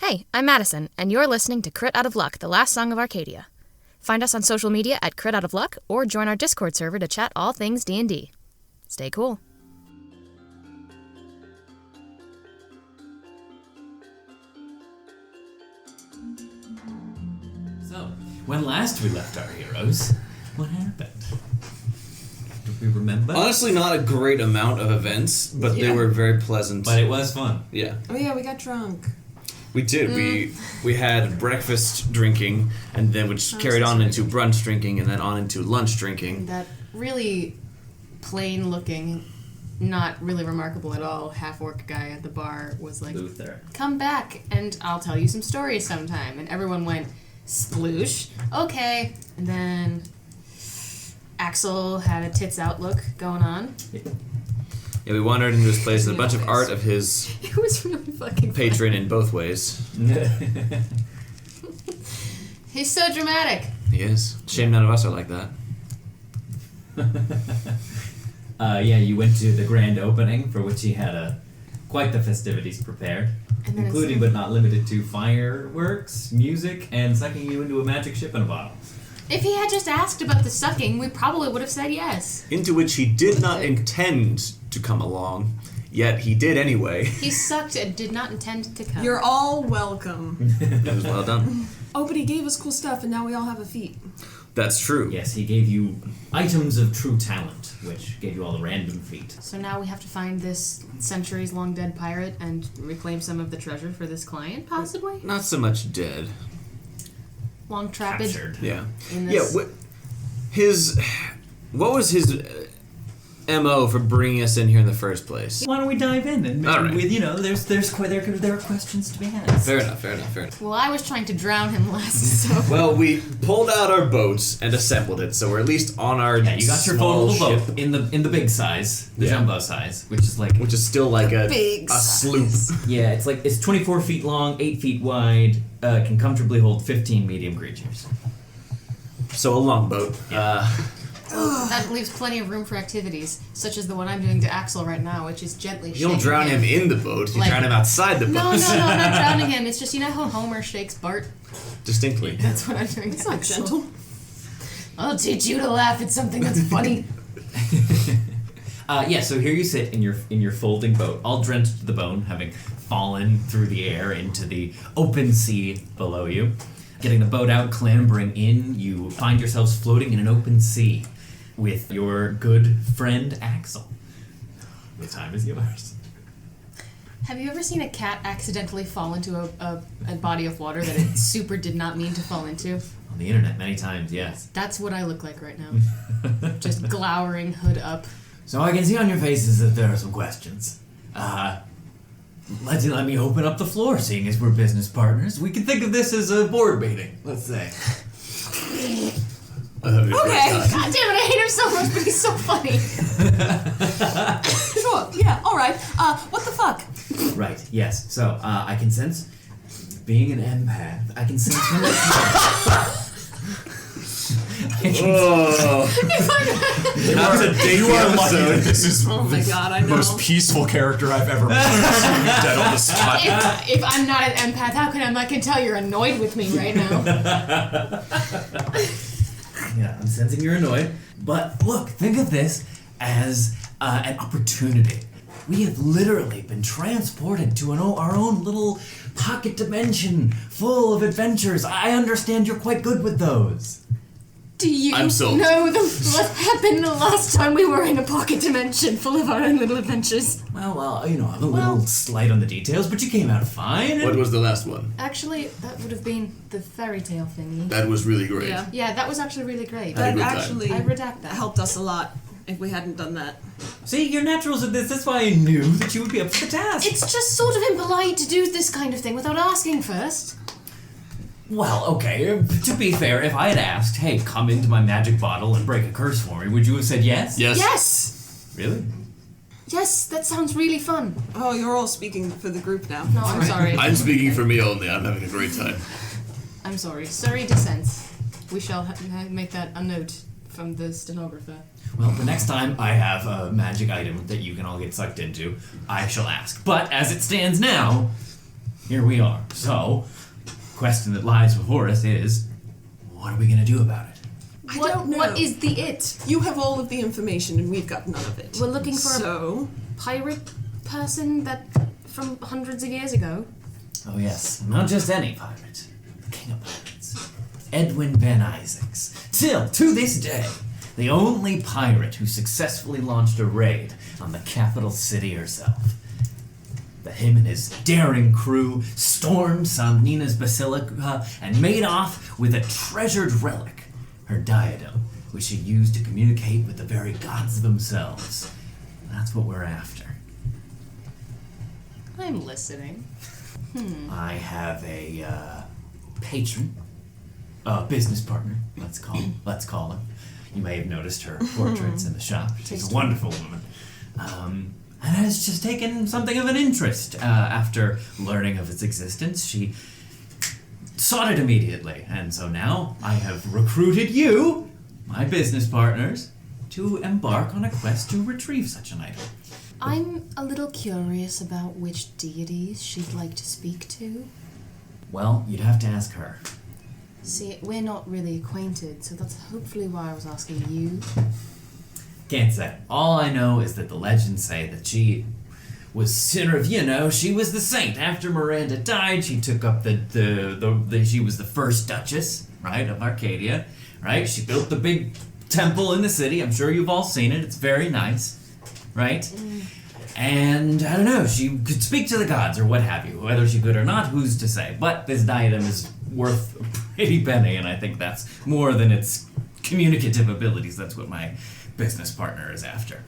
Hey, I'm Madison, and you're listening to Crit Out of Luck, the Last Song of Arcadia. Find us on social media at Crit Out of Luck, or join our Discord server to chat all things D&D. Stay cool. So, when last we left our heroes, what happened? Do we remember? Honestly, not a great amount of events, but they were very pleasant. But it was fun. Yeah. Oh yeah, we got drunk. We did. We had breakfast drinking, and then which carried on into brunch drinking, and then on into lunch drinking. That really plain looking, not really remarkable at all, half-orc guy at the bar was like, Luther. "Come back and I'll tell you some stories sometime." And everyone went, "Sploosh, okay." And then Axel had a tits out look going on. Yeah, we wandered into this place with a bunch of art of his It was really fucking patron in both ways. He's so dramatic. He is. Shame none of us are like that. Yeah, you went to the grand opening, for which he had quite the festivities prepared, including but not limited to fireworks, music, and sucking you into a magic ship in a bottle. If he had just asked about the sucking, we probably would have said yes. Into which he did not intend to come along, yet he did anyway. He sucked and did not intend to come. You're all welcome. It was well done. Oh, but he gave us cool stuff, and now we all have a feat. That's true. Yes, he gave you items of true talent, which gave you all the random feat. So now we have to find this centuries-long dead pirate and reclaim some of the treasure for this client, possibly? Not so much dead. Long trapped. Captured. Yeah. In Yeah. this. What was his MO for bringing us in here in the first place? Why don't we dive in and All right. with there are questions to be had. Fair enough. Well, I was trying to drown him last, so... Well, we pulled out our boats and assembled it, so we're at least on our Yeah, you got your small little ship, boat in the big size, the Yeah. jumbo size, which is like which is still like a Big sloop. yeah, it's 24 feet long, 8 feet wide, can comfortably hold 15 medium creatures. So a longboat. That leaves plenty of room for activities, such as the one I'm doing to Axel right now, which is gently You don't shaking drown him in the boat, you Like- drown him outside the boat. No, I'm not drowning him. It's just, you know how Homer shakes Bart? Distinctly. That's what I'm doing It's to not Axel. gentle. I'll teach you to laugh at something that's funny. Yeah, so here you sit in your folding boat, all drenched to the bone, having fallen through the air into the open sea below you. Getting the boat out, clambering in, you find yourselves floating in an open sea with your good friend Axel. The time is yours. Have you ever seen a cat accidentally fall into a body of water that it super did not mean to fall into? On the internet, many times, yes. That's what I look like right now. Just glowering, hood up. So I can see on your faces that there are some questions. Let me open up the floor, seeing as we're business partners. We can think of this as a board meeting, let's say. Okay. God damn it, I hate him so much, but he's so funny. Sure. Yeah. All right. What the fuck? Right, yes. So, I can sense, being an empath, I can sense Oh. That's a daily You are lucky that episode. this is Oh my god, I the know. most peaceful character I've ever met. Dead on the spot. If I'm not an empath, how can I can tell you're annoyed with me right now? Yeah, I'm sensing you're annoyed. But look, think of this as an opportunity. We have literally been transported to our own little pocket dimension full of adventures. I understand you're quite good with those. Do you I'm sold. know what happened the last time we were in a pocket dimension full of our own little adventures? Well, I'm a little slight on the details, but you came out fine. What was the last one? Actually, that would have been the fairy tale thingy. That was really great. Yeah. Yeah, that was actually really great. Had a That good time. actually I redact that. helped us a lot if we hadn't done that. See, you're naturals at this. That's why I knew that you would be up for the task. It's just sort of impolite to do this kind of thing without asking first. Well, okay, to be fair, if I had asked, hey, come into my magic bottle and break a curse for me, would you have said yes? Yes. Yes! Really? Yes, that sounds really fun. Oh, you're all speaking for the group now. No, I'm sorry. I'm speaking for me only. I'm having a great time. I'm sorry. Sorry dissents. We shall make that a note from the stenographer. Well, the next time I have a magic item that you can all get sucked into, I shall ask. But as it stands now, here we are. So, question that lies before us is, what are we gonna do about it? I don't know. What is the it? You have all of the information and we've got none of it. We're looking for So, a pirate person that from hundreds of years ago. Oh yes, not just any pirate, the king of pirates, Edwin Van Isaacs. Till, to this day, the only pirate who successfully launched a raid on the capital city herself. That him and his daring crew stormed Samnina's basilica and made off with a treasured relic, her diadem, which she used to communicate with the very gods themselves. That's what we're after. I'm listening. I have a patron, a business partner. Let's call her. You may have noticed her portraits in the shop. She's a wonderful woman, and has just taken something of an interest. After learning of its existence, she sought it immediately, and so now I have recruited you, my business partners, to embark on a quest to retrieve such an item. I'm a little curious about which deities she'd like to speak to. Well, you'd have to ask her. See, we're not really acquainted, so that's hopefully why I was asking you. Can't say. All I know is that the legends say that she was she was the saint. After Miranda died, she took up she was the first duchess, right, of Arcadia, right? She built the big temple in the city. I'm sure you've all seen it. It's very nice, right? And I don't know, she could speak to the gods or what have you. Whether she could or not, who's to say? But this diadem is worth a pretty penny, and I think that's more than its communicative abilities. That's what my business partner is after.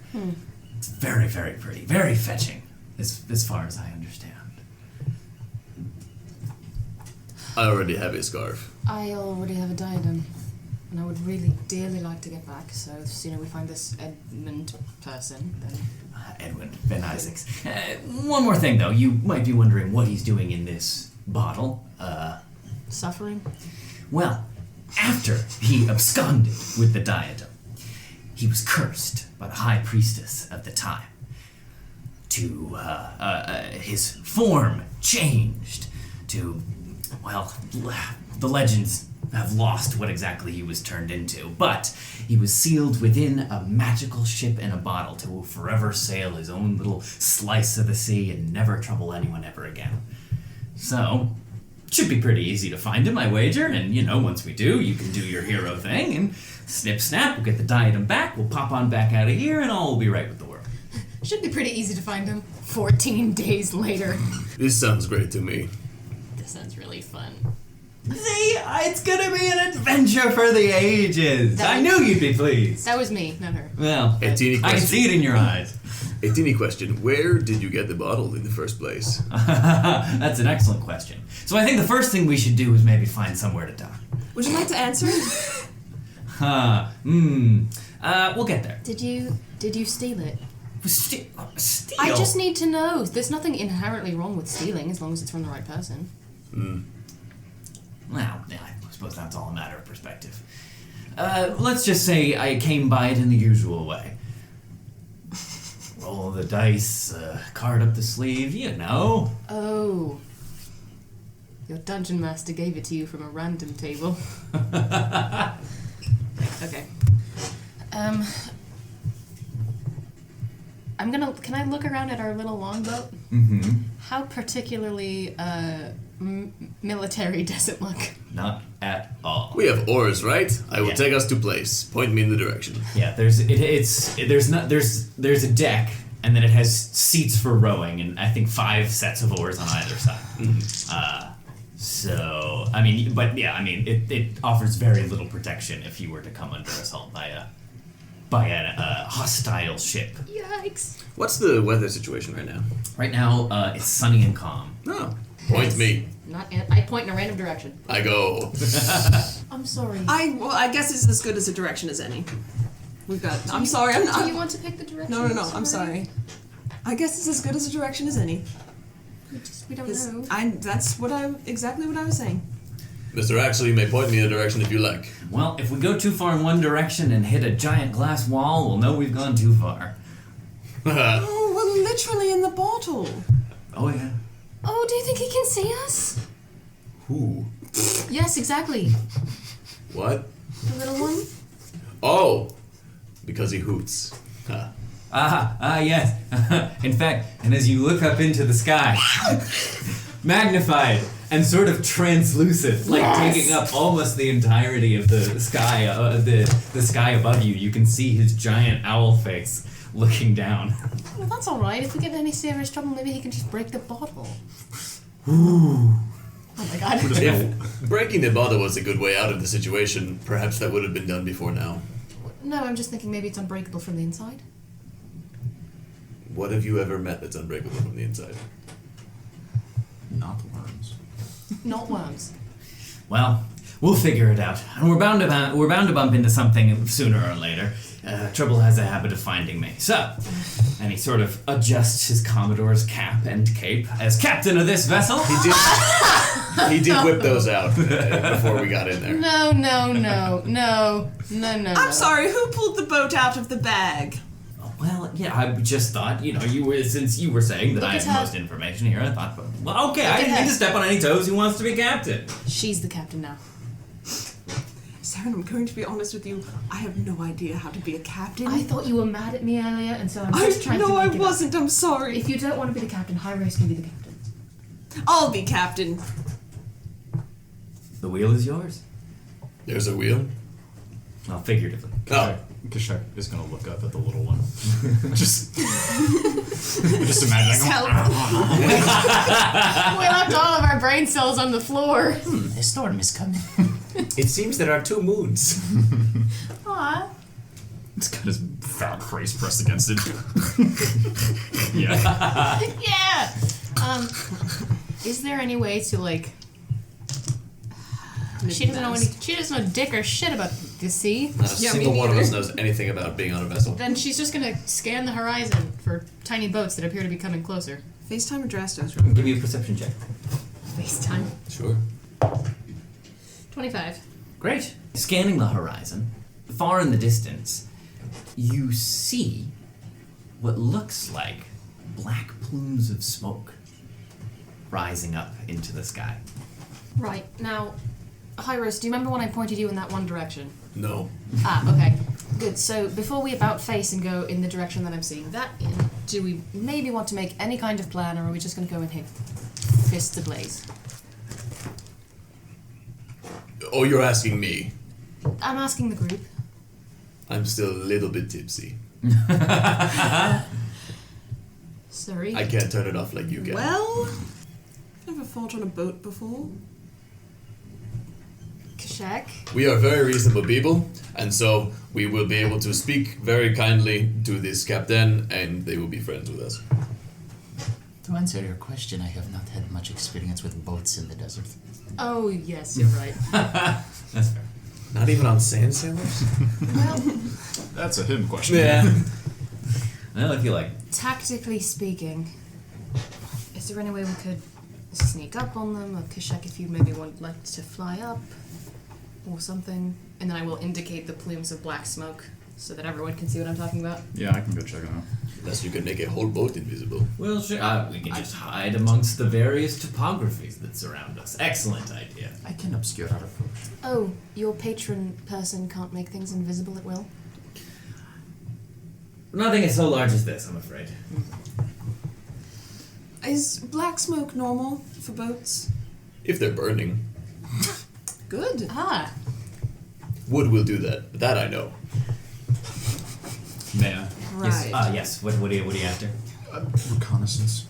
It's very, very pretty, very fetching, as far as I understand. I already have a scarf. I already have a diadem, and I would really dearly like to get back, so the sooner we find this Edmund person, then... Edwin Van Isaacs. One more thing, though. You might be wondering what he's doing in this bottle. Suffering? Well, after he absconded with the diadem, he was cursed by the high priestess of the time. His form changed to, well, the legends have lost what exactly he was turned into, but he was sealed within a magical ship in a bottle to forever sail his own little slice of the sea and never trouble anyone ever again. So, it should be pretty easy to find him, I wager, and once we do, you can do your hero thing, and snip snap, we'll get the diadem back, we'll pop on back out of here, and all will be right with the world. Should be pretty easy to find him. 14 days later. This sounds great to me. This sounds really fun. See, it's gonna be an adventure for the ages. I knew you'd be pleased. That was me, not her. Well, A teeny I can question. see it in your eyes. A teeny question. Where did you get the bottle in the first place? That's an excellent question. So I think the first thing we should do is maybe find somewhere to dock. would you like to answer it? We'll get there. Did you steal it? Steal? I just need to know. There's nothing inherently wrong with stealing as long as it's from the right person. Well, yeah, I suppose that's all a matter of perspective. Let's just say I came by it in the usual way. Roll the dice, card up the sleeve, Oh. Your dungeon master gave it to you from a random table. Okay. Can I look around at our little longboat? Mm-hmm. How particularly, military does it look? Not at all. We have oars, right? I will Yeah. take us to place. Point me in the direction. Yeah, there's a deck, and then it has seats for rowing, and I think 5 sets of oars on either side. So it offers very little protection if you were to come under assault by a hostile ship. Yikes. What's the weather situation right now? Right now, it's sunny and calm. Oh, point me. I point in a random direction. I go. I'm sorry. I guess it's as good as a direction as any. We've got. I'm sorry. I'm Do you not. want to pick the direction? No. I'm sorry. I guess it's as good as a direction as any. We don't 'Cause know. That's exactly what I was saying. Mr. Axel, you may point me in a direction if you like. Well, if we go too far in one direction and hit a giant glass wall, we'll know we've gone too far. Oh, we're literally in the bottle. Oh yeah. Oh, do you think he can see us? Who? Yes, exactly. What? The little one? Oh, because he hoots. Huh. Yes. In fact, and as you look up into the sky, magnified and sort of translucent, like taking up almost the entirety of the sky, the sky above you, you can see his giant owl face looking down. Well, that's alright. If we get in any serious trouble, maybe he can just break the bottle. Ooh. Oh my god. If breaking the bottle was a good way out of the situation, perhaps that would have been done before now. No, I'm just thinking maybe it's unbreakable from the inside. What have you ever met that's unbreakable from the inside? Not worms. Not worms. Well, we'll figure it out, and we're bound to bump into something sooner or later. Trouble has a habit of finding me. So, and he sort of adjusts his Commodore's cap and cape as captain of this vessel. He did whip those out before we got in there. No. I'm sorry, who pulled the boat out of the bag? Well, yeah, I just thought, since you were saying that Look I at have her. most information here, I thought, well, okay, I at didn't her. need to step on any toes. Who wants to be captain? She's the captain now. Saren, I'm going to be honest with you. I have no idea how to be a captain. I thought you were mad at me earlier, and so I'm just trying to make I it up. wasn't. I'm sorry. If you don't want to be the captain, High Rose can be the captain. I'll be captain. The wheel is yours. There's a wheel. Well, figuratively. Oh, Kashek is gonna look up at the little one. just imagining. We left all of our brain cells on the floor. The storm is coming. it seems there are two moons. Aw. It's got his fat face pressed against it. Yeah. Yeah! Is there any way to, like... She doesn't know dick or shit about the sea. Not a Yeah, me single one of us neither. knows anything about being on a vessel. Then she's just gonna scan the horizon for tiny boats that appear to be coming closer. FaceTime or Drastos, Give remember? me a perception check. FaceTime. Sure. 25. Great. Scanning the horizon, far in the distance, you see what looks like black plumes of smoke rising up into the sky. Right, now, High Rose, do you remember when I pointed you in that one direction? No. Okay. Good. So before we about face and go in the direction that I'm seeing that in, do we maybe want to make any kind of plan, or are we just going to go in here, fists ablaze? Oh, you're asking me. I'm asking the group. I'm still a little bit tipsy. Sorry. I can't turn it off like you can. Well, never fought on a boat before. Kashek. We are very reasonable people, and so we will be able to speak very kindly to this captain, and they will be friends with us. To answer your question, I have not had much experience with boats in the desert. Oh yes, you're right. That's fair. Not even on sand sailors? Well, That's a him question. Well, if you like. tactically speaking, is there any way we could sneak up on them, or Kashek, if you maybe want like to fly up, or something, and then I will indicate the plumes of black smoke so that everyone can see what I'm talking about. Yeah, I can go check it out. Unless you can make a whole boat invisible. Well, sure. We can just hide amongst the various topographies that surround us. Excellent idea. I can obscure our approach. Oh, your patron person can't make things invisible at will? Nothing is so large as this, I'm afraid. Is black smoke normal for boats? If they're burning. Good. Ah, Wood will do that. That I know. Yeah. Right. Yes. Yes. What are you after? Reconnaissance.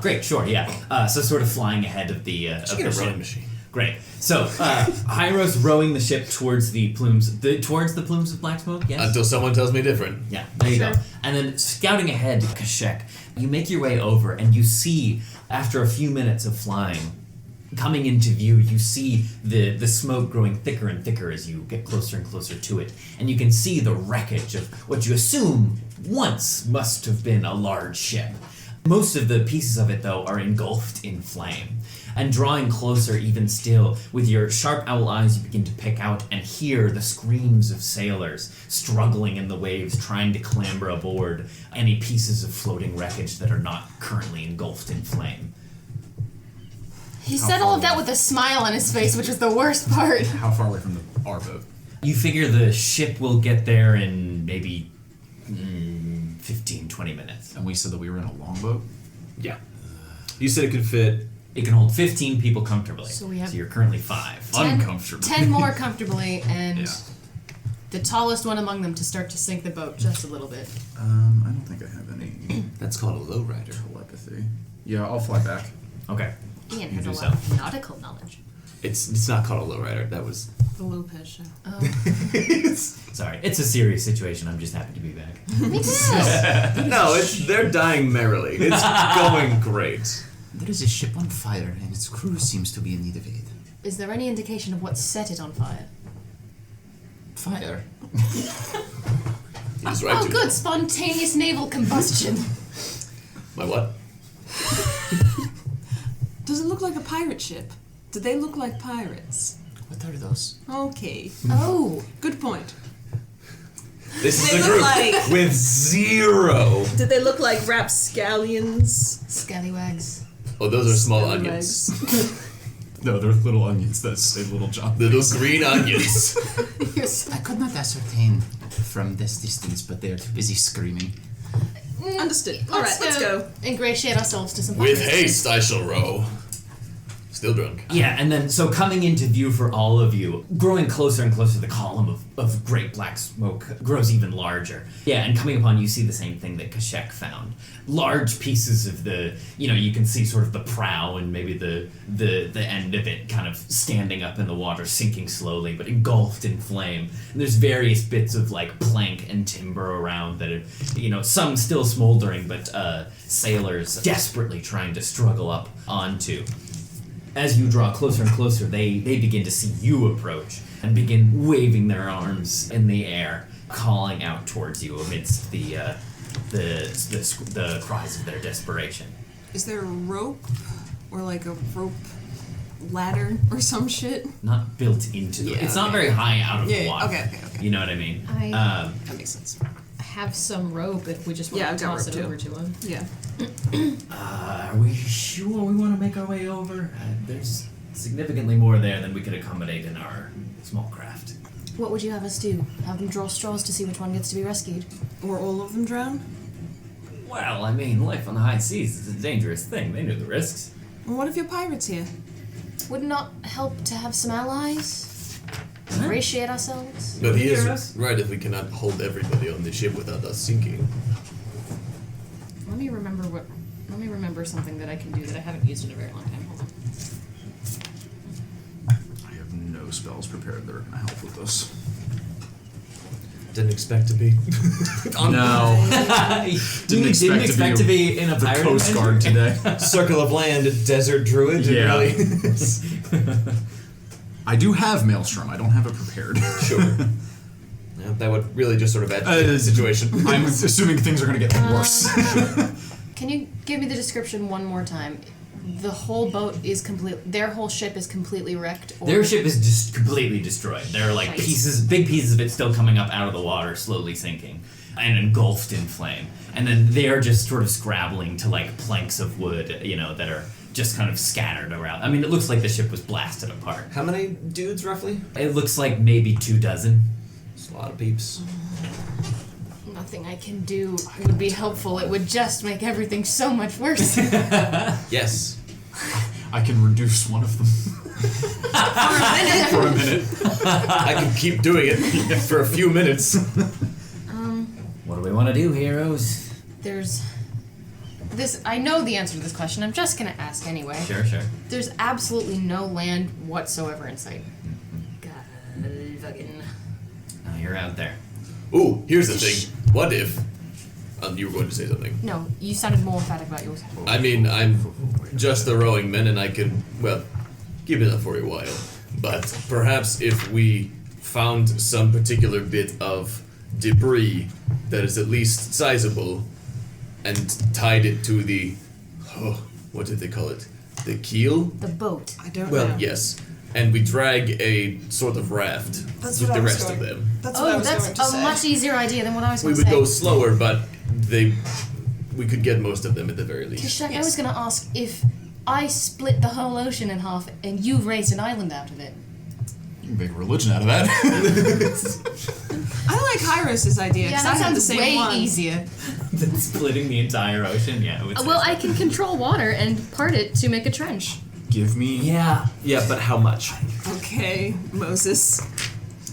Great. Sure. Yeah. So sort of flying ahead of the of Get the a ship. rowing machine. Great. So Hyros rowing the ship towards the plumes of black smoke. Yes. Until someone tells me different. Yeah, there you go. And then scouting ahead, Kashek, you make your way over and you see, after a few minutes of flying, coming into view, you see the smoke growing thicker and thicker as you get closer and closer to it. And you can see the wreckage of what you assume once must have been a large ship. Most of the pieces of it, though, are engulfed in flame. And drawing closer even still, with your sharp owl eyes, you begin to pick out and hear the screams of sailors struggling in the waves, trying to clamber aboard any pieces of floating wreckage that are not currently engulfed in flame. He said all of that with a smile on his face, which is the worst part. How far away from our boat? You figure the ship will get there in maybe 15, 20 minutes. And we said that we were in a longboat? Yeah. You said it could fit. It can hold 15 people comfortably. So we have you're currently 5. 10 more comfortably, and Yeah. the tallest one among them to start to sink the boat just a little bit. I don't think I have any That's called a lowrider. telepathy. Yeah, I'll fly back. Okay. Ian You has a do lot so. of nautical knowledge. It's not called a lowrider. That was. The Lopez show. Sorry, it's a serious situation. I'm just happy to be back. Me too. No, they're dying merrily. It's going great. There is a ship on fire, and its crew seems to be in need of aid. Is there any indication of what set it on fire? Fire? He's right. Oh, to good. Spontaneous naval combustion. My what? Does it look like a pirate ship? Do they look like pirates? What are those? Okay. Oh. Good point. This is They the look group like- with 0. Did they look like rapscallions? Scallywags. Oh, those are small onions. No, they're little onions that say Little John. Little green onions. I could not ascertain from this distance, but they are too busy screaming. Understood. All right, let's go. Ingratiate ourselves to some With pirates. haste I shall row. Still drunk. Yeah, and then so coming into view for all of you, growing closer and closer, the column of great black smoke grows even larger. Yeah, and coming upon you see the same thing that Kashek found. Large pieces of the, you can see sort of the prow and maybe the end of it kind of standing up in the water, sinking slowly, but engulfed in flame. And there's various bits of like plank and timber around that are, some still smoldering, but sailors desperately trying to struggle up onto. As you draw closer and closer, they begin to see you approach and begin waving their arms in the air, calling out towards you amidst the cries of their desperation. Is there a rope or like a rope ladder or some shit? Not built into the. Yeah, It's not okay. very high out of the Yeah, water. okay. You know what I mean? That makes sense. Have some rope if we just want Yeah, to I've got toss it rope, over to him. Yeah. Are we sure we want to make our way over? There's significantly more there than we could accommodate in our small craft. What would you have us do? Have them draw straws to see which one gets to be rescued? Or all of them drown? Well, I mean, life on the high seas is a dangerous thing. They knew the risks. And what if your pirates here? Would it not help to have some allies? Ingratiate ourselves? But he is Hear us? right if we cannot hold everybody on the ship without us sinking. Let me remember something that I can do that I haven't used in a very long time. Hold on. I have no spells prepared that are going to help with this. Didn't expect to be. No. Didn't expect to be in a The pirate Coast adventure? Guard today. Circle of Land, desert druid. Yeah. Really? I do have Maelstrom. I don't have it prepared. Sure. Yeah, that would really just sort of add to the situation. I'm assuming things are going to get worse. Can you give me the description one more time? The whole boat is their whole ship is completely wrecked? Or Their ship is just completely destroyed. There are like Nice. big pieces of it still coming up out of the water, slowly sinking, and engulfed in flame. And then they are just sort of scrabbling to like planks of wood, that are just kind of scattered around. I mean, it looks like the ship was blasted apart. How many dudes roughly? It looks like maybe 24. It's a lot of peeps. Nothing I can do would be helpful. It would just make everything so much worse. Yes. I can reduce one of them. For a minute. I can keep doing it for a few minutes. What do we want to do, heroes? There's this. I know the answer to this question. I'm just gonna ask anyway. Sure. There's absolutely no land whatsoever in sight. God, fucking. Now you're out there. Ooh, here's the thing. What if... you were going to say something. No, you sounded more emphatic about yours. I mean, I'm just a rowing man and I could, keep it up for a while. But perhaps if we found some particular bit of debris that is at least sizable and tied it to the... what did they call it? The keel? The boat. I don't Well, know. yes. And we drag a sort of raft That's with what the I was rest of going- them. That's what I Oh, was that's going to a say. much easier idea than what I was We going to would say. go slower, but we could get most of them at the very least. Kashak, I Yes. was going to ask if I split the whole ocean in half, and you raised an island out of it. You can make a religion out of that. I like Hyros' idea, Yeah, because that I have the sounds same way one. easier. Than splitting the entire ocean. Yeah. I would say Well, so. I can control water and part it to make a trench. Give me. Yeah. Yeah, but how much? Okay, Moses.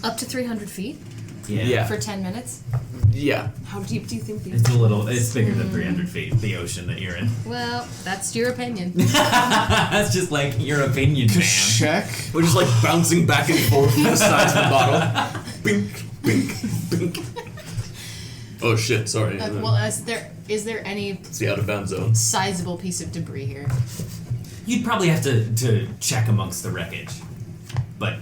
Up to 300 feet Yeah. for 10 minutes. Yeah. How deep do you think the... It's bigger than 300 feet, the ocean that you're in. Well, that's your opinion. That's just like your opinion, man. Check. We're just like bouncing back and forth from the sides of the bottle. Bink, bink, bink. Oh shit, sorry. Well, is there any It's the out of bounds zone. sizable piece of debris here? You'd probably have to check amongst the wreckage. But,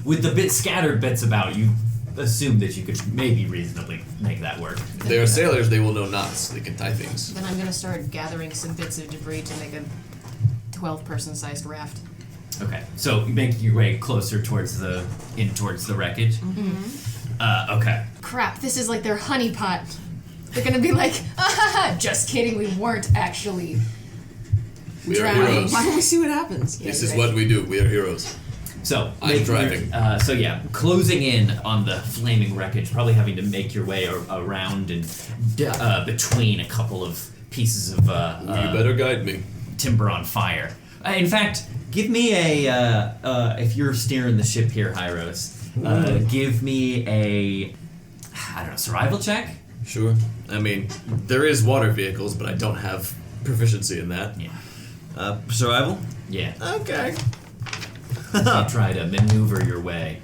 with the scattered bits about, you assume that you could maybe reasonably make that work. If they are sailors, they will know knots. They can tie things. Then I'm gonna start gathering some bits of debris to make a 12-person sized raft. Okay, so you make your way closer towards the wreckage. Okay. Crap, this is like their honeypot. They're gonna be like, ah, just kidding, we weren't actually. We are Drowning. heroes. Why don't we see what happens? This is what we do. We are heroes. So I'm driving. Closing in on the flaming wreckage, probably having to make your way around and between a couple of pieces of You better guide me. timber on fire. In fact, give me if you're steering the ship here, Hyros, give me a survival check. Sure. I mean, there is water vehicles, but I don't have proficiency in that. Yeah. Survival? Yeah. Okay. You try to maneuver your way.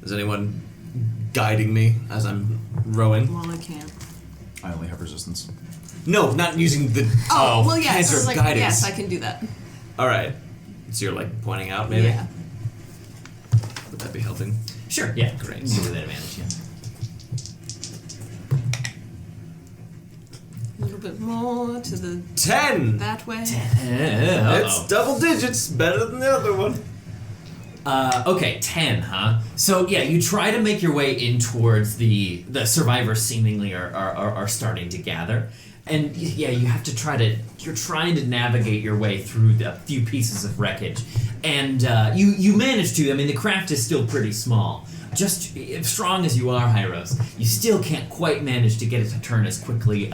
Is anyone guiding me as I'm rowing? Well, I can't. I only have resistance. No, not using the. Oh, well, yes. cancer I was like, guidance. yes, I can do that. All right. So you're like pointing out, maybe. Yeah. Would that be helping? Sure. Yeah. Great. Give you that advantage. Yeah. A little bit more to the 10. that way. It's double digits, better than the other one. Okay, 10, huh? So yeah, you try to make your way in towards the survivors seemingly are starting to gather. And yeah, you're trying to navigate your way through the few pieces of wreckage. And you manage to, the craft is still pretty small. Just as strong as you are, Hyros, you still can't quite manage to get it to turn as quickly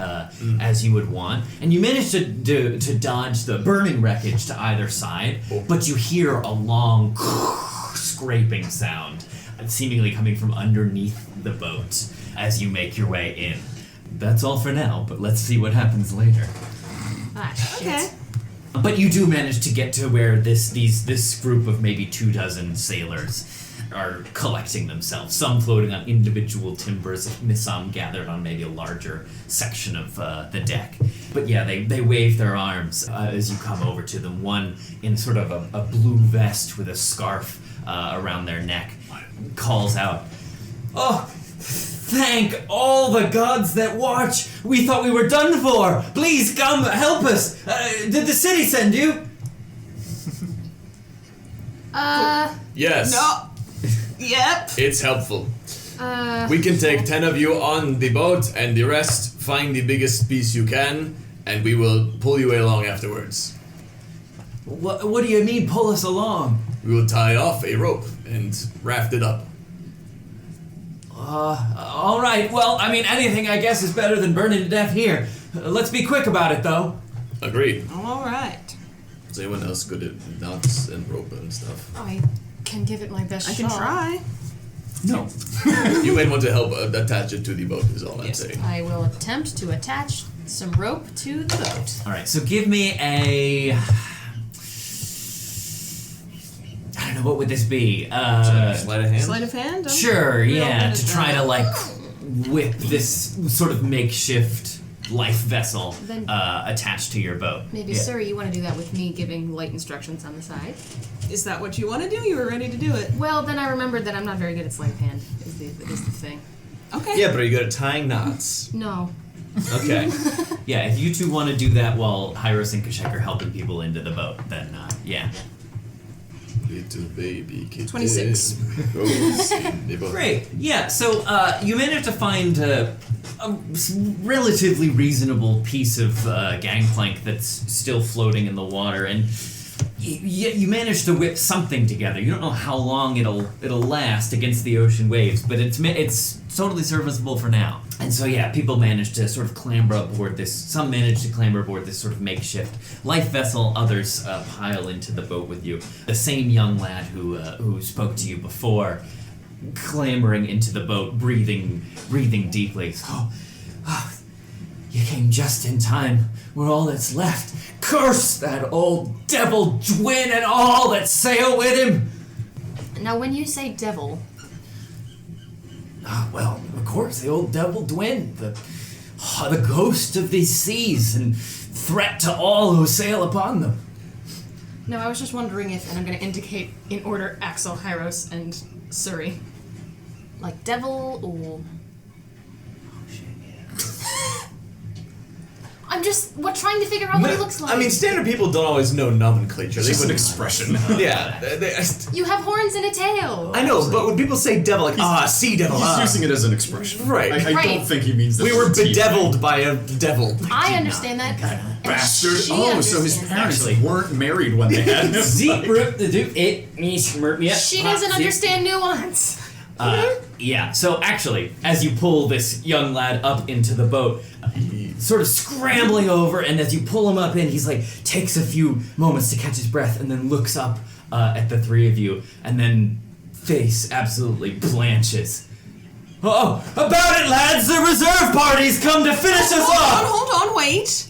as you would want. And you manage to dodge the burning wreckage to either side, but you hear a long scraping sound, seemingly coming from underneath the boat as you make your way in. That's all for now, but let's see what happens later. Ah, shit. Okay. But you do manage to get to where this group of maybe 24 sailors are collecting themselves, some floating on individual timbers, some gathered on maybe a larger section of the deck. But yeah, they wave their arms as you come over to them, one in sort of a blue vest with a scarf around their neck, calls out, "Oh, thank all the gods that watch! We thought we were done for! Please come help us! Did the city send you?" Yes. No. Yep. It's helpful. We can take 10 of you on the boat, and the rest find the biggest piece you can, and we will pull you along afterwards. What do you mean, pull us along? We will tie off a rope and raft it up. All right. Well, anything I guess is better than burning to death here. Let's be quick about it, though. Agreed. All right. Is anyone else good at knots and rope and stuff? I can give it my best I shot. can try. No. You might want to help attach it to the boat, is all I'm Yes. saying. I will attempt to attach some rope to the boat. All right. So give me a. I don't know, what would this be? Sleight of hand? Sleight of hand? I'm Sure. real Yeah. good To at try that. to whip this sort of makeshift life vessel Then- attached to your boat. Maybe, Yeah. sir, you want to do that with me giving light instructions on the side? Is that what you want to do? You were ready to do it. Well, then I remembered that I'm not very good at sleight of hand, is the thing. Okay. Yeah, but are you good at tying knots? No. Okay. Yeah, if you two want to do that while Hyros and Kashek are helping people into the boat, then yeah. little baby kitten. 26. Great. Yeah. So you managed to find a relatively reasonable piece of gangplank that's still floating in the water, and you managed to whip something together. You don't know how long it'll last against the ocean waves, but it's totally serviceable for now. And so yeah, people managed to sort of clamber aboard this. Some managed to clamber aboard this sort of makeshift life vessel. Others pile into the boat with you. The same young lad who spoke to you before, clambering into the boat, breathing deeply. Oh, you came just in time. We're all that's left. Curse that old devil Dwin and all that sail with him. Now, when you say devil, Well, of course, the old devil Dwin, the ghost of these seas and threat to all who sail upon them. no, I was just wondering if, and I'm going to indicate in order Axel, Hyros, and Suri, like devil or. I'm just trying to figure out what he looks like. I mean, standard people don't always know nomenclature. It's They just an wouldn't- expression. Yeah. You have horns and a tail. I know, but when people say devil, like, sea devil. He's using it as an expression. Right. I Right. don't think he means that. We were bedeviled by a devil. I understand that. and Bastard. she Oh, so his understands parents Actually- weren't married when they had him. She doesn't understand nuance. Yeah, so actually, as you pull this young lad up into the boat, sort of scrambling over, and as you pull him up in, he's like, takes a few moments to catch his breath, and then looks up at the three of you, and then face absolutely blanches. Oh, about it, lads! The reserve party's come to finish us off! Hold on, wait.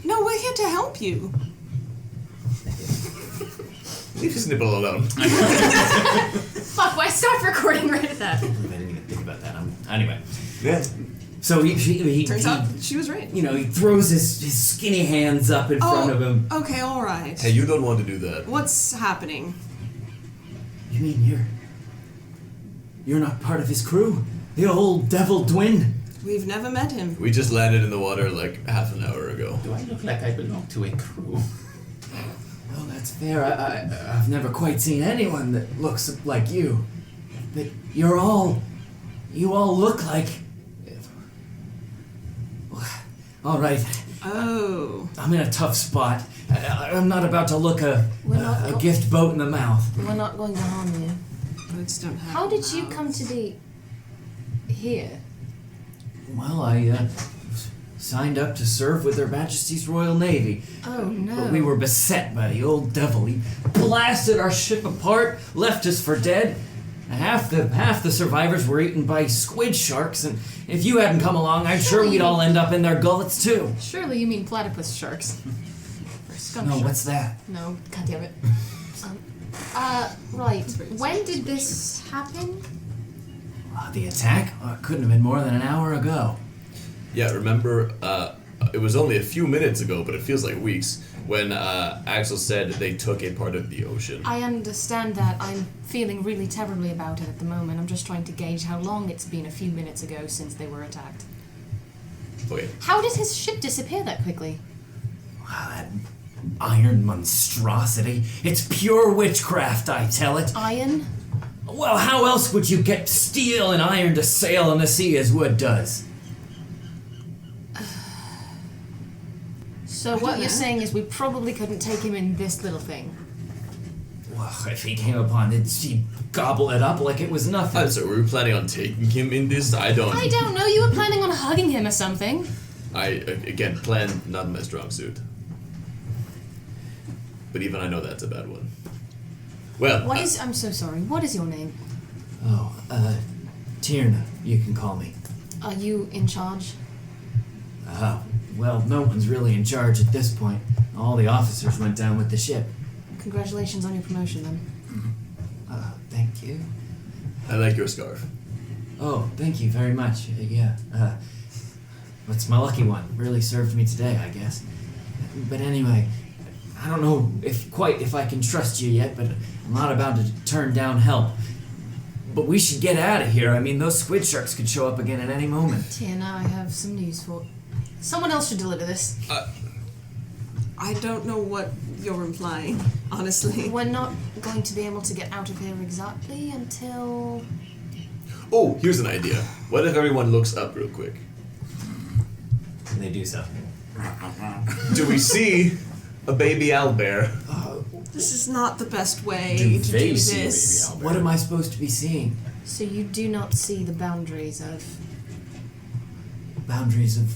No, we're here to help you. Leave his nipple alone. Fuck, why stop recording right at that? I didn't even think about that. Anyway, Yeah. so he Turns out she was right. you know, he throws his skinny hands up in front of him. Okay, all right. Hey, you don't want to do that. What's happening? You mean you're not part of his crew? The old devil Dwin? We've never met him. We just landed in the water like half an hour ago. Do I look like I belong to a crew? Well, that's fair. I've never quite seen anyone that looks like you. But you all look like... All right, Oh. I'm in a tough spot. I'm not about to look a gift boat in the mouth. We're not going to harm you. Boats don't have How did you mouths. come to be here? Well, I signed up to serve with Her Majesty's Royal Navy. Oh no. But we were beset by the old devil. He blasted our ship apart, left us for dead. Half the survivors were eaten by squid sharks, and if you hadn't come along, I'm sure we'd all end up in their gullets too. Surely you mean platypus sharks. Or skunk No, sharks. what's that? No, God damn it. Right. When did this happen? The attack? It couldn't have been more than an hour ago. Yeah, remember, it was only a few minutes ago, but it feels like weeks, when Axel said they took a part of the ocean. I understand that. I'm feeling really terribly about it at the moment. I'm just trying to gauge how long it's been a few minutes ago since they were attacked. Okay. How did his ship disappear that quickly? Wow, that iron monstrosity. It's pure witchcraft, I tell it. Iron? Well, how else would you get steel and iron to sail on the sea as wood does? So what you're saying is we probably couldn't take him in this little thing. Well, if he came upon it, he'd gobble it up like it was nothing. So were we planning on taking him in this? I don't know. You were planning on hugging him or something. Again, plan not my strong suit. But even I know that's a bad one. Well, I'm so sorry. What is your name? Oh, Tierna, you can call me. Are you in charge? Well, no one's really in charge at this point. All the officers went down with the ship. Congratulations on your promotion then. Thank you. I like your scarf. Oh, thank you very much. It's my lucky one. Really served me today, I guess. But anyway, I don't know if I can trust you yet, but I'm not about to turn down help. But we should get out of here. I mean, those squid sharks could show up again at any moment. Tiana, I have some news for... Someone else should deliver this. I don't know what you're implying, honestly. We're not going to be able to get out of here exactly until... Oh, here's an idea. What if everyone looks up real quick? And they do so. Do we see a baby owlbear? This is not the best way Do to they do see a this. baby owlbear? What am I supposed to be seeing? So you do not see the boundaries of... Boundaries of...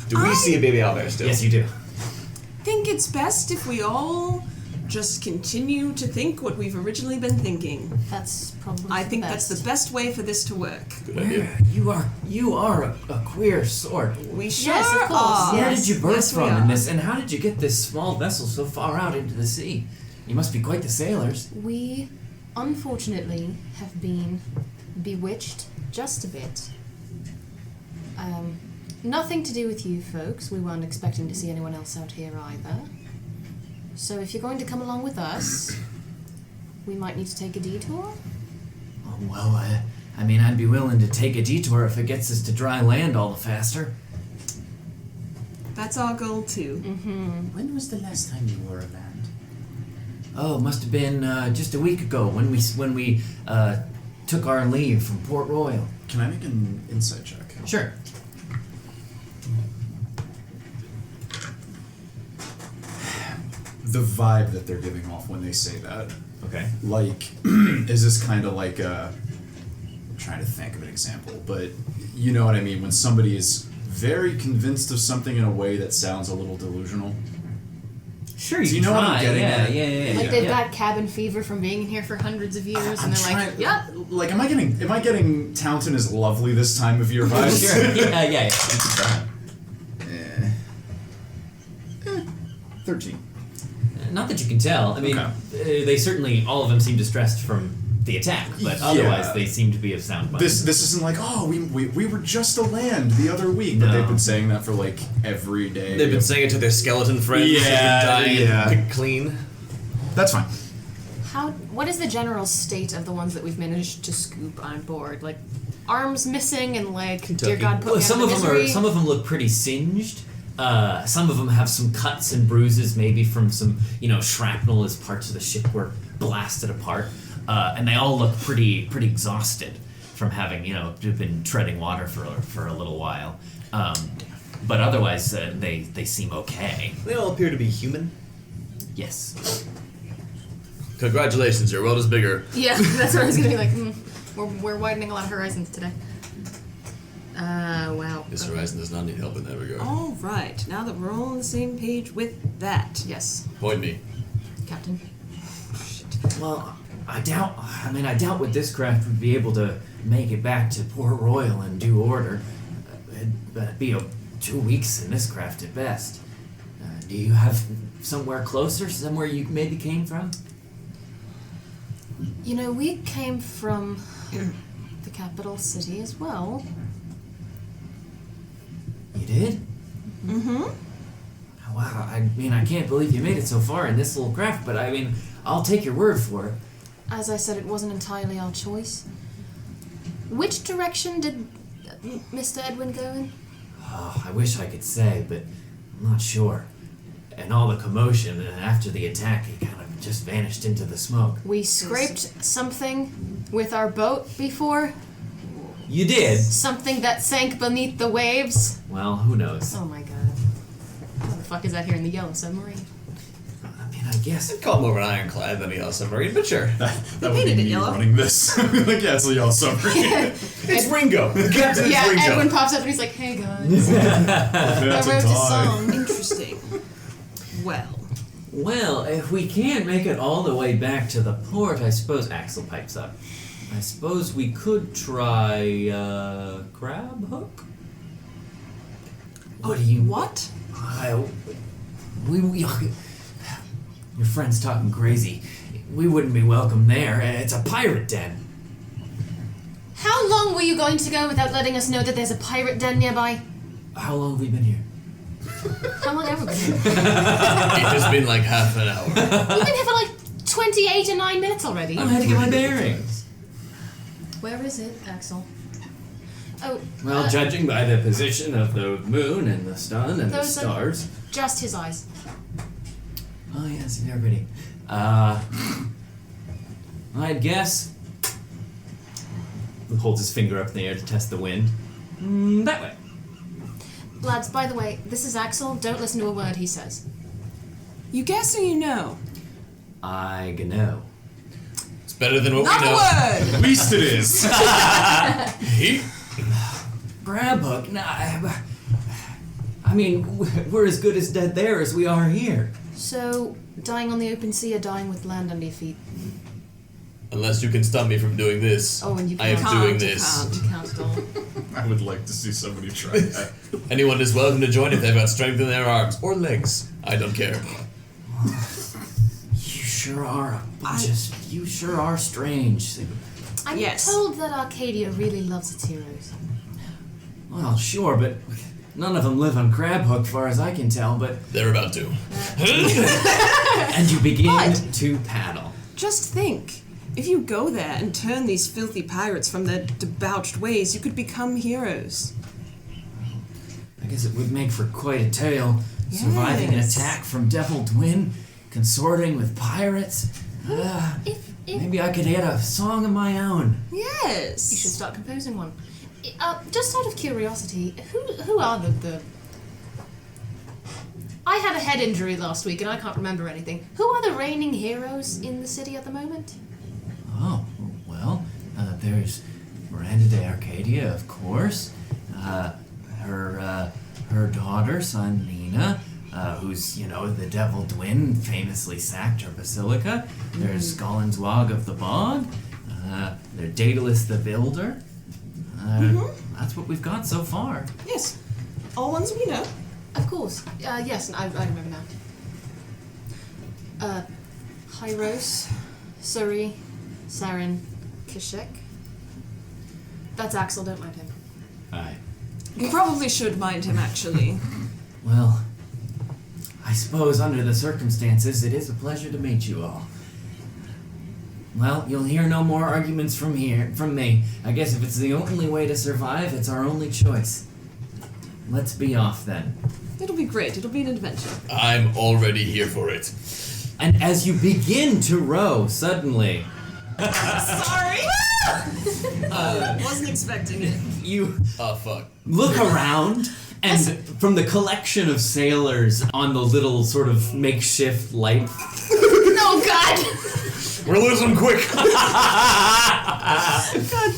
Do we see a baby owlbear still? Yes, you do. I think it's best if we all just continue to think what we've originally been thinking. That's probably I the think best. that's the best way for this to work. Good idea. You are a queer sort. We sure Yes, of course. are. Where Yes. did you birth Yes, we from are. in this, and how did you get this small vessel so far out into the sea? You must be quite the sailors. We, unfortunately, have been bewitched just a bit. Nothing to do with you folks. We weren't expecting to see anyone else out here either. So if you're going to come along with us, we might need to take a detour. Oh, well, I mean, I'd be willing to take a detour if it gets us to dry land all the faster. That's our goal too. When was the last time you were around? Oh, it must have been just a week ago when we took our leave from Port Royal. Can I make an insight check? Sure. The vibe that they're giving off when they say that, Okay. like, is this kind of like a... I'm trying to think of an example, but you know what I mean? When somebody is very convinced of something in a way that sounds a little delusional. Sure, Do you know what I'm getting yeah, at? Yeah. Like they've got cabin fever from being in here for hundreds of years, and they're like, "Yep." Like, am I getting Taunton is lovely this time of year vibes? Sure. Yeah. You can try. 13. Not that you can tell. I mean, they certainly, all of them seem distressed from the attack, but otherwise they seem to be of sound mind. This isn't like, oh, we were just a land the other week, but No. they've been saying that for like every day. They've been saying it to their skeleton friends. Yeah, They've been dying yeah. picked clean. That's fine. What is the general state of the ones that we've managed to scoop on board? Like, arms missing and like, dear God, put Well, me some out of of them misery. some of them look pretty singed. Some of them have some cuts and bruises, maybe from some, shrapnel as parts of the ship were blasted apart. And they all look pretty exhausted from having, been treading water for a little while. But otherwise, they seem okay. They all appear to be human. Yes. Congratulations, your world is bigger. Yeah, that's what I was gonna be like. We're widening a lot of horizons today. Wow. This horizon does not need help in that regard. All right, now that we're all on the same page with that. Yes, Point me. Captain. Well, I doubt with this craft we'd be able to make it back to Port Royal in due order. It'd be 2 weeks in this craft at best. Do you have somewhere closer, somewhere you maybe came from? We came from the capital city as well. You did? Mm-hmm. Wow, I can't believe you made it so far in this little craft, but I'll take your word for it. As I said, it wasn't entirely our choice. Which direction did Mr. Edwin go in? Oh, I wish I could say, but I'm not sure. And all the commotion after the attack, he kind of just vanished into the smoke. We scraped something with our boat before. You did? Something that sank beneath the waves. Well, who knows? Oh my god. What the fuck is that here in the yellow submarine? I guess. I'd call it more of an ironclad than a yellow submarine, but sure. That would painted be it me yellow. running this. Like, yeah, it's a yellow submarine. It's Ringo. The captain is Yeah, Ringo. Edwin pops up and he's like, "Hey guys, I That's wrote a song." Interesting. Well, if we can't make it all the way back to the port, I suppose Axel pipes up. I suppose we could try crab hook. What do you? What? Your friend's talking crazy. We wouldn't be welcome there. It's a pirate den. How long were you going to go without letting us know that there's a pirate den nearby? How long have we been here? How long have we been here? It's just been like half an hour. We've been here for like 28 and 9 minutes already. I had to get my bearings. Where is it, Axel? Oh. Well, judging by the position of the moon and the sun and the Those are- stars. Just his eyes. Oh yes, they're pretty. I'd guess. He holds his finger up in the air to test the wind. That way. Lads, by the way, this is Axel. Don't listen to a word he says. You guess or you know? I know. It's better than what Not we a know. word! At least it is. He- Grab hook? Nah. I mean, we're as good as dead there as we are here. So, dying on the open sea or dying with land under your feet? Unless you can stop me from doing this. Oh, and you I am can't. doing You this. can't. You count at all. I would like to see somebody try that. Anyone is welcome to join if they've got strength in their arms or legs. I don't care. You sure are a bunch of. You sure are strange. I'm Yes. told that Arcadia really loves its heroes. Well, sure, but none of them live on Crab Hook, far as I can tell. But They're about to. and you begin But- to paddle. Just think. If you go there and turn these filthy pirates from their debauched ways, you could become heroes. I guess it would make for quite a tale. Surviving an Yes. attack from Devil Twin, consorting with pirates. If Maybe I could add a song of my own. Yes. you should start composing one. Just out of curiosity, who are the? I had a head injury last week and I can't remember anything. Who are the reigning heroes in the city at the moment? Oh, well, there's Miranda de Arcadia, of course. Her daughter, son Nina, who's, the Devil Twin, famously sacked her basilica. There's Scollenswog of the Bog. There's Daedalus the Builder. That's what we've got so far. Yes. All ones we know. Of course. Yes, I remember now. Hyros, Suri, Saren, Kishek. That's Axel, don't mind him. Aye. You probably should mind him, actually. Well, I suppose under the circumstances, it is a pleasure to meet you all. Well, you'll hear no more arguments from me. I guess if it's the only way to survive, it's our only choice. Let's be off then. It'll be great. It'll be an adventure. I'm already here for it. And as you begin to row, suddenly, Sorry! Wasn't expecting it. you Oh, fuck. look around, and from the collection of sailors on the little sort of makeshift light, Oh God! We're losing quick. God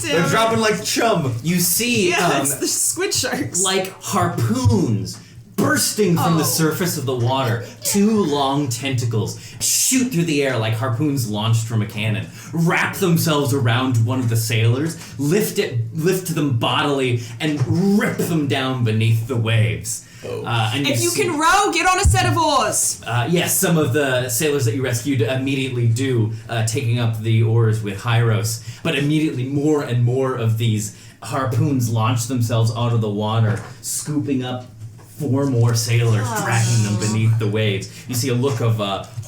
damn it. dropping like chum. you see Yeah, it's the squid sharks. like harpoons bursting from the Oh. surface of the water. Two long tentacles shoot through the air like harpoons launched from a cannon, wrap themselves around one of the sailors, lift them bodily, and rip them down beneath the waves. Oh. And If you see- can row, get on a set of oars. yes, some of the sailors that you rescued immediately do, taking up the oars with Hyros, but immediately more and more of these harpoons launch themselves out of the water, scooping up 4 more sailors, dragging them beneath the waves. You see a look of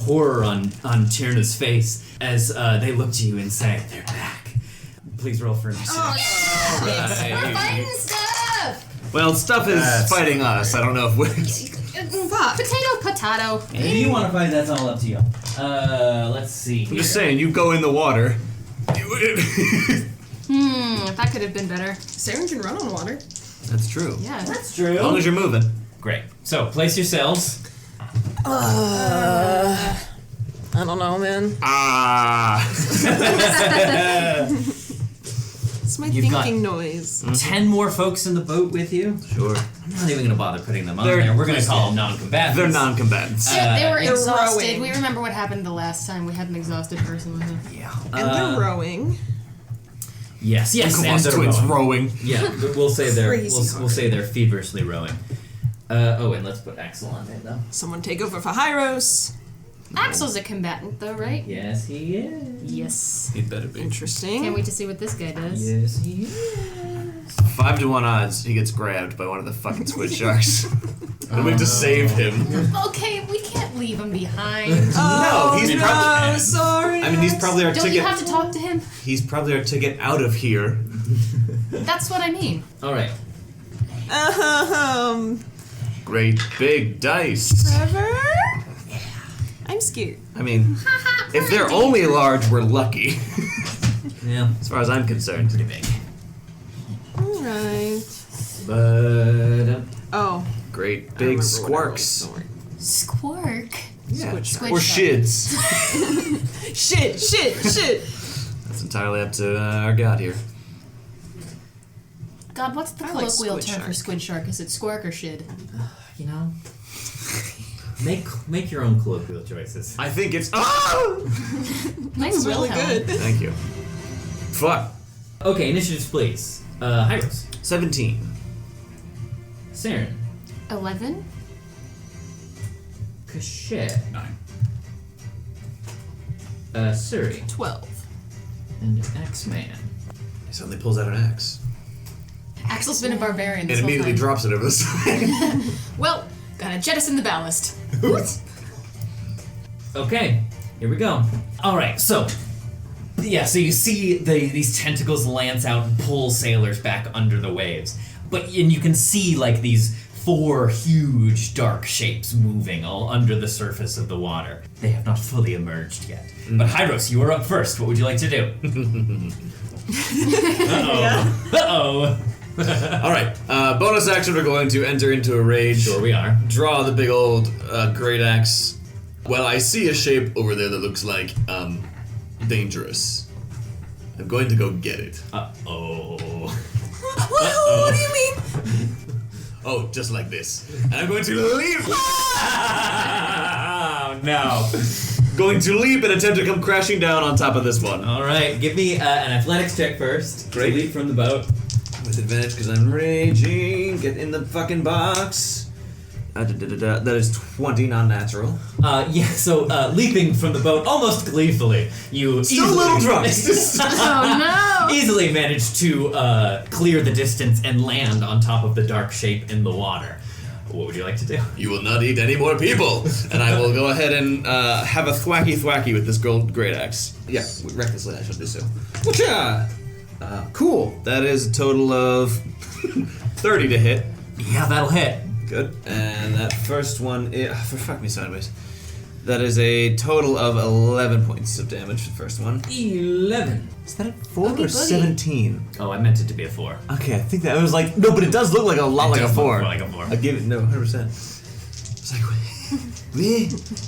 horror on Tierna's face as they look to you and say, "They're back." Please roll for initiative. We're fighting stuff! Well, stuff is fighting us. I don't know if we. Potato. And if you want to fight, that's all up to you. Let's see. I'm just saying, you go in the water. That could have been better. Saren can run on water. That's true. Yeah. That's true. As long as you're moving. Great. So, place yourselves. I don't know, man. It's my You've got- thinking noise. 10 more folks in the boat with you. Sure. I'm not even gonna bother putting them on They're- there. We're gonna call them non-combatants. They're non-combatants. They were They're exhausted. rowing. We remember what happened the last time. We had an exhausted person with us. Yeah. And they're rowing. Yes. And Uncle they're twins rowing. rowing. Yeah. We'll say they're Crazy we'll hard. say they're feverishly rowing. And let's put Axel on there though. Someone take over for Hyros. Axel's a combatant, though, right? Yes, he is. Yes. He'd better be. Interesting. Can't wait to see what this guy does. Yes, he is. 5-1 odds, he gets grabbed by one of the fucking squid sharks. And we have to save him. Okay, we can't leave him behind. No, he's probably. sorry. I mean, he's probably our Don't you ticket. have to talk to him? He's probably our ticket out of here. That's what I mean. All right. Great big dice. Trevor? I'm scared. I mean, if they're only large, we're lucky. Yeah. As far as I'm concerned. Pretty big. Alright. But Oh. Great I big remember what it was, squarks. don't worry. Squirk. Yeah. Squid Or shark. shids. Shit. That's entirely up to our god here. God, what's the I like colloquial squid term for shark. squid shark? Is it squirk or shid? you know, make your own colloquial choices. I think it's. Ah! Nice Really Wilhelm. good. Thank you. Fuck. Okay, initiatives, please. Hyros, 17. Saren, 11? Kashet, 9. Suri, 12. and X-Man. He suddenly pulls out an axe. Axel's been a barbarian And this whole immediately time. drops it over the side. Well, gotta jettison the ballast. Okay, here we go. All right, so yeah, so you see these tentacles lance out and pull sailors back under the waves, and you can see like these 4 huge dark shapes moving all under the surface of the water. They have not fully emerged yet. But Hyros, you are up first. What would you like to do? Uh-oh. All right. Bonus action, we're going to enter into a rage. Sure we are. Draw the big old great axe. Well, I see a shape over there that looks like dangerous. I'm going to go get it. Uh-oh. What do you mean? Oh, just like this. And I'm going to leap. Oh, no. Going to leap and attempt to come crashing down on top of this one. All right, give me an athletics check first. Great. To leap from the boat. With advantage because I'm raging. Get in the fucking box. That is 20 non-natural. So leaping from the boat almost gleefully, you Still a little drunk. Oh no! easily manage to clear the distance and land on top of the dark shape in the water. What would you like to do? You will not eat any more people. And I will go ahead and have a thwacky with this great axe. Yeah, recklessly I shall do so. Whatcha? Cool. That is a total of 30 to hit. Yeah, that'll hit. Good. And that first one, for fuck me sideways. That is a total of 11 points of damage for the first one. 11. Is that a 4 Boogie, or boogie. 17? Oh, I meant it to be a 4. Okay, I think that I was like, no, but it does look like a lot like a does look 4. like a 4. I give it, no, 100%. It's like,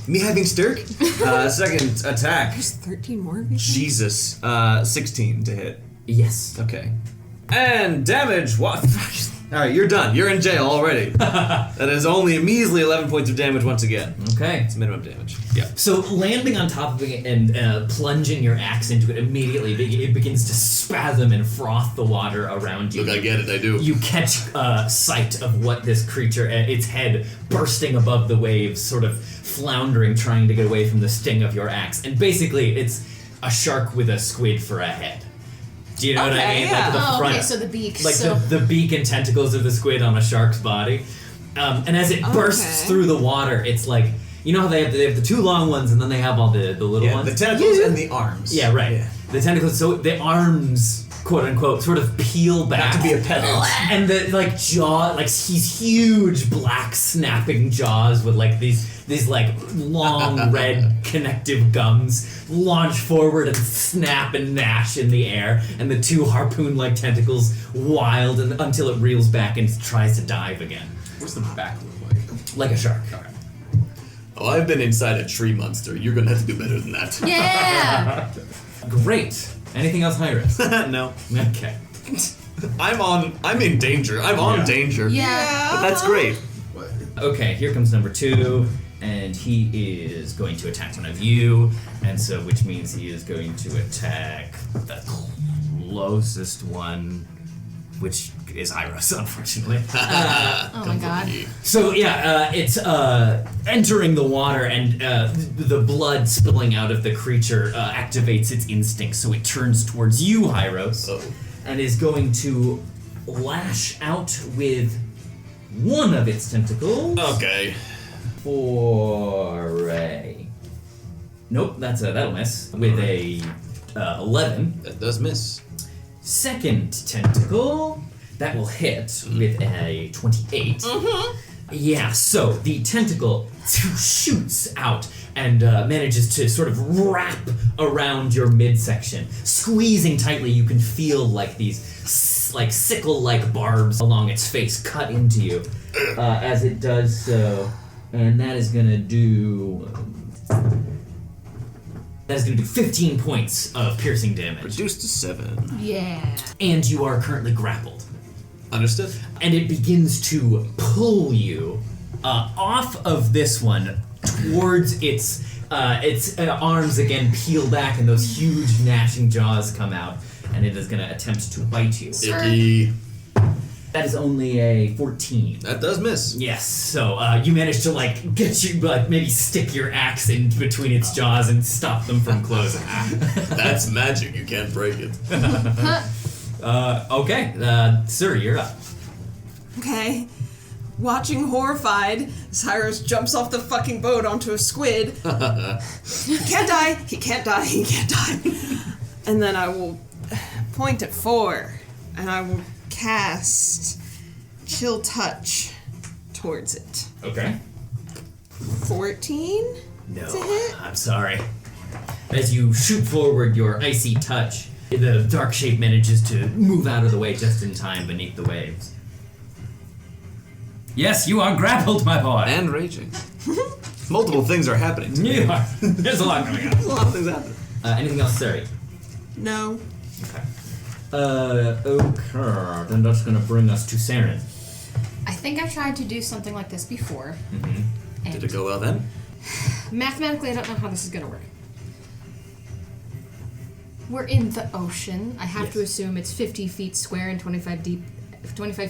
me having stirk? Second attack. There's 13 more of these? Jesus. 16 to hit. Yes. Okay. And damage, what? Alright, you're done. You're in jail already. That is only a measly 11 points of damage once again. Okay. It's minimum damage. Yeah. So landing on top of it and plunging your axe into it immediately, it begins to spasm and froth the water around you. Look, I get it, I do. You catch sight of what this creature, its head bursting above the waves, sort of floundering, trying to get away from the sting of your axe. And basically, it's a shark with a squid for a head. Do you know what I Okay, mean? yeah. Like the Oh, front, okay, so the beak. like so the beak and tentacles of the squid on a shark's body. And as it bursts Okay. through the water, it's like, you know how they have the 2 long ones and then they have all the little Yeah, ones? the tentacles and the arms. Yeah, right. Yeah. The tentacles, so the arms, quote unquote, sort of peel back. Not to be a pedant. And the like jaw, like these huge black snapping jaws with like these like long red connective gums launch forward and snap and gnash in the air, and the 2 harpoon-like tentacles wild until it reels back and tries to dive again, What's the back look like? like a shark. Oh, I've been inside a tree monster. You're gonna have to do better than that. yeah. Great. Anything else, Hyros? No. Okay. I'm in danger. I'm on Yeah. danger. Yeah. But that's great. What? Okay, here comes number 2, and he is going to attack one of you, and so which means he is going to attack the closest one, which is Iris, unfortunately. Oh my god. So yeah, it's entering the water, and the blood spilling out of the creature activates its instinct, so it turns towards you, Hyros, Oh. and is going to lash out with one of its tentacles. Okay. For a... Nope, that'll miss. With a 11. That does miss. second tentacle, that will hit with a 28. Yeah, so the tentacle shoots out and manages to sort of wrap around your midsection. Squeezing tightly, you can feel like these sickle-like barbs along its face cut into you as it does so. And that is gonna do... That is going to do 15 points of piercing damage. Reduced to 7. Yeah. And you are currently grappled. Understood. And it begins to pull you off of this one towards its arms again peel back and those huge gnashing jaws come out. And it is going to attempt to bite you. Icky. That is only a 14. That does miss. Yes, so you manage to maybe stick your axe in between its jaws and stop them from closing. That's magic. You can't break it. Okay, sir, you're up. Okay. Watching horrified, Cyrus jumps off the fucking boat onto a squid. He can't die. He can't die. He can't die. And then I will point at 4, and I will cast Chill Touch towards it. Okay. 14? No, To hit? I'm sorry. As you shoot forward your icy touch, the dark shape manages to move out of the way just in time beneath the waves. Yes, you are grappled, my boy. And raging. Multiple things are happening to me. You are. There's a lot coming up. There's a lot of things happening. Anything else, Sari? No. Okay. Okay. Then that's gonna bring us to Saren. I think I've tried to do something like this before. And Did it go well then? mathematically, I don't know how this is going to work. We're in the ocean. I have to Yes. assume it's 50 feet square and 25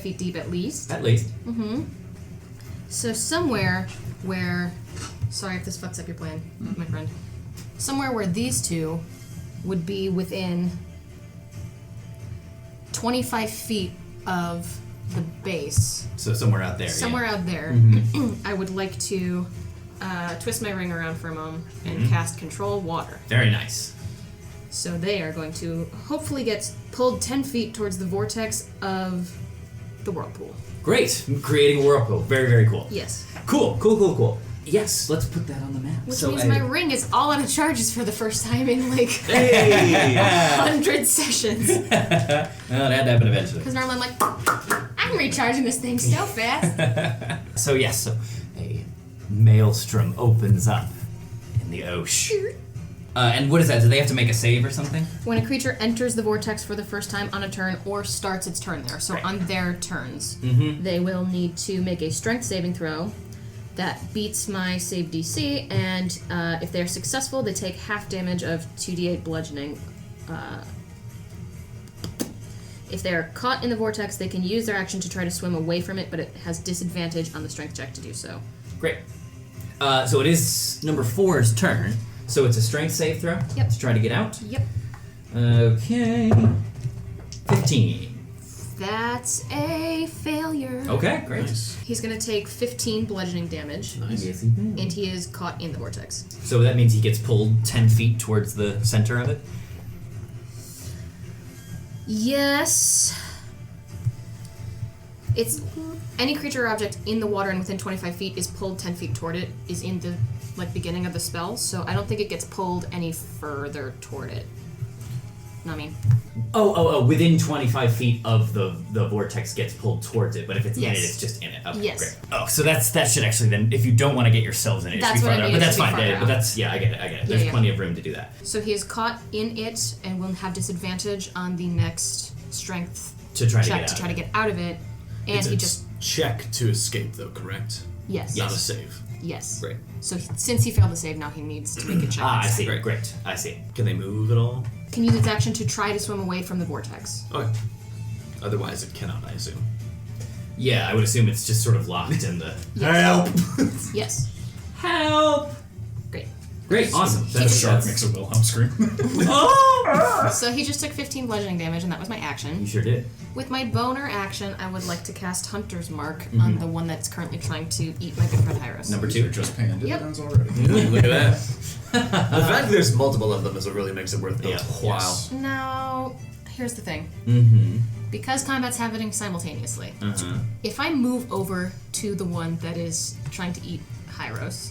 feet deep at least. At least. So somewhere where, sorry if this fucks up your plan, my friend. Somewhere where these two would be within 25 feet of the base. So somewhere out there. Somewhere out there, I would like to twist my ring around for a moment and cast Control Water. Very nice. So they are going to hopefully get pulled 10 feet towards the vortex of the whirlpool. Great. Creating a whirlpool. Very, very cool. Yes. Cool. Yes, let's put that on the map. Which So, means my ring is all out of charges for the first time in like Hey! 100 sessions. Well, it had to happen eventually. Because normally I'm like, I'm recharging this thing so fast. So a maelstrom opens up in the ocean. And what is that? Do they have to make a save or something? When a creature enters the vortex for the first time on a turn or starts its turn there, so Right. on their turns, they will need to make a strength saving throw that beats my save DC, and if they're successful, they take half damage of 2d8 bludgeoning. If they're caught in the vortex, they can use their action to try to swim away from it, but it has disadvantage on the strength check to do so. Great. So it is number 4's turn. So it's a strength save throw. Yep. To try to get out. Yep. Okay. 15. That's a failure. Okay, great. He's going to take 15 bludgeoning damage, Yes, he did. and he is caught in the vortex. So that means he gets pulled 10 feet towards the center of it? Yes. It's any creature or object in the water and within 25 feet is pulled 10 feet toward it, is in the beginning of the spell, so I don't think it gets pulled any further toward it. Know what I mean? Oh, within 25 feet of the vortex gets pulled towards it, but if it's in it, Yes. it's just in it. Okay, Yes. great. Oh, so that should actually then, if you don't want to get yourselves in it, it That's should be what I farther out. mean, But it that's should be fine. farther But out. that's, I get it. There's yeah. plenty of room to do that. So he is caught in it and will have disadvantage on the next strength To try to check get to out try of to get out of it, and It's he a just check to escape, though, correct? yes, Not a save. yes. Great. So since he failed the save, now he needs to make a check. I next see. time. Great. I see. Can they move at all? Can use its action to try to swim away from the vortex. Okay. Otherwise, it cannot, I assume. Yeah, I would assume it's just sort of locked in the... Yes. Yes. Help! Great. Great, awesome. That shark makes a Wilhelm scream. So he just took 15 bludgeoning damage, and that was my You action. sure did. With my boner action, I would like to cast Hunter's Mark on the one that's currently trying to eat my good friend Hyros. Number They're 2. just paying dividends already. Look at that. The fact there's multiple of them is what really makes it worth the Yeah. while. Yes. Now, here's the thing. Mm-hmm. Because combat's happening simultaneously, Uh-huh. if I move over to the one that is trying to eat Hyros,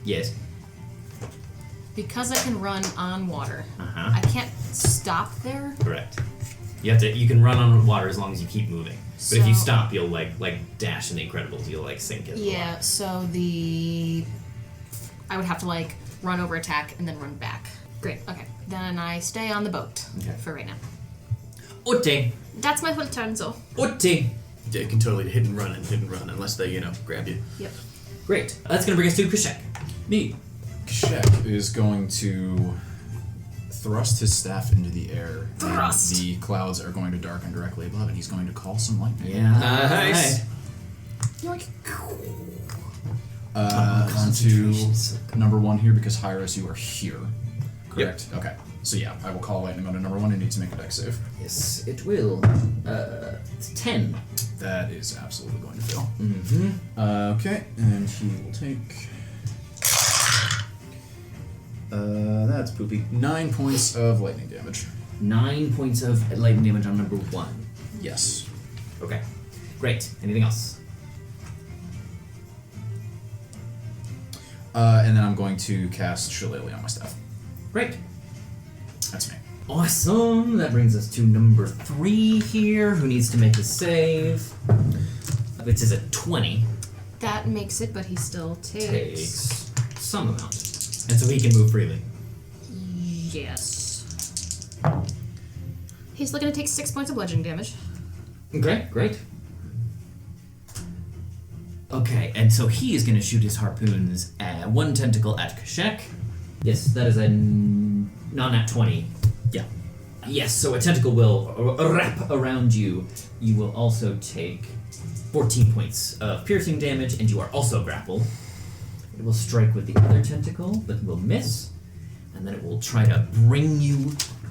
Yes. because I can run on water, Uh-huh. I can't stop there. Correct. You can run on water as long as you keep moving. But if you So- stop, you'll like Dash in The Incredibles, you'll like sink in the water. Yeah, so I would have to like run over, attack, and then run back. Great, okay. Then I stay on the boat Okay. for right now. Otte! That's my whole turn, so. Otte! Yeah, you can totally hit and run unless they, grab you. Yep. Great. That's gonna bring us to Kushek. Neat. Kashek is going to thrust his staff into the air. Thrust. And the clouds are going to darken directly above, and he's going to call some lightning. Yeah. Nice. Onto number 1 here, because Hyros, you are here. Correct? Okay. So yeah, I will call lightning onto number 1 and needs to make a dex save. Yes, it will. It's 10. That is absolutely going to fail. Mm-hmm. Okay, and he will take... that's poopy. 9 points of lightning damage. 9 points of lightning damage on number 1. Yes. Okay. Great. Anything else? And then I'm going to cast Shillelagh on my staff. Great. That's me. Awesome. That brings us to number 3 here, who needs to make a save. Which is a 20. That makes it, but he still Takes some amount. And so he can move freely. Yes. He's looking to take 6 points of bludgeoning damage. Okay, great. Okay, and so he is going to shoot his harpoons at 1 tentacle at Kashek. Yes, that is a non-nat 20. Yeah. Yes, so a tentacle will wrap around you. You will also take 14 points of piercing damage, and you are also grappled. It will strike with the other tentacle, but will miss. And then it will try to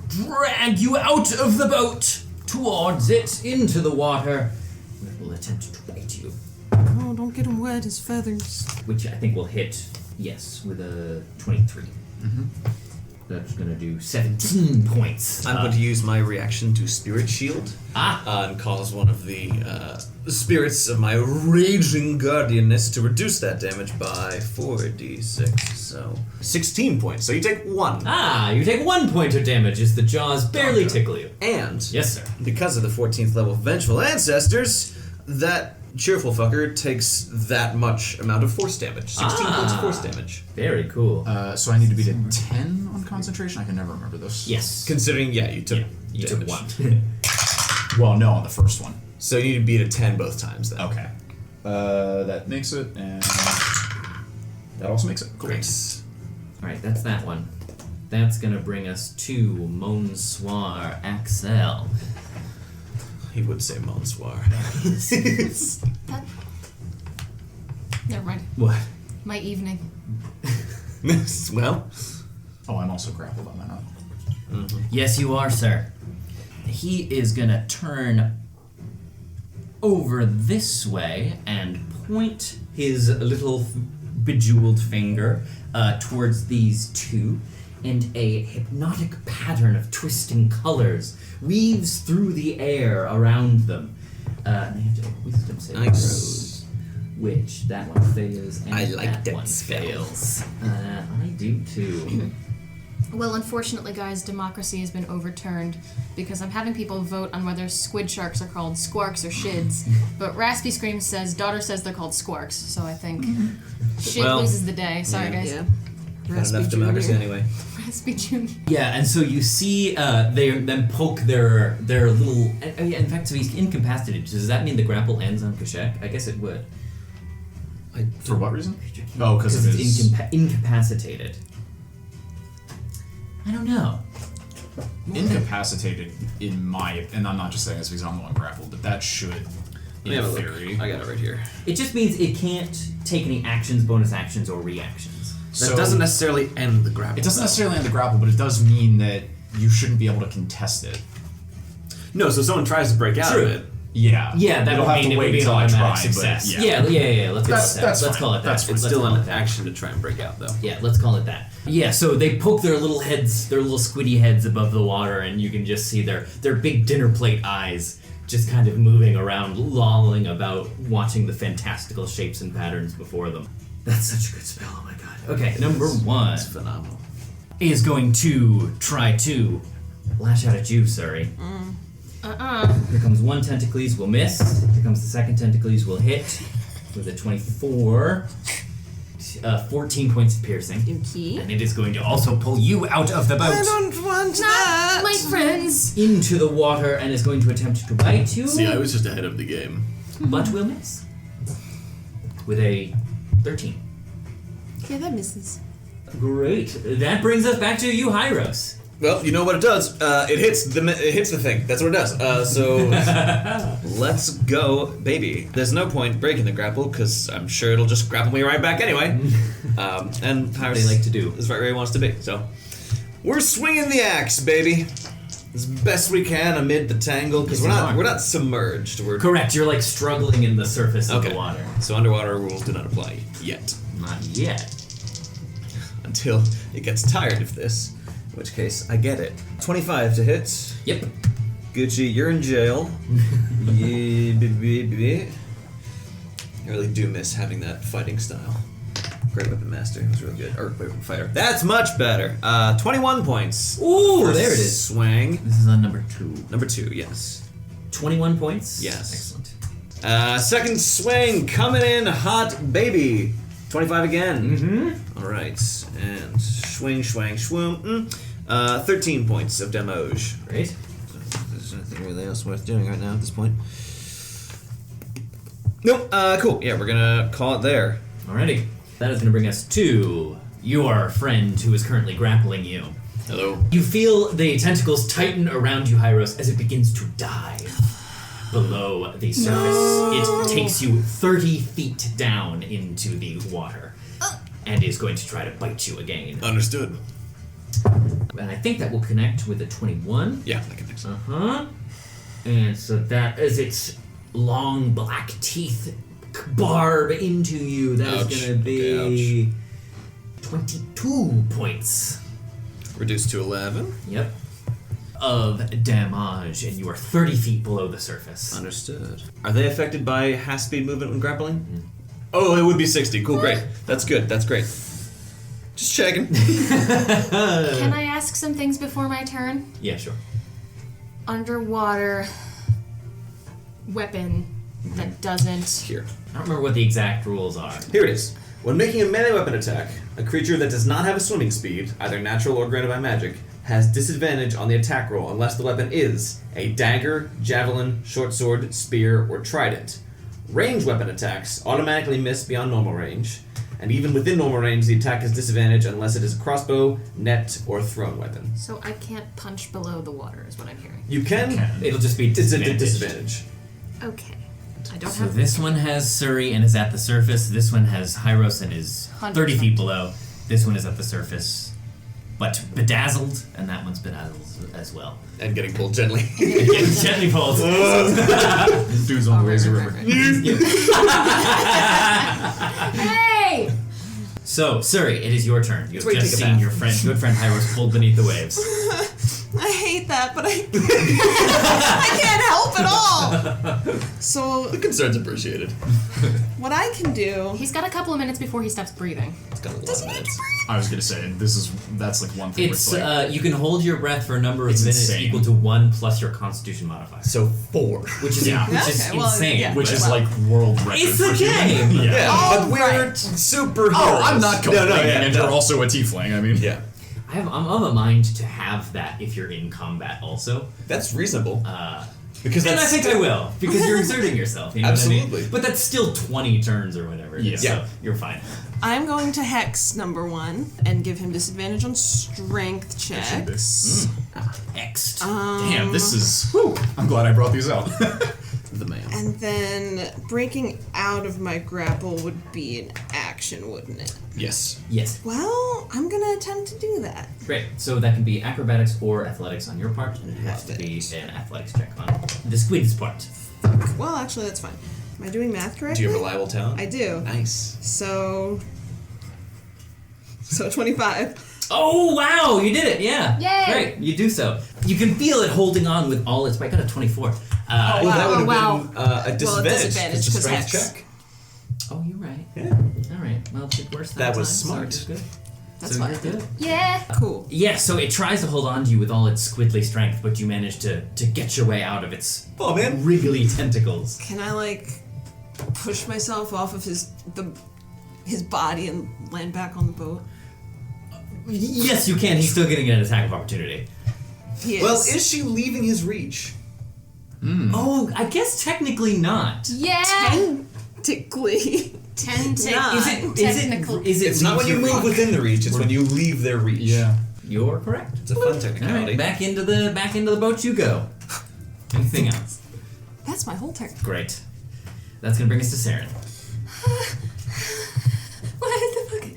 drag you out of the boat towards it, into the water. And it will attempt to bite you. Oh, don't get him wet, his feathers. Which I think will hit, yes, with a 23. Mm-hmm. That's gonna do 17 points. I'm going to use my reaction to Spirit Shield and cause one of the spirits of my Raging Guardianness to reduce that damage by 4d6. So 16 points. So you take 1. You take 1 point of damage as the jaws barely tickle you. And Yes, sir. because of the 14th level Vengeful Ancestors, that cheerful fucker takes that much amount of force damage. 16 points of force damage. Very cool. So I need to beat a 10 on concentration? I can never remember this. Yes. Considering, you took You took damage. 1. Well, no, on the first one. So you need to beat a 10 both times then. Okay. That makes it, and that also makes it. Cool. Great. Alright, that's that one. That's gonna bring us to Monsoir Axel. He would say Monsoir. Never mind. What? My evening. Well, Oh, I'm also grappled on that. Yes, you are, sir. He is gonna turn over this way and point his little bejeweled finger towards these two, and a hypnotic pattern of twisting colors weaves through the air around them. And they have to make a wisdom saving Nice. throws, which that one fails, and I like that one spell. fails. I do too. Well, unfortunately, guys, democracy has been overturned because I'm having people vote on whether squid sharks are called squarks or shids. But Raspy Scream says, daughter says they're called squarks, so I think shid Well, loses the day. Sorry, guys. Yeah. Not enough democracy anyway. Raspy Junior. Yeah, and so you see they then poke their little. In fact, so he's incapacitated. Does that mean the grapple ends on Kashek? I guess it would. For what reason? Oh, because of it's his... incapacitated. I don't know. Incapacitated, in my... And I'm not just saying this because I'm the one grappled, but that should, in theory... I got it right here. It just means it can't take any actions, bonus actions, or reactions. That doesn't necessarily end the grapple. It doesn't necessarily end the grapple, but it does mean that you shouldn't be able to contest it. No, so someone tries to break out True. of it. Yeah. Yeah, that It'll would have mean to it would wait be an until I automatic try, but success. yeah. Yeah. Let's call it that. That's Let's fine. call it that. That's fine. It's Let's still call it an that. action to try and break out, though. Yeah, let's call it that. Yeah, so they poke their little heads, their little squiddy heads above the water, and you can just see their big dinner plate eyes just kind of moving around, lolling about, watching the fantastical shapes and patterns before them. That's such a good spell, oh my god. Okay, number 1 It's phenomenal. is going to try to lash out at you, Suri. Here comes one Tentacles, will miss. Here comes the second Tentacles, will hit with a 24. 14 points of piercing. Yuki. And it is going to also pull you out of the boat I don't want that. My friends! into the water and is going to attempt to bite you, See, I was just ahead of the game. but will miss. With a 13. Okay, that misses. Great. That brings us back to you, Hyros. Well, you know what it does. It hits the thing. That's what it does. So let's go, baby. There's no point breaking the grapple because I'm sure it'll just grapple me right back anyway. And Pirates They like to do. is right where he wants to be. So we're swinging the axe, baby, as best we can amid the tangle because Yes, we're not submerged. We're Correct, you're like struggling in the surface of okay. the water. So underwater rules do not apply yet Not yet. until it gets tired of this. In which case, I get it. 25 to hit. Yep. Gucci, you're in jail. I really do miss having that fighting style. Great weapon master. It was really good. Or weapon fighter. That's much better. 21 points. Ooh, for there it is. Swing. This is on number 2. Number 2, yes. 21 points? Yes. Excellent. Second swing coming in hot, baby. 25 again. Mm-hmm. All right. And swing, swang, swoom. 13 points of damage. Great. There's nothing really else worth doing right now at this point. Nope. Cool. Yeah, we're gonna call it there. Alrighty. That is going to bring us to your friend who is currently grappling you. Hello. You feel the tentacles tighten around you, Hyros, as it begins to dive below the surface. It takes you 30 feet down into the water and is going to try to bite you again. Understood. And I think that will connect with a 21. Yeah, that connects. Uh-huh. And so that is its long black teeth barb into you. That is Ouch. going to be Okay, 22 points. Reduced to 11. Yep. Of damage, and you are 30 feet below the surface. Understood. Are they affected by half speed movement when grappling? Oh, it would be 60. Cool, great. That's good. That's great. Just checking. Can I ask some things before my turn? Yeah, sure. Underwater weapon that doesn't. Here. I don't remember what the exact rules are. Here it is. When making a melee weapon attack, a creature that does not have a swimming speed, either natural or granted by magic, has disadvantage on the attack roll unless the weapon is a dagger, javelin, short sword, spear, or trident. Range weapon attacks automatically miss beyond normal range, and even within normal range, the attack has disadvantage unless it is a crossbow, net, or thrown weapon. So I can't punch below the water, is what I'm hearing. You can. It'll just be It's a disadvantage. disadvantage. Okay. I don't So have. this one has Suri and is at the surface. This one has Hyros and is 30 feet below. This one is at the surface, but bedazzled, and that one's bedazzled as well. And getting pulled gently. Getting gently pulled. Dude's on the lazy river. Hey! So, Suri, it is your turn. You have where you just take a seen bath. your good friend Hyros pulled beneath the waves. I hate that, but I can't help at all. So The concern's appreciated. what I can do? He's got a couple of minutes before he stops breathing. It's got a lot Does of he need minutes. to breathe? I was gonna say that's like one thing. where It's it's like, you can hold your breath for a number of It's minutes insane. equal to 1 plus your Constitution modifier, So 4. which is Yeah. which is Okay, well, insane. yeah. which is Well, like world record. It's for a human. game. Yeah. Yeah, but Oh, we're right. superheroes. Oh, I'm not complaining, and no. you're also a tiefling. I mean, Yeah, I'm of a mind to have that if you're in combat also. that's reasonable. Because and I think I will, because you're exerting yourself. You know What I Absolutely. mean? But that's still 20 turns or whatever. it is, Yeah. So you're fine. I'm going to hex number 1 and give him disadvantage on strength checks. Next. damn, this is. Whew, I'm glad I brought these out. The man. And then breaking out of my grapple would be an action, wouldn't it? Yes. Yes. Well, I'm gonna attempt to do that. Great. So that can be acrobatics or athletics on your part, and it has to be Athletics. an athletics check on the squid's part. Well, actually, that's fine. Am I doing math correctly? Do you have reliable talent? I do. Nice. So 25. Oh, wow, you did it, yeah. Yay! Great, you do so. You can feel it holding on with all its might. I got a 24. That would have wow. been a disadvantage. disadvantage, It's a 'cause strength hex. check. Oh, you're right. Yeah. All right, well, it did worse That time. was so smart. you're good. That's so fine. you're good. Yeah. Cool. Yeah, so it tries to hold on to you with all its squiddly strength, but you manage to get your way out of its Oh, man. wriggly tentacles. Can I push myself off of his body and land back on the boat? Yes, you can. He's still getting an attack of opportunity. He is. Well, is she leaving his reach? Oh, I guess technically not. Yeah. technically. Technically. Is it It's not when you move within the reach, it's when you leave their reach. Yeah. You're correct. It's a fun All technicality. right, back into the boat you go. Anything else? That's my whole turn. Great. That's gonna bring us to Saren. What the fuck?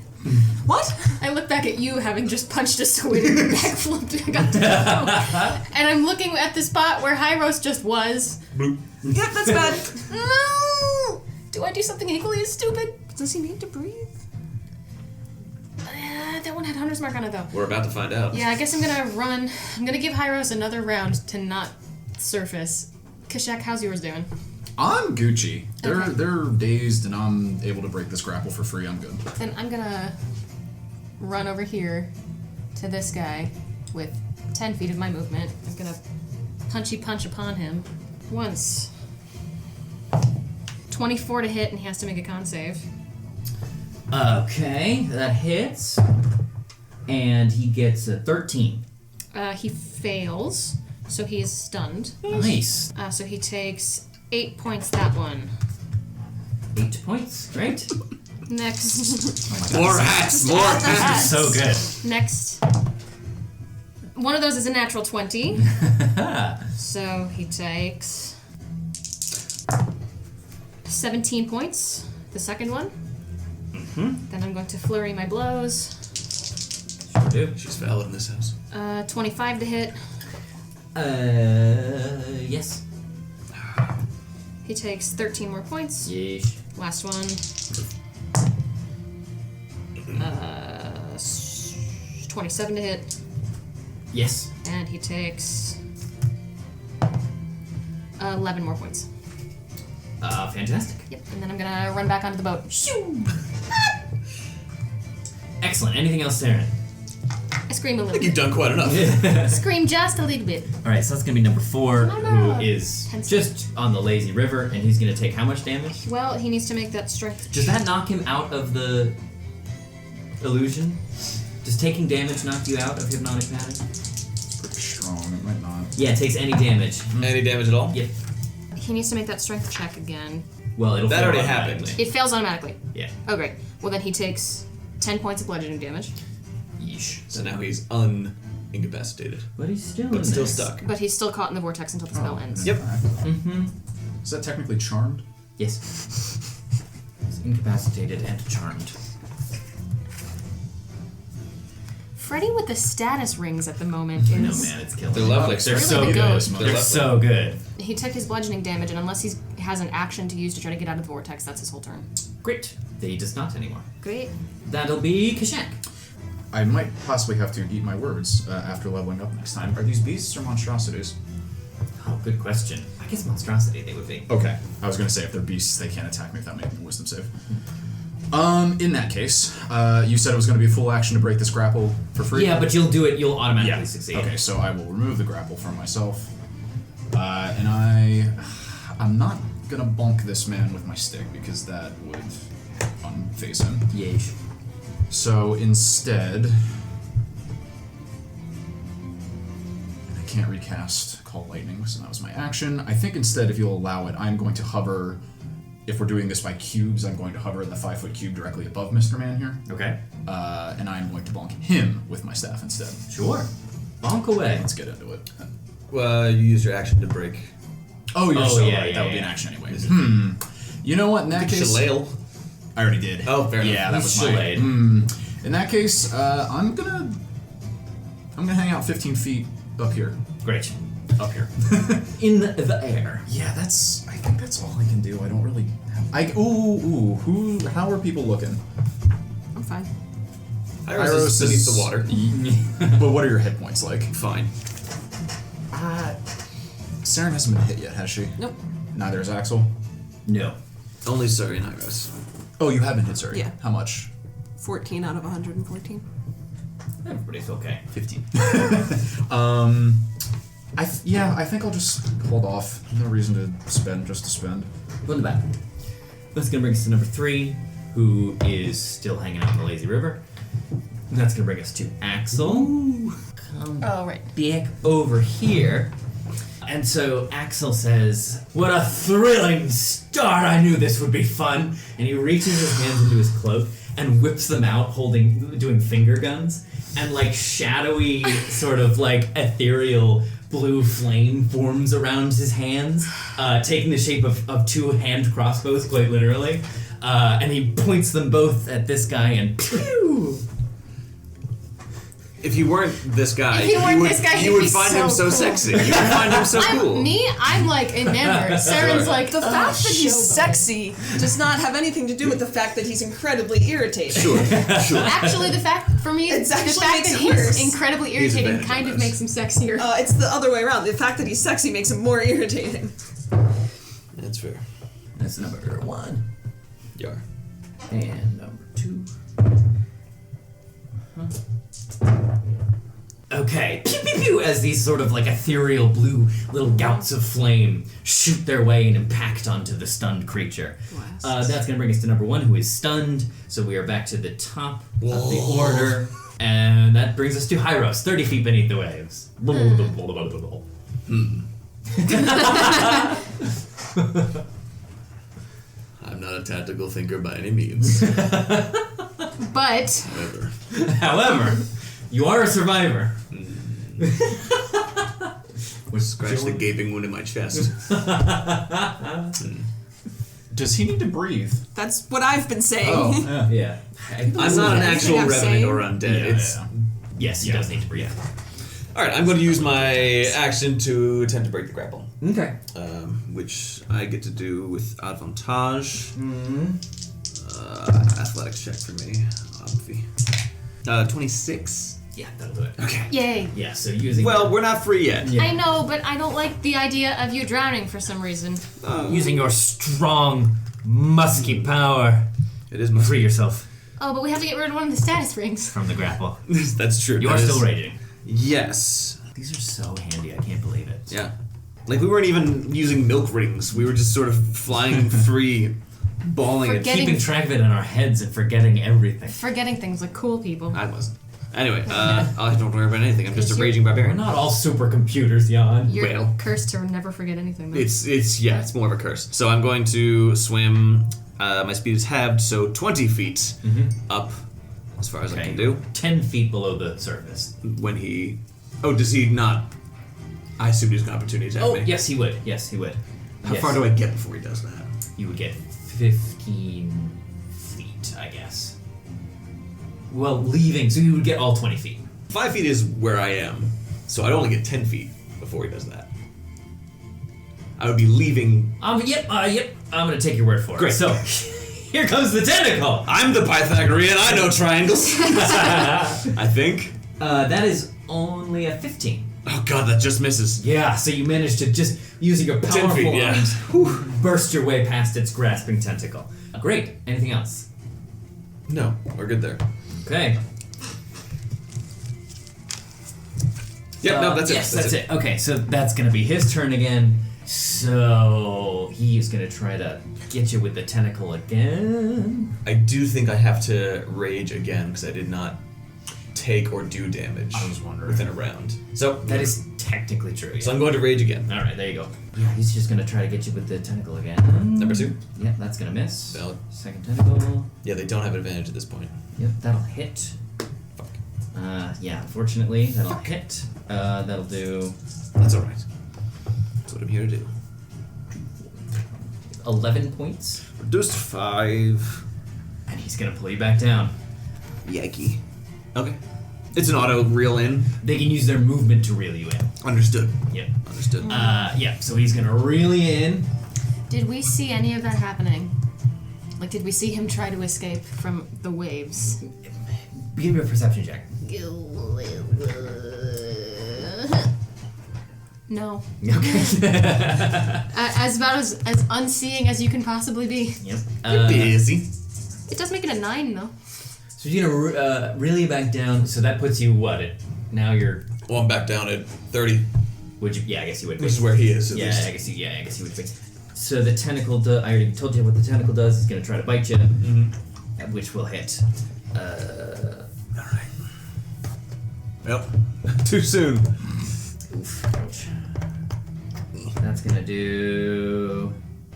What? I look back at you having just punched a squid and backflipped and got to the boat. And I'm looking at the spot where Hyros just was. Bloop. Yep, that's bad. No! Do I do something equally as stupid? Does he need to breathe? That one had Hunter's Mark on it though. We're about to find out. Yeah, I guess I'm gonna run. I'm gonna give Hyros another round to not surface. Kashak, how's yours doing? I'm Gucci. Okay. They're dazed, and I'm able to break this grapple for free. I'm good. Then I'm gonna run over here to this guy with 10 feet of my movement. I'm gonna punchy punch upon him once. 24 to hit, and he has to make a con save. Okay, that hits. And he gets a 13. He fails, so he is stunned. Nice. So he takes 8 points that one. 8 points. Great. Next. More hats! More hats! So good. Next. One of those is a natural 20. So he takes 17 points. The second one. Then I'm going to flurry my blows. Sure do. She's valid in this house. 25 to hit. Yes. He takes 13 more points. Yeesh. Last one. 27 to hit. Yes. And he takes 11 more points. Fantastic. Yep. And then I'm gonna run back onto the boat. Shoo! Excellent. Anything else, Saren? I scream a I little think you've bit. done quite enough. Scream just a little bit. All right, so that's gonna be number 4, No, no. who is Pencil. just on the lazy river, and he's gonna take how much damage? Well, he needs to make that strength. Does that knock him out of the illusion? Does taking damage knock you out of hypnotic pattern? It's pretty strong. It might not. Yeah, it takes any damage. Any damage at all? Yep. He needs to make that strength check again. Well, it'll That fail already automatically. happened. It fails automatically. Yeah. Oh, great. Well, then he takes 10 points of bludgeoning damage. Yeesh. So now he's incapacitated. But he's still in But still there. stuck. But he's still caught in the vortex until the spell ends. Yep. Mm-hmm. Is that technically charmed? Yes. He's incapacitated and charmed. Freddy with the status rings at the moment I know, is... man, it's killing They're me. lovely. They're Really so the good. goat. They're lovely. so good. He took his bludgeoning damage, and unless he has an action to use to try to get out of the vortex, that's his whole turn. Great. He does not anymore. Great. That'll be Kashak. I might possibly have to eat my words after leveling up next time. Are these beasts or monstrosities? Oh, good question. I guess monstrosity they would be. Okay. I was gonna say if they're beasts, they can't attack me without making a wisdom save. In that case, you said it was gonna be a full action to break this grapple for free? Yeah, but you'll do it. You'll automatically Yeah. succeed. Okay, so I will remove the grapple from myself. And I'm not gonna bonk this man with my stick because that would unface him. Yeesh. So instead, I can't recast Call Lightning, so that was my action. I think instead, if you'll allow it, I'm going to hover. If we're doing this by cubes, I'm going to hover in the 5-foot cube directly above Mr. Man here, Okay. and I'm going to bonk him with my staff instead. Sure. Bonk away. Let's get into it. Well, you used your action to break. Oh, you're Oh, so yeah, right. yeah, that would be yeah. an action anyway. Is it- You know what? In that case, Shillelagh. I already did. Oh, fair enough. Yeah, that was Shillelagh. my. In that case, I'm gonna hang out 15 feet up here. Great. Up here. In the air. Yeah, I think that's all I can do. I don't really have... how are people looking? I'm fine. Iros is beneath the water. But what are your hit points like? Fine. Saren hasn't been hit yet, has she? Nope. Neither is Axel. No. Only Suri and Iros. Oh, you have been hit, sorry. Yeah. How much? 14 out of 114. Everybody's okay. 15. I think I'll just hold off. No reason to spend just to spend. Put in the back. That's gonna bring us to number 3, who is still hanging out in the lazy river. And that's gonna bring us to Axel. Come right. back over here. And so Axel says, "What a thrilling start! I knew this would be fun." And he reaches his hands into his cloak and whips them out, doing finger guns. And like shadowy, sort of like ethereal blue flame forms around his hands, taking the shape of 2 hand crossbows, quite literally. And he points them both at this guy and pew! If you weren't this guy, If you weren't this guy, you he'd would be find so him so cool. sexy. You would find him so cool. I'm like enamored. Saren's like, The fact that he's sexy does not have anything to do with the fact that he's incredibly irritating. Sure. actually, the fact for me, It's the actually fact makes that it he's worse. incredibly He's irritating advantage kind on of this. makes him sexier. It's the other way around. The fact that he's sexy makes him more irritating. That's fair. That's number 1. Yar. And number 2. Okay, pew pew pew, as these sort of like ethereal blue little gouts of flame shoot their way and impact onto the stunned creature. That's gonna bring us to number 1, who is stunned. So we are back to the top of the order. And that brings us to Hyros, 30 feet beneath the waves. I'm not a tactical thinker by any means. But However, you are a survivor. Scratch the gaping wound in my chest. Does he need to breathe? That's what I've been saying. Oh, yeah. I'm not an actual I'm revenant saying. or undead. It's Yes, he does need to breathe. Alright, I'm going to use my action to attempt to break the grapple. Okay. Which I get to do with advantage. Athletics check for me, obviously. 26. Yeah, that'll do it. Okay. yay. Yeah, so using Well, we're not free yet. Yeah. I know, but I don't like the idea of you drowning for some reason. using your strong, musky power, It is my free yourself Oh, but we have to get rid of one of the status rings. from the grapple. That's true. You That are is- still raging. Yes. These are so handy. I can't believe it. Yeah. Like we weren't even using milk rings. We were just sort of flying free, bawling it. Forgetting- Keeping track of it in our heads and forgetting everything. Forgetting things like cool people. I wasn't. Anyway, I don't worry about anything. I'm just a Because raging We're barbarian. not all supercomputers, Jan. You're Well. cursed to never forget anything. Though. It's more of a curse. So I'm going to swim. My speed is halved, so 20 feet up, as far as I can do. 10 feet below the surface. When he, does he not? I assume he's got opportunity to attack Oh, me. yes, he would. Yes, he would. How Yes. far do I get before he does that? You would get 15 feet, I guess. Well, leaving, so you would get all 20 feet. 5 feet is where I am, so I'd only get 10 feet before he does that. I would be leaving. Yep. I'm gonna take your word for it. Great. So, here comes the tentacle. I'm the Pythagorean. I know triangles. I think. That is only a 15. Oh god, that just misses. Yeah, so you managed to just using your 10 powerful feet, yeah. arms burst your way past its grasping tentacle. Great. Anything else? No, we're good there. Okay. Yep, no, that's yes, it. that's it. Okay, so that's gonna be his turn again. So he is gonna try to get you with the tentacle again. I do think I have to rage again because I did not take or do damage I was wondering. within a round. So That is technically true. So Yeah. I'm going to rage again. All right, there you go. Yeah, he's just gonna try to get you with the tentacle again. Number 2. Yep, that's gonna miss. Valid. Second tentacle. Yeah, they don't have advantage at this point. Yep, that'll hit. Fuck. Yeah, unfortunately, that'll hit. That'll do That's alright. That's what I'm here to do. 11 points, Reduced to 5. and he's gonna pull you back down. Yikey. Okay. It's an auto reel in. They can use their movement to reel you in. Understood. Yep. Understood. Yeah, so he's gonna reel you in. Did we see any of that happening? Like, did we see him try to escape from the waves? Give me a perception check. No. Okay. As about as unseeing as you can possibly be. Yep. You're busy. It does make it a 9, though. So you're gonna reel you back down. So that puts you what? Now you're. Well, I'm back down at 30, Would you? Yeah, I guess you would. which is where he is, at Yeah, least. I guess you would be. So the tentacle. I already told you what the tentacle does. It's gonna try to bite you, which will hit. Alright. Yep. Too soon. Oof. Ouch. That's gonna do.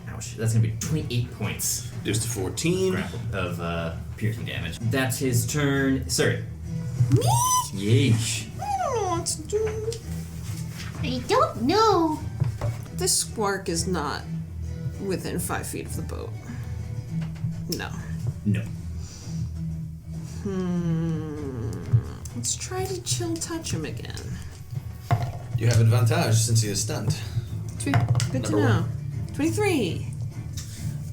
Ouch. That's gonna be 28 points Reduced to 14. of piercing damage. That's his turn. Sorry. Me? Yeesh. I don't know what to do. I don't know. This squark is not within 5 feet of the boat. No. No. Let's try to chill touch him again. You have advantage since he is stunned. Good to Number know. 23.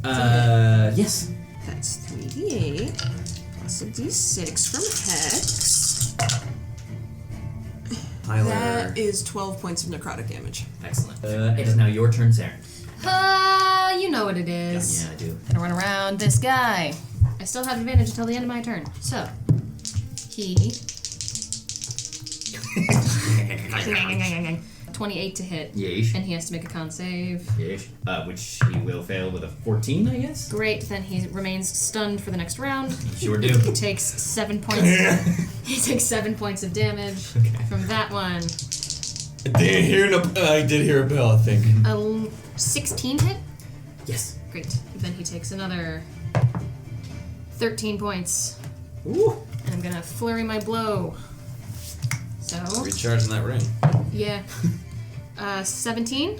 Yes. That's 3d8 plus a d6 from Hex. Tyler. That is 12 points of necrotic damage. Excellent. It is now your turn, Saren. You know what it is. Yeah, I do. Gonna run around this guy. I still have advantage until the end of my turn. So, he... 28 to hit. Yeesh. And he has to make a con save. Yeesh. Which he will fail with a 14, I guess. Great, then he remains stunned for the next round. Sure do. He takes 7 points. He takes 7 points of damage from that one. I did hear a bell, I think. 16 hit? Yes. Great. Then he takes another 13 points. Ooh. And I'm gonna flurry my blow. So, Recharging that ring. yeah. 17?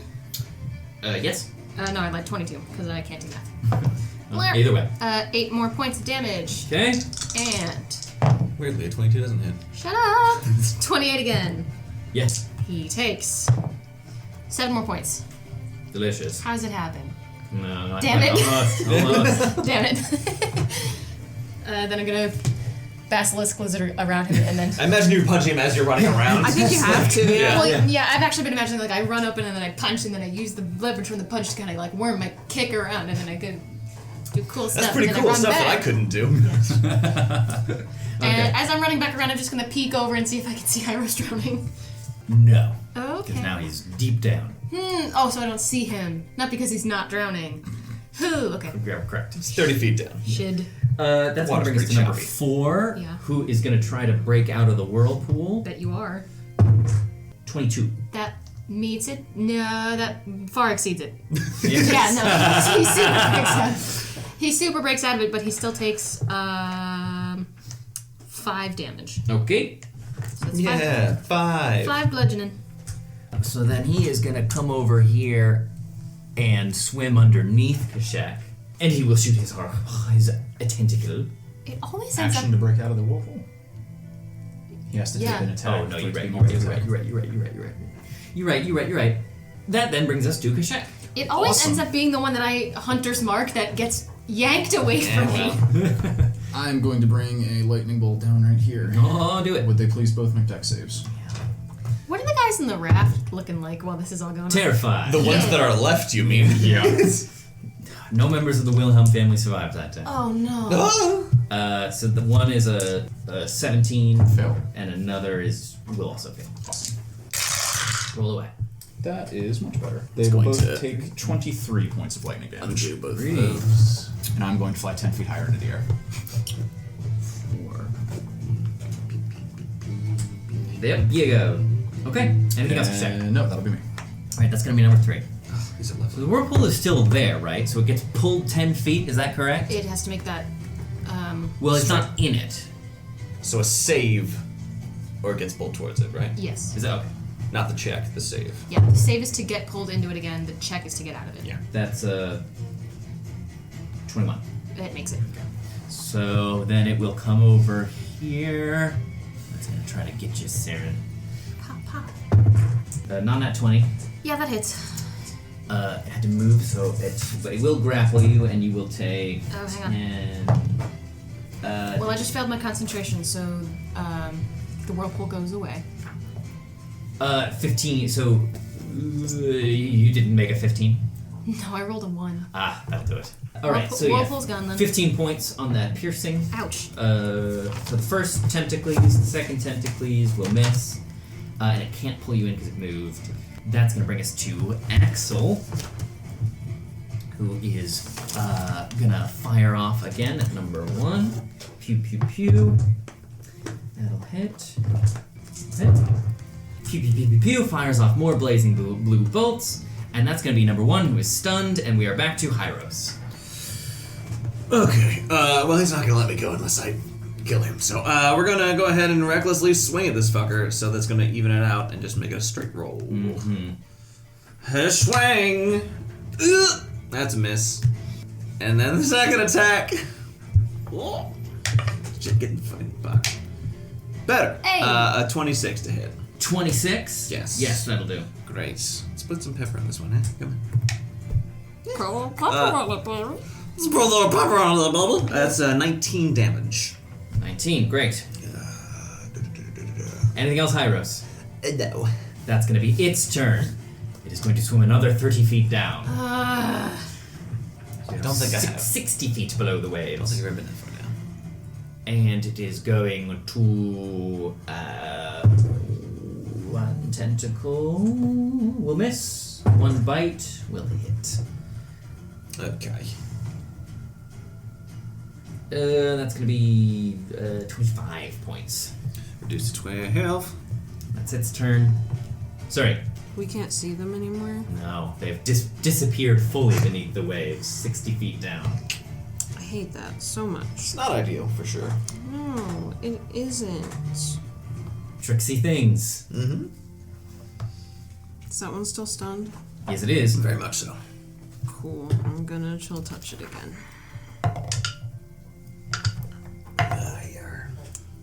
Yes. No, I like 22, because I can't do that. Either way. 8 more points of damage. Okay. And, Weirdly, a 22 doesn't hit. shut up! 28 again. Yes. He takes 7 more points. Delicious. How does it happen? No. Damn it. Almost. Damn it. Then I'm gonna basilisk lizard around him and then... I imagine you punching him as you're running around. I think you have to, yeah. Well, yeah, I've actually been imagining like I run open and then I punch and then I use the leverage from the punch to kind of like worm my kick around and then I could do cool stuff. That's pretty and then cool I run stuff back. that I couldn't do. And as I'm running back around, I'm just gonna peek over and see if I can see Hyros drowning. No. Okay. Because now he's deep down. Oh, so I don't see him. Not because he's not drowning. Okay. Yeah, correct. It's 30 feet down. Should. That's going to Water's bring us to pretty number choppy. 4, Yeah. who is going to try to break out of the whirlpool. Bet you are. 22. That meets it? No, that far exceeds it. Yes. Yeah, no. He super breaks out. He super breaks out of it, but he still takes 5 damage. Okay. So it's Yeah, 5. 5 bludgeoning. So then he is going to come over here and swim underneath Kashak. And he will shoot his tentacle. It always ends Action up. to break out of the whirlpool. He has to Yeah. take an attack. Oh, no, for you're it to right, be you're right, multiplied. you're right. That then brings us to Kashak. It always Awesome. ends up being the one that I hunter's mark that gets yanked away from me. I'm going to bring a lightning bolt down right here. Oh, do it. Would they please both make dex saves? What are the guys in the raft looking like while this is all going on? Terrified. The ones that are left, you mean? Yeah. No members of the Wilhelm family survived that day. Oh no. Oh. So the one is a 17, Fail. and another will also fail. Awesome. Roll away. That is much better. They It's will going both to- take 23 points of lightning damage. Undo both of Really? those. And I'm going to fly 10 feet higher into the air. 4. There you go. Okay. Anything else to check? No, that'll be me. Alright, that's gonna be number 3. These are So lovely. the whirlpool is still there, right? So it gets pulled 10 feet, is that correct? It has to make that. Well, it's not in it. So a save, or it gets pulled towards it, right? Yes. Is that okay? Not the check, the save. Yeah. The save is to get pulled into it again. The check is to get out of it. Yeah. That's 21. It makes it. So then it will come over here. It's gonna try to get you, Saren. Pop, pop. Not nat 20. Yeah, that hits. It had to move, so it will grapple you, and you will take. Oh, hang on. 10. Well, I just failed my concentration, so the whirlpool goes away. 15. So you didn't make a 15. No, I rolled a 1. Ah, that'll do it. All right, so Whirlpool's gone then. 15 points on that piercing. Ouch. For the first tentacles, the second tentacles will miss, and it can't pull you in because it moved. That's going to bring us to Axel, who is going to fire off again at number 1. Pew, pew, pew. That'll hit. Hit. Pew, pew, pew, pew, pew. Fires off more blazing blue bolts, and that's going to be number 1, who is stunned, and we are back to Hyros. Okay, well, he's not gonna let me go unless I kill him. So, we're gonna go ahead and recklessly swing at this fucker, so that's gonna even it out and just make it a straight roll. Swing! Ugh. That's a miss. And then the second attack. Oh. Shit, getting fucking fucked. Better. Hey. A 26 to hit. 26? Yes. Yes, that'll do. Great. Let's put some pepper in this one, huh? Come on. Let's pour a little pepper on the bubble. That's 19 damage. 19, great. Anything else, Hyros? No. That's going to be its turn. It is going to swim another 30 feet down. I don't think I have. 60 feet below the I don't waves. think I've ever been that far down. And it is going to... one tentacle will miss. One bite will hit. Okay. That's going to be 25 points. Reduce to 20 health. That's its turn. Sorry. We can't see them anymore. No, they've disappeared fully beneath the waves, 60 feet down. I hate that so much. It's not ideal, for sure. No, it isn't. Tricksy things. Mm-hmm. Is that one still stunned? Yes, it is. Very much so. Cool. I'm gonna chill touch it again. Here.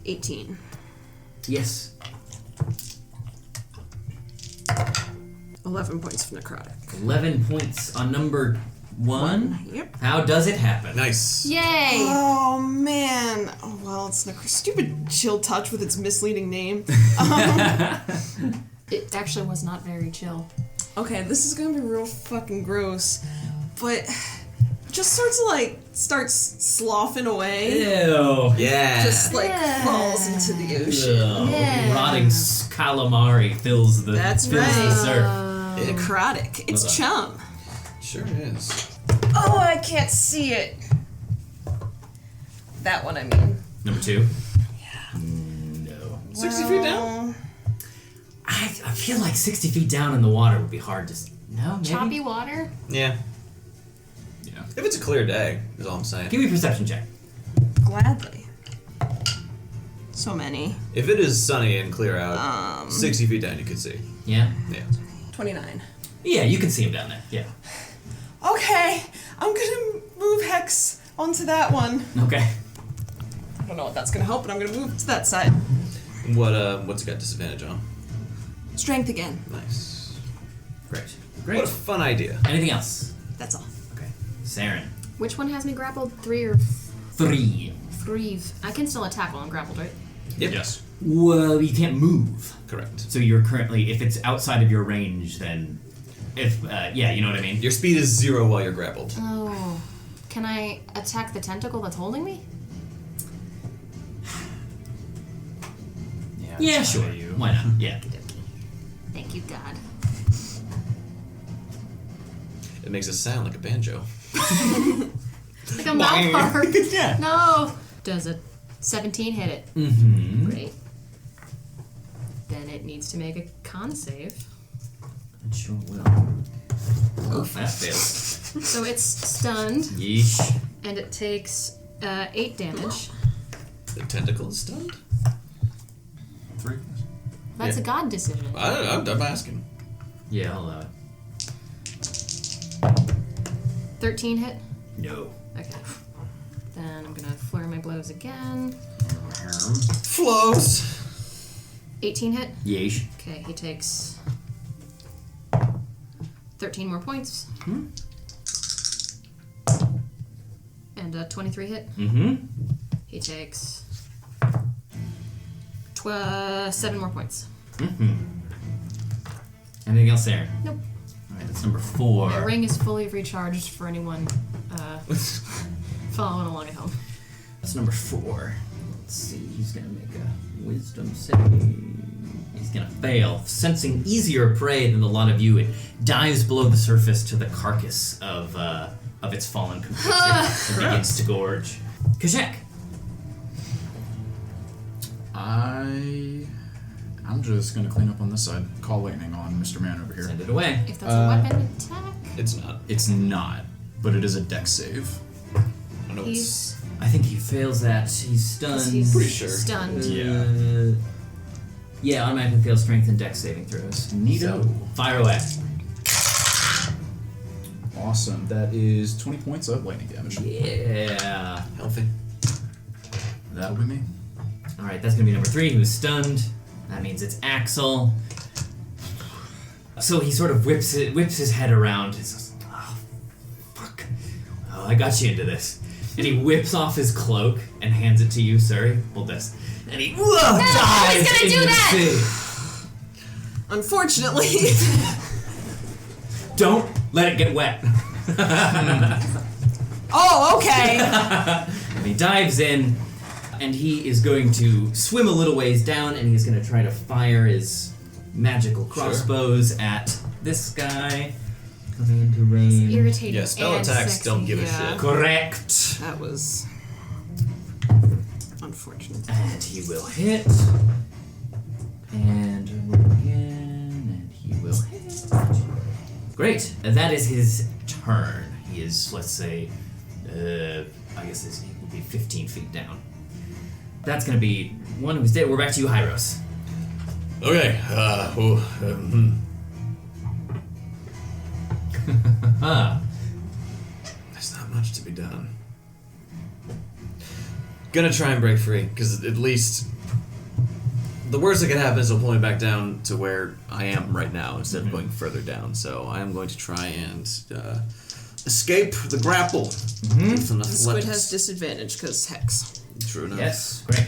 18. Yes. 11 points of necrotic. 11 points on number 1. Yep. How does it happen? Nice. Yay! Oh man. Oh well, it's stupid chill touch with its misleading name. It actually was not very chill. Okay, this is gonna be real fucking gross, but it just starts sloughing away. Ew. Yeah. Just falls into the ocean. Yeah. Rotting calamari fills the That's fills right. the surf. Necrotic. It's chum. Sure is. Oh, I can't see it. That one, I mean. Number 2. Yeah. No. 60 feet down? I feel like 60 feet down in the water would be hard to. No, maybe. Choppy water? Yeah. Yeah. If it's a clear day, is all I'm saying. Give me a perception check. Gladly. So many. If it is sunny and clear out, 60 feet down you could see. Yeah. Yeah. 29. Yeah, you can see him down there. Yeah. Okay, I'm gonna move Hex onto that one. Okay. I don't know what that's gonna help, but I'm gonna move to that side. What's it got disadvantage on? Strength again. Nice. Great. What Great. a fun idea. Anything else? That's all. Okay. Saren. Which one has me grappled? 3 or 3. 3? I can still attack while I'm grappled, right? Yep. Yes. Well, you can't move. Correct. So you're currently, if it's outside of your range, then, yeah, you know what I mean? Your speed is 0 while you're grappled. Oh. Can I attack the tentacle that's holding me? Yeah, that's sure. fine. You. Why not? Yeah. Thank you, God. It makes it sound like a banjo. Like a mouth harp. Yeah. No. Does a 17 hit it? Mm-hmm. Great. Then it needs to make a con save. It sure will. Oh, that fails. So it's stunned, Yeesh. and it takes 8 damage. The tentacle is stunned? 3. That's Yeah. a god decision. I'm asking. Yeah, I'll allow it. 13 hit? No. Okay. Then I'm gonna flurry my blows again. Flows. 18 hit? Yeesh. Okay, he takes 13 more points. And a 23 hit. He takes 7 more points. Anything else there? Nope. Alright, that's number 4. My ring is fully recharged for anyone following along at home. That's number 4. Let's see, he's gonna make a wisdom save. He's gonna fail. Sensing easier prey than a lot of you, it dives below the surface to the carcass of its fallen companion and begins to gorge. Kashek! I'm just gonna clean up on this side. Call lightning on Mr. Man over here. Send it away. If that's a weapon attack, It's not. It's not, but it is a dex save. I don't know. he's I think he fails that. He's stunned. Pretty sure. stunned. Yeah, automatically fails strength and dex saving throws. Neato. So, fire away. Awesome. That is 20 points of lightning damage. Yeah. Healthy. That'll be me. Alright, that's gonna be number 3, who's stunned. That means it's Axel. So he sort of whips his head around. He says, oh, fuck. Oh, I got you into this. And he whips off his cloak and hands it to you, sir. Hold this. And he dives he's gonna into do the that! sea. Unfortunately. Don't let it get wet. Oh, okay. And he dives in, and he is going to swim a little ways down, and he's going to try to fire his magical crossbows at this guy. Coming into range. Irritating. Yeah, spell and attacks sexy. don't give a Yeah. shit. Correct. That was unfortunate. And he will hit. And roll again, and he will hit. Great. And that is his turn. He is, let's say, I guess he will be 15 feet down. That's going to be one who's dead. We're back to you, Hyros. Okay. There's not much to be done. Gonna try and break free, because at least the worst that can happen is it'll pull me back down to where I am right now instead of going further down. So I am going to try and escape the grapple. From The squid has disadvantage because hex. True enough. Yes, great.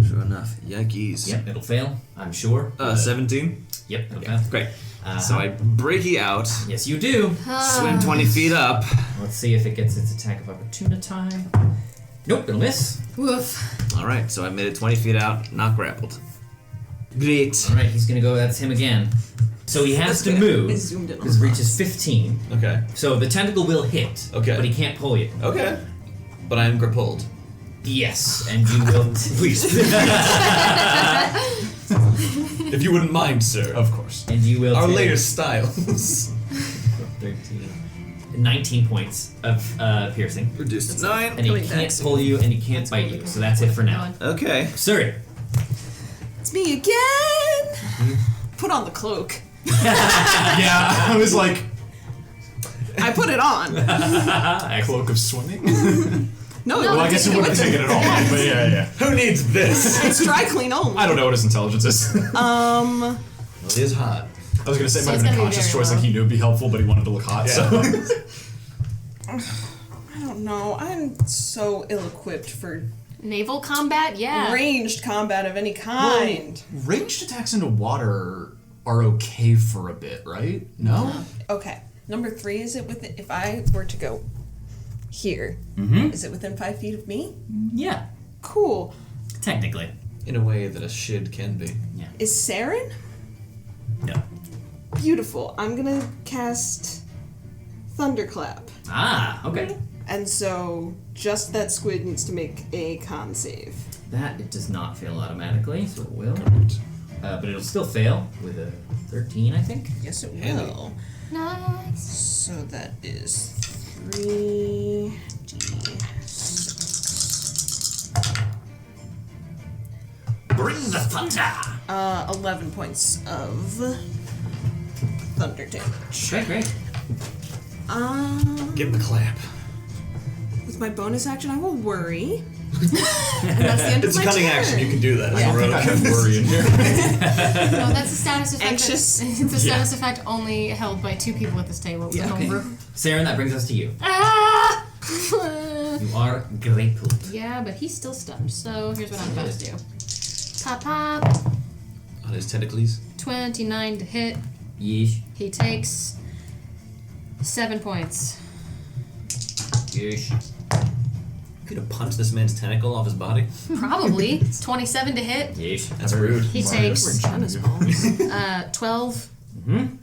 True enough. Yikes. Yep, it'll fail, I'm sure. 17. Yep, it'll Okay, fail. great. So I breaky out, Yes, you do. swim 20 feet up. Let's see if it gets its attack of opportunity. Nope, it'll miss. Woof. All right, so I made it 20 feet out, not grappled. Great. All right, he's gonna go. That's him again. So he has to I move. zoomed in on His reach that. is 15. Okay. So the tentacle will hit. Okay. But he can't pull you. Okay. But I am grappled. Yes, and you will. Please. If you wouldn't mind, sir. Of course. And you will. Our take later styles. 13, 19 points of piercing, Reduced to 9. and he Coming back can't soon. pull you, and he can't bite you. So that's it for now. Okay. Sir. It's me again. Put on the cloak. Yeah, I was like, I put it on. cloak of swimming? No, Well, I guess it wouldn't have taken it all, but yeah. Who needs this? It's dry clean only. I don't know what his intelligence is. Well, it is hot. I was gonna say it So might it's have been a gonna be conscious very choice, low. like he knew it'd be helpful, but he wanted to look hot, so. I don't know. I'm so ill-equipped for Naval combat? Yeah. ranged combat of any kind. Ranged attacks into water are okay for a bit, right? No? Okay. Number 3, is it within? If I were to go here, is it within 5 feet of me? Yeah, Cool. technically. In a way that a shid can be. Is Saren? No. Beautiful. I'm gonna cast Thunderclap. Ah, okay. And so just that squid needs to make a con save. That it does not fail automatically, so it will. But it'll still fail with a 13, I think. Yes, it Handy. will. Nice. So that is 3d6. Bring the thunder! 11 points of thunder damage. Great, great. Give him the clap. With my bonus action, I will worry. And that's the end It's a of my cunning turn. action. You can do that. I don't think I have worry in here. No, that's a status effect. Anxious. It's a status effect only held by 2 people at this table. Yeah. Okay. Saren, that brings us to you. Ah! You are grappled. Yeah, but he's still stunned. So here's what I'm about to do. Pop, pop. On his tentacles. 29 to hit. Yeesh. He takes 7 points. Yeesh. You could have punched this man's tentacle off his body. Probably. 27 to hit. Yeesh. That's rude. He takes Tennis balls. 12. Mm-hmm. I'm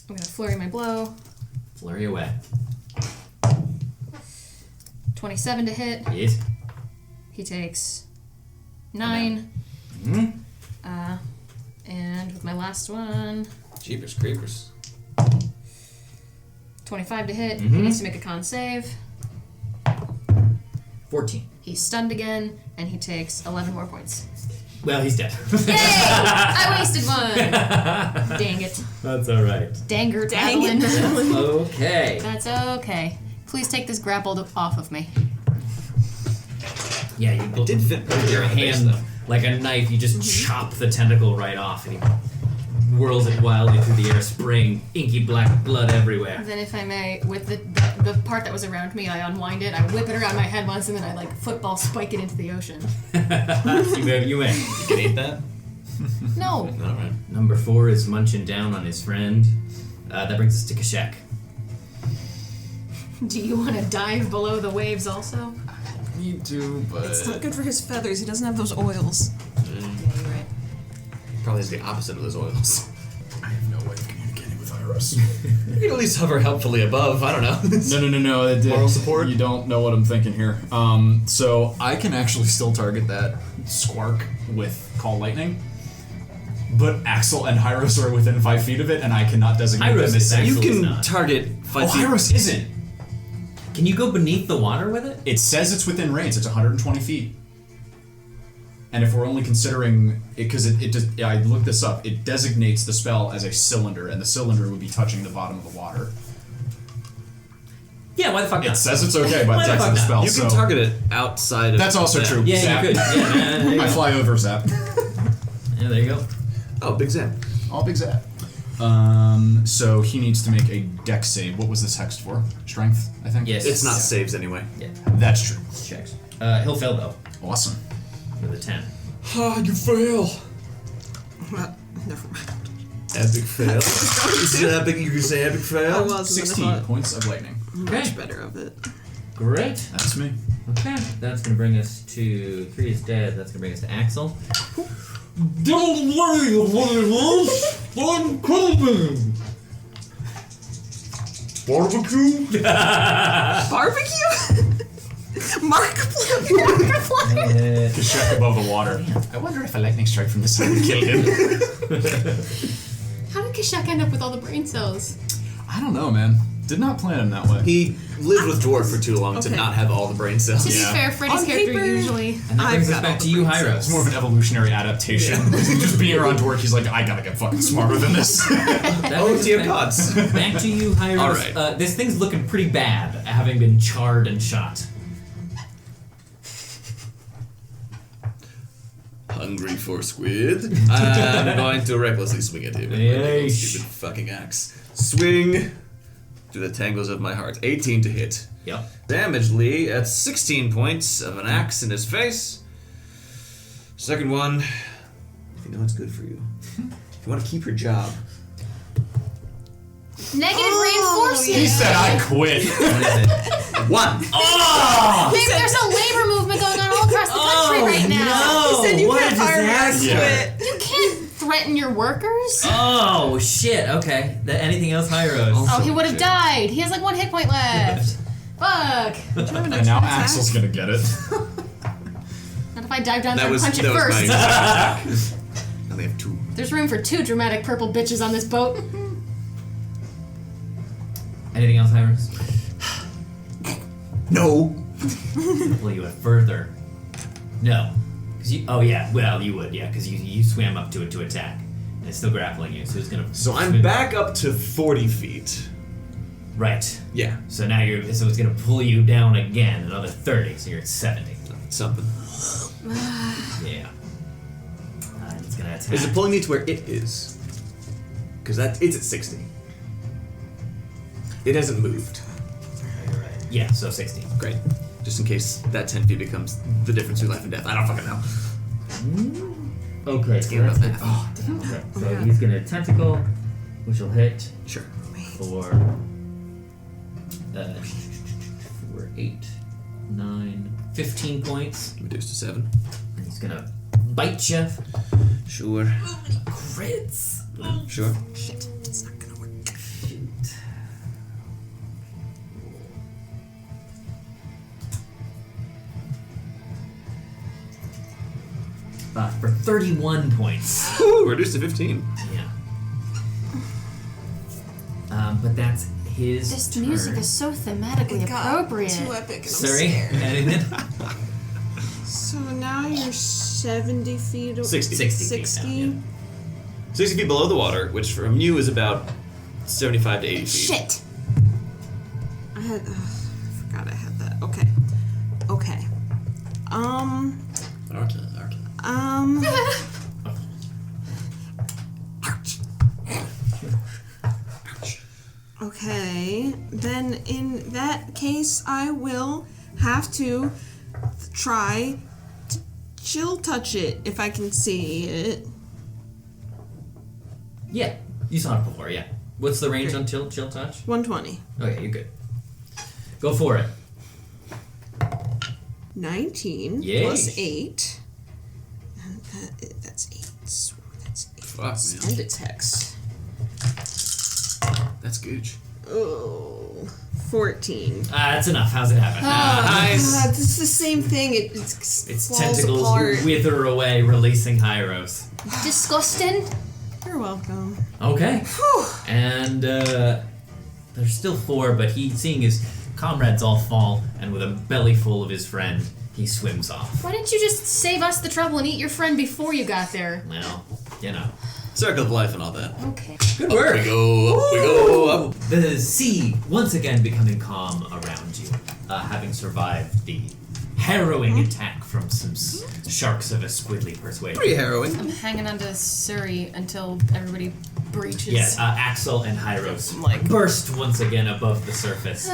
gonna flurry my blow. Flurry away. 27 to hit. Yeesh. He takes 9. Mm-hmm. And with my last one, Jeepers creepers. 25 to hit. Mhm. He needs to make a con save. 14. He's stunned again, and he takes 11 more points. Well, he's dead. Yay! I wasted one. Dang it. That's alright. Danger, Dang it, Madeline. Okay. That's okay. Please take this grappled off of me. Yeah, you did fit with your on the base, hand though. like a knife. You just chop the tentacle right off, and he whirls it wildly through the air, spraying inky black blood everywhere. Then, if I may, with the part that was around me, I unwind it, I whip it around my head once, and then I like football spike it into the ocean. You win. You can eat that? No. Alright. Number 4 is munching down on his friend. That brings us to Kashek. Do you want to dive below the waves also? Need to, but It's not good for his feathers. He doesn't have those oils. Yeah, you're right. Probably is the opposite of those oils. I have no way of communicating with Iris. You can at least hover helpfully above. I don't know. No. It did. Moral support? You don't know what I'm thinking here. So I can actually still target that squark with Call Lightning. But Axel and Hyros are within 5 feet of it, and I cannot designate Hyros them is as safe. You Axel is can not. target 5 feet. Hyros isn't. Can you go beneath the water with it? It says it's within range. It's 120 feet. And if we're only considering it, because I looked this up, it designates the spell as a cylinder, and the cylinder would be touching the bottom of the water. Yeah, why the fuck not? It says it's okay by the Why the text of the fuck spell. You can so target it outside of that's also that. true. Yeah, Zap. you could. Yeah, there you I go. fly over Zap. Yeah, there you go. Oh, big Zap. All big Zap. So he needs to make a dex save. What was this hex for? Strength, I think? Yes. It's not saves anyway. Yeah, That's true. checks. He'll fail though, Awesome. with a 10. Ah, you fail. Never mind. Epic fail. Is it epic? You can say epic I fail? was, and then I 16 thought points of lightning. much better of it. Great. That's me. Okay, that's gonna bring us to 3 is dead. That's gonna bring us to Axel. Don't worry, I'm coming. Barbecue? Barbecue? Markiplier? Kashek above the water. I wonder if a lightning strike from the side would kill him. How did Kashek end up with all the brain cells? I don't know, man. Did not plan him that way. He lived with Dwarf for too long to Okay. not have all the brain cells. To be Yeah. fair, Freddy's On character paper. usually... And that brings I've us got back all to the you, brain cells. It's Hyros. more of an evolutionary adaptation. Just being around Dwark, he's like, I gotta get fucking smarter than this. That Oh, brings us dear back- gods. Back to you, Hyros. All right. This thing's looking pretty bad, having been charred and shot. Hungry for squid. I'm going to recklessly swing at him with my little Yeesh. stupid fucking axe. Swing to the tangles of my heart. 18 to hit. Yep. Damage Lee at 16 points of an axe in his face. Second one, if you know it's good for you. If you want to keep your job. Negative reinforcement! He said, I quit. What is it? 1. Babe, there's a labor movement going on all across the country right now. No! He said you what can't just fire me, I happened? Yeah. quit. You can't threaten your workers. Oh shit! Okay. Anything else, Hyros? Oh, he would have died. He has like 1 hit point left. Fuck. And now Axel's gonna get it. Not if I dive down there That and was, punch that it was first. my attack. I only have 2. There's room for 2 dramatic purple bitches on this boat. Anything else, Hyros? No. Pull you further. No. Cause you. Oh yeah. Well, you would. Yeah. Because you swam up to it to attack, and it's still grappling you. So it's gonna. So I'm back up to 40 feet. Right. Yeah. So now so it's gonna pull you down again, another 30, so you're at 70. Something. Yeah. It's gonna attack. Is it pulling me to where it is? Because it's at 60. It hasn't moved. Yeah, so 60. Great. Just in case that 10 feet becomes the difference between life and death. I don't fucking know. Okay, so that's good. Okay, so he's gonna tentacle, which will hit Sure. for 8, 9, 15 points. Reduced to 7. And he's gonna bite you. Sure. Crits. Sure. Shit, it's not gonna work. Shoot. For 31 points. Reduced to 15. Yeah. But that's his This turn. music is so thematically appropriate. Too epic, and I'm Sorry, scared. anything? So now you're 70 feet away. 60. 60 feet 60? now, yeah. 60 feet below the water, which from you is about 75 to 80 feet. Shit! I forgot I had that. Okay. Okay. Ouch. Okay, then in that case, I will have to try to chill touch it if I can see it. Yeah, you saw it before, yeah. What's the range on chill touch? 120. Okay, you're good. Go for it. 19 Yay. plus 8. And that's 8. So that's 8. Fuck, man. And it's hex. That's gooch. Oh, 14. That's enough. How's it happen? Nice. It's the same thing. It's Its falls tentacles apart. wither away, releasing Hyros. Disgusting. You're welcome. Okay. And there's still 4, but seeing his comrades all fall, and with a belly full of his friend, he swims off. Why didn't you just save us the trouble and eat your friend before you got there? Well, you know. Circle of life and all that. Okay. Good Up work. we go, up we go, up. The sea once again becoming calm around you, having survived the harrowing attack from some sharks of a squidly persuasion. Pretty harrowing. I'm hanging on to Surrey until everybody breaches. Yes, Axel and Hyros burst once again above the surface,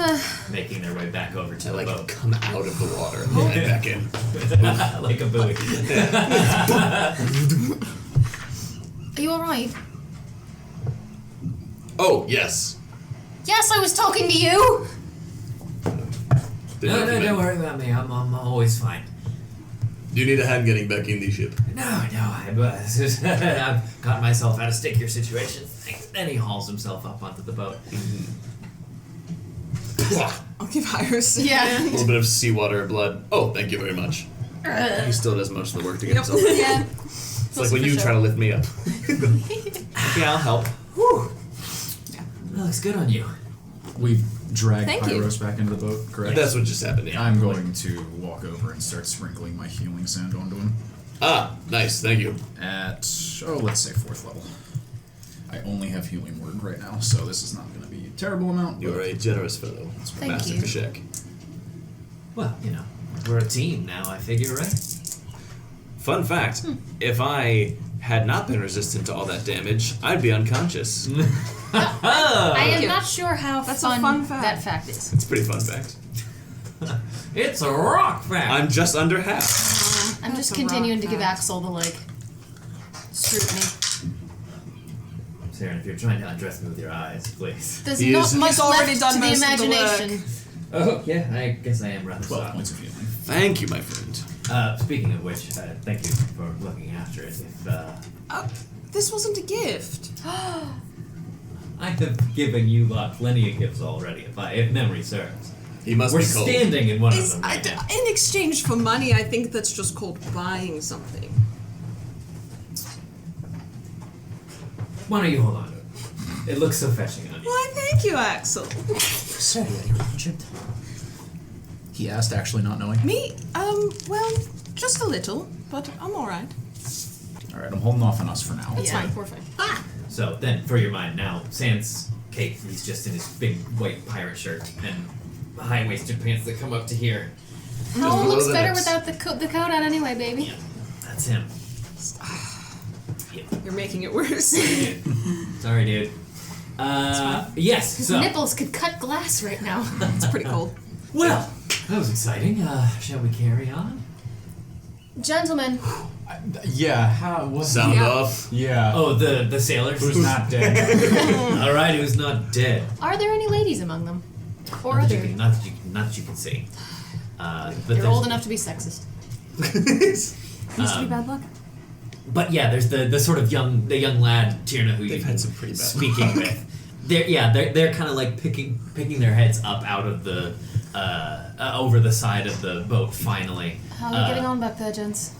making their way back over to the boat. Come out of the water and then back in. Like a buoy. Are you alright? Oh, yes. Yes, I was talking to you! No, don't worry about me. I'm always fine. Do you need a hand getting back in the ship? No, I've got myself out of stickier situations. Then he hauls himself up onto the boat. I'll give Iris a Yeah. A hand. little bit of seawater blood. Oh, thank you very much. He still does most of the work to get himself. Yeah. It's like when you try to lift me up. Okay, I'll help. Whew. That looks good on you. We've dragged Thank you. Pyros back into the boat, correct? That's what just happened. Yeah. I'm going to walk over and start sprinkling my healing sand onto him. Ah, nice. Thank you. At, let's say 4th level. I only have healing word right now, so this is not going to be a terrible amount. You're a generous fellow. Thank Master you. Kashek. Well, we're a team now, I figure, right? Fun fact, if I had not been resistant to all that damage, I'd be unconscious. I am not sure how That's a fun fact. that fact is. It's a pretty fun fact. It's a rock fact. I'm just under half. I'm That's just a continuing rock to give fact. Axel the, scrutiny. Sarah, if you're trying to undress me with your eyes, please. There's He not is- much He's already left done to the most of the imagination. Oh, yeah, I guess I am rather 12 soft. points of healing. Thank you, my friend. Speaking of which, thank you for looking after it. If This wasn't a gift. I have given you plenty of gifts already, if memory serves. He must We're be cold. standing in one of It's, them right now. in exchange for money, I think that's just called buying something. Why don't you hold on to it? It looks so fetching on you. Why, thank you, Axel. Sorry, are you injured? He asked, actually not knowing. Me? Well, just a little, but I'm alright. Alright, I'm holding off on us for now. That's Yeah. fine, we're fine. So then, for your mind now, sans cape. He's just in his big white pirate shirt and high-waisted pants that come up to here. Oh, below looks the better hips. without the coat on anyway, baby. Yeah, that's him. You're making it worse. Sorry, dude. Yes, His so... nipples could cut glass right now. It's pretty cold. Well, that was exciting. Shall we carry on? Gentlemen, Yeah, how was Sound Yeah. off. Yeah. Oh, the sailors? Who's not dead? All right, who's not dead? are there any ladies among them? Or Not are that you there? can, not that you can see. But They're there's- old enough to be sexist. Used to be bad luck. But yeah, there's the sort of young lad Tierna who They've you've had been some pretty bad speaking with. They're kind of like picking their heads up out of the over the side of the boat. Finally, How are we getting on back there, gents?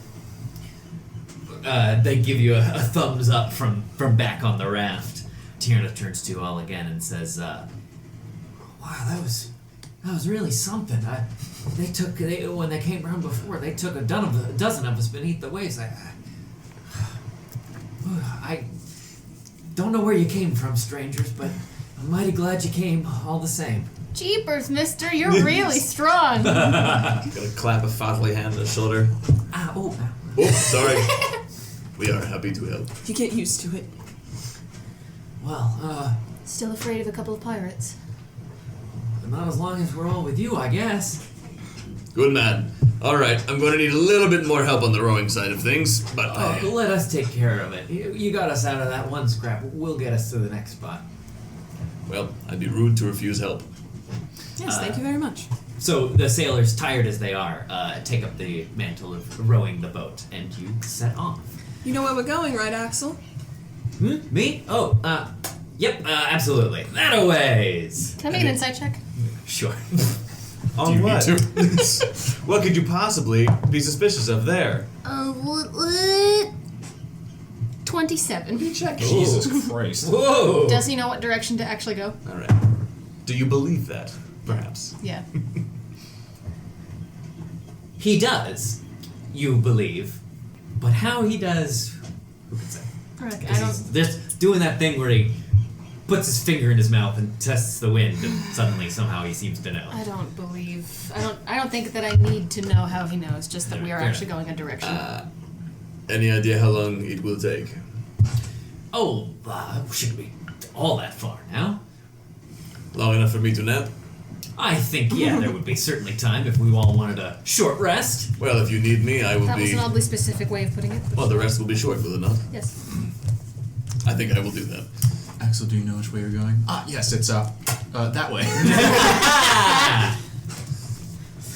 they give you a thumbs up from back on the raft. Tierna turns to you all again and says, "Wow, that was really something. When they came around before, they took a dozen of us beneath the waves. I don't know where you came from, strangers, but I'm mighty glad you came all the same." Jeepers, mister, you're really strong. Gonna clap a fatherly hand on the shoulder. Oh, Oh, sorry. We are happy to help. You get used to it. well, Still afraid of a couple of pirates. not as long as we're all with you, I guess. Good man. All right, I'm going to need a little bit more help on the rowing side of things, but Let us take care of it. You got us out of that one scrap. We'll get us to the next spot. well, I'd be rude to refuse help. Yes, thank you very much. So the sailors, tired as they are, take up the mantle of rowing the boat, and you set off. You know where we're going, right, Axel? Me? Oh, yep, absolutely. That-a-ways. Can I make an insight check? Sure. On you what? need What could you possibly be suspicious of there? What? 27. Jesus Christ. Whoa! Does he know what direction to actually go? All right. Do you believe that? Perhaps. Yeah. He does, you believe, but how he does, who can say? Look, I 'Cause don't. he's just doing that thing where he puts his finger in his mouth and tests the wind, and suddenly somehow he seems to know. I don't believe. I don't think that I need to know how he knows. Just that we are Fair actually going a direction. Any idea how long it will take? Oh, shouldn't be all that far now. Long enough for me to nap? I think, yeah, there would be certainly time if we all wanted a short rest. Well, if you need me, I will that was be. an oddly specific way of putting it. but Well, the rest will be short, will it not? Yes. I think I will do that. Axel, do you know which way you're going? Yes, it's that way.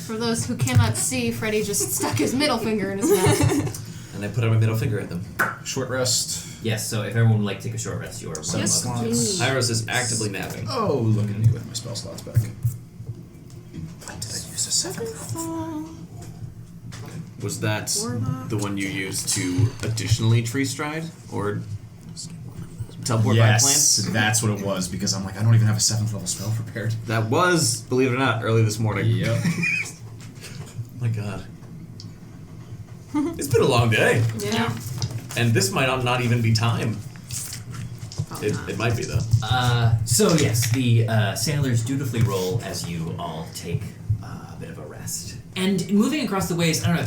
For those who cannot see, Freddy just stuck his middle finger in his mouth. And I put out my middle finger at them. Short rest. Yes, so if everyone would like to take a short rest, you are welcome. Yes, slots. Iris is actively napping. Oh, look at me with my spell slots back. When did I use a seventh level? Was that Warlock. the one you used to additionally tree stride? Or teleport by Yes, plants? that's what it was, because I'm like, I don't even have a 7th level spell prepared. That was, believe it or not, early this morning. Yep. Oh my god. It's been a long day. Yeah. And this might not even be time. Probably not. It might be, though. So yes, the sailors dutifully roll as you all take a bit of a rest. And moving across the waves, I don't know,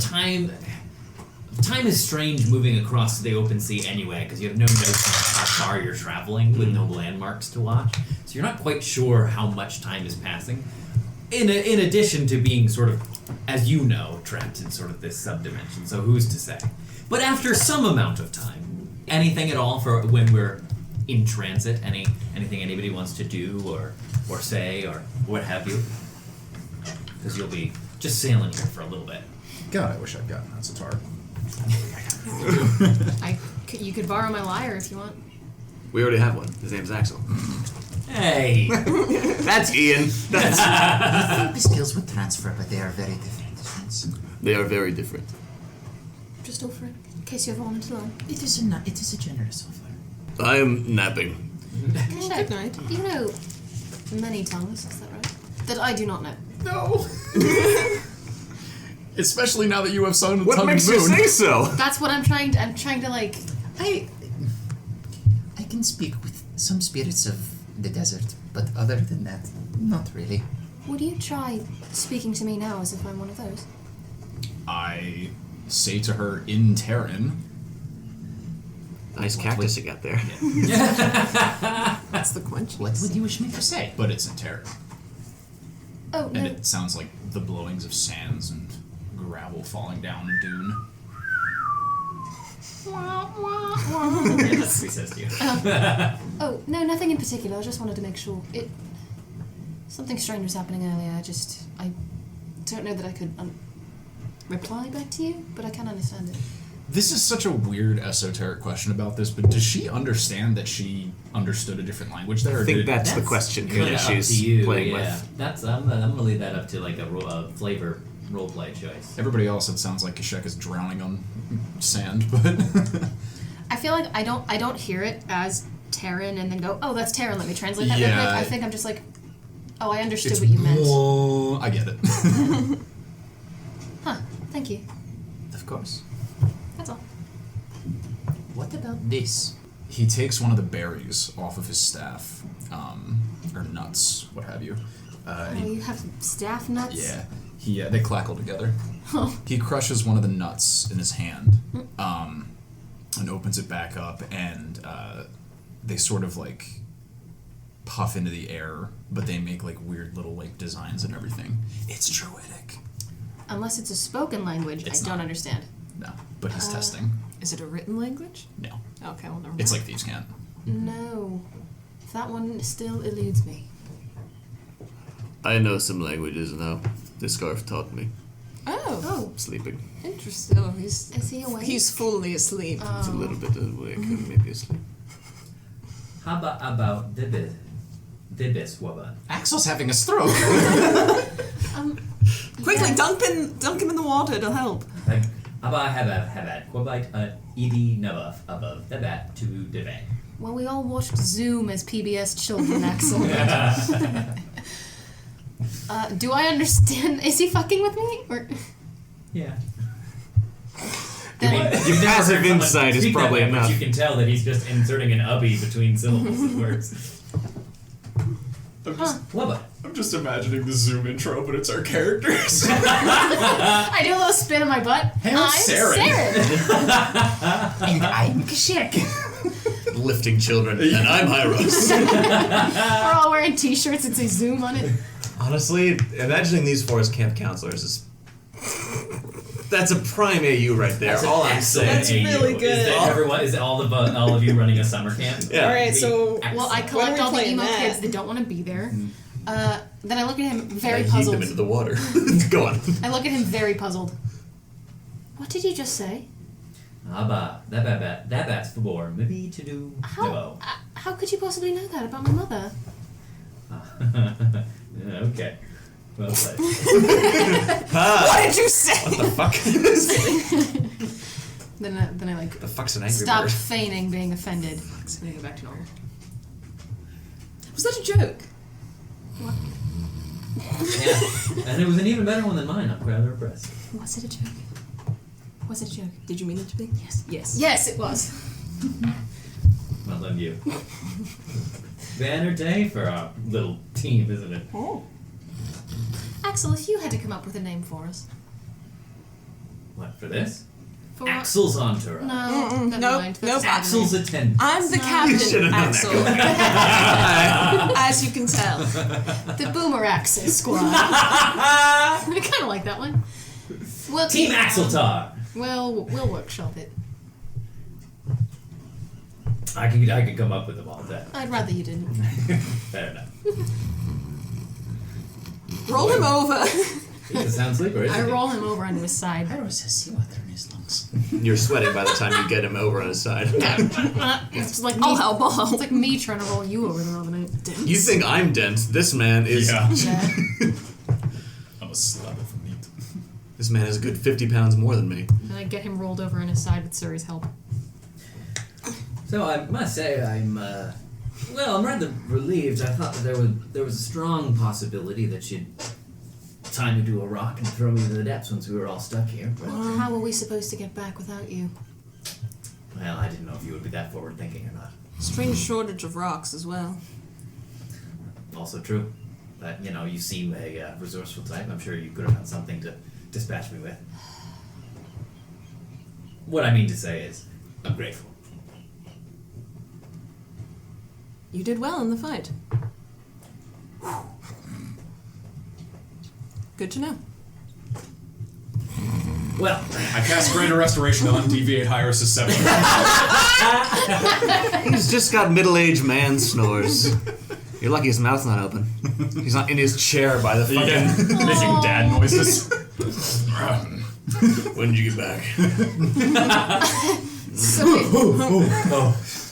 time is strange moving across the open sea anyway, because you have no notion of how far you're traveling with no landmarks to watch. So you're not quite sure how much time is passing. In addition to being sort of, as you know, trapped in sort of this subdimension. So who's to say? But after some amount of time, anything at all for when we're in transit, anything anybody wants to do or say or what have you? Because you'll be just sailing here for a little bit. God, I wish I'd gotten that Sitar. You could borrow my lyre if you want. We already have one. His name's Axel. Hey! That's Ian. That's The skills would transfer, but they are very different. They are very different. Just offer it, in case you ever wanted to learn. It is a generous offer. I am napping. Good night. You know many tongues, is that right? That I do not know. No! Especially now that you have sung the What tongue makes and you moon. say so? That's what I'm trying to like. I can speak with some spirits of the desert, but other than that, not really. Would you try speaking to me now as if I'm one of those? I say to her in Terran. Nice cactus you got there. That's the quench. What would you wish me to say? But it's in Terran. Oh, no. And it sounds like the blowings of sands and gravel falling down a dune. Yeah, that's what he says to you. Oh, no, nothing in particular. I just wanted to make sure. Something strange was happening earlier. I don't know that I could reply back to you, but I can understand it. This is such a weird esoteric question about this, but does she understand that she understood a different language there? I think that's the question here that Kinda up she's to you, playing yeah. with. That's I'm gonna leave that up to like a flavor roleplay choice. Everybody else, it sounds like Kashek is drowning on sand, but I feel like I don't hear it as Terran and then go, oh, that's Terran, let me translate that. Yeah. I think I'm just like, oh, I understood it's what you meant. more... I get it. Huh, thank you. Of course. That's all. What about this? He takes one of the berries off of his staff, or nuts, what have you. Oh, you have staff nuts? Yeah, they clackle together. He crushes one of the nuts in his hand, and opens it back up, and they sort of like puff into the air, but they make like weird little like designs and everything. It's druidic. Unless it's a spoken language, It's I don't not. understand. No, but he's testing. Is it a written language? No, Okay, well, never mind. it's like thieves' cant. No. That one still eludes me. I know some languages now. This scarf taught me. Oh, Sleeping. interesting. Oh, Is he awake? he's fully asleep. It's a little bit awake and maybe asleep. How about Dibis Waba? Axel's having a stroke. Quickly, Yes. dunk him in the water. It'll help. Like Aba Habad Quabite Edi Nabaf above the bat to Divan. Well, we all watched Zoom as PBS children, Axel. Do I understand? Is he fucking with me? Or Yeah. then, Your passive insight is Speak that probably way, but enough. you can tell that he's just inserting an ubby between syllables of words. Wubba. I'm just imagining the Zoom intro, but it's our characters. I do a little spin in my butt. Hey, I'm Saren. And I'm Kashek. Lifting children, and I'm Hyros. We're all wearing t-shirts that say Zoom on it. Honestly, imagining these four as camp counselors is... That's a prime AU right there. That's all an I'm excellent saying. That's really AU. good. Is that everyone? Is all of you running a summer camp? Yeah. All right, so Well, I When collect are we all the playing emo that? kids that don't want to be there. Then I look at him I very yeet puzzled. them into the water. Go on. I look at him very puzzled. What did you just say? Abba, that bat's for maybe to do How could you possibly know that about my mother? Okay. Well played. what did you say? What the fuck? Then I like The fuck's an angry stop bird? feigning being offended. So I go back to normal. Was that a joke? Yeah. And it was an even better one than mine. I'm rather impressed. Was it a joke? Was it a joke? Did you mean it to be? Yes. Yes. Yes, it was. Well done, you. Banner day for our little team, isn't it? Oh. Axel, if you had to come up with a name for us. What, for this? For Axel's entourage. No, never nope, mind. nope. Axel's attendant. I'm the No. You should've captain, done Axel. that. As you can tell. The Boomer Axel Squad. I kind of like that one. Well, Team Axeltar. Well, we'll workshop it. I could come up with them all day. I'd rather you didn't. Fair enough. Roll him over. He's a sound sleeper, isn't I he? roll him over onto his side. Hyros has seawater in his lungs. You're sweating by the time you get him over on his side. It's like me. I'll help. It's like me trying to roll you over the middle of the night. You think I'm dense? This man is. Yeah. Yeah. I'm a slab of meat. This man is a good 50 pounds more than me. And I get him rolled over on his side with Suri's help. So I must say I'm rather relieved. I thought that there was a strong possibility that she'd tie me to a rock and throw me into the depths once we were all stuck here. But, How were we supposed to get back without you? well, I didn't know if you would be that forward thinking or not. Strange shortage of rocks as well. also true. But, you seem a resourceful type. I'm sure you could have found something to dispatch me with. What I mean to say is, I'm grateful. You did well in the fight. Good to know. Well, I cast Greater Restoration on deviate higher susceptible. He's just got middle-aged man snores. You're lucky his mouth's not open. He's not in his chair by the fucking... Making dad noises. When did you get back?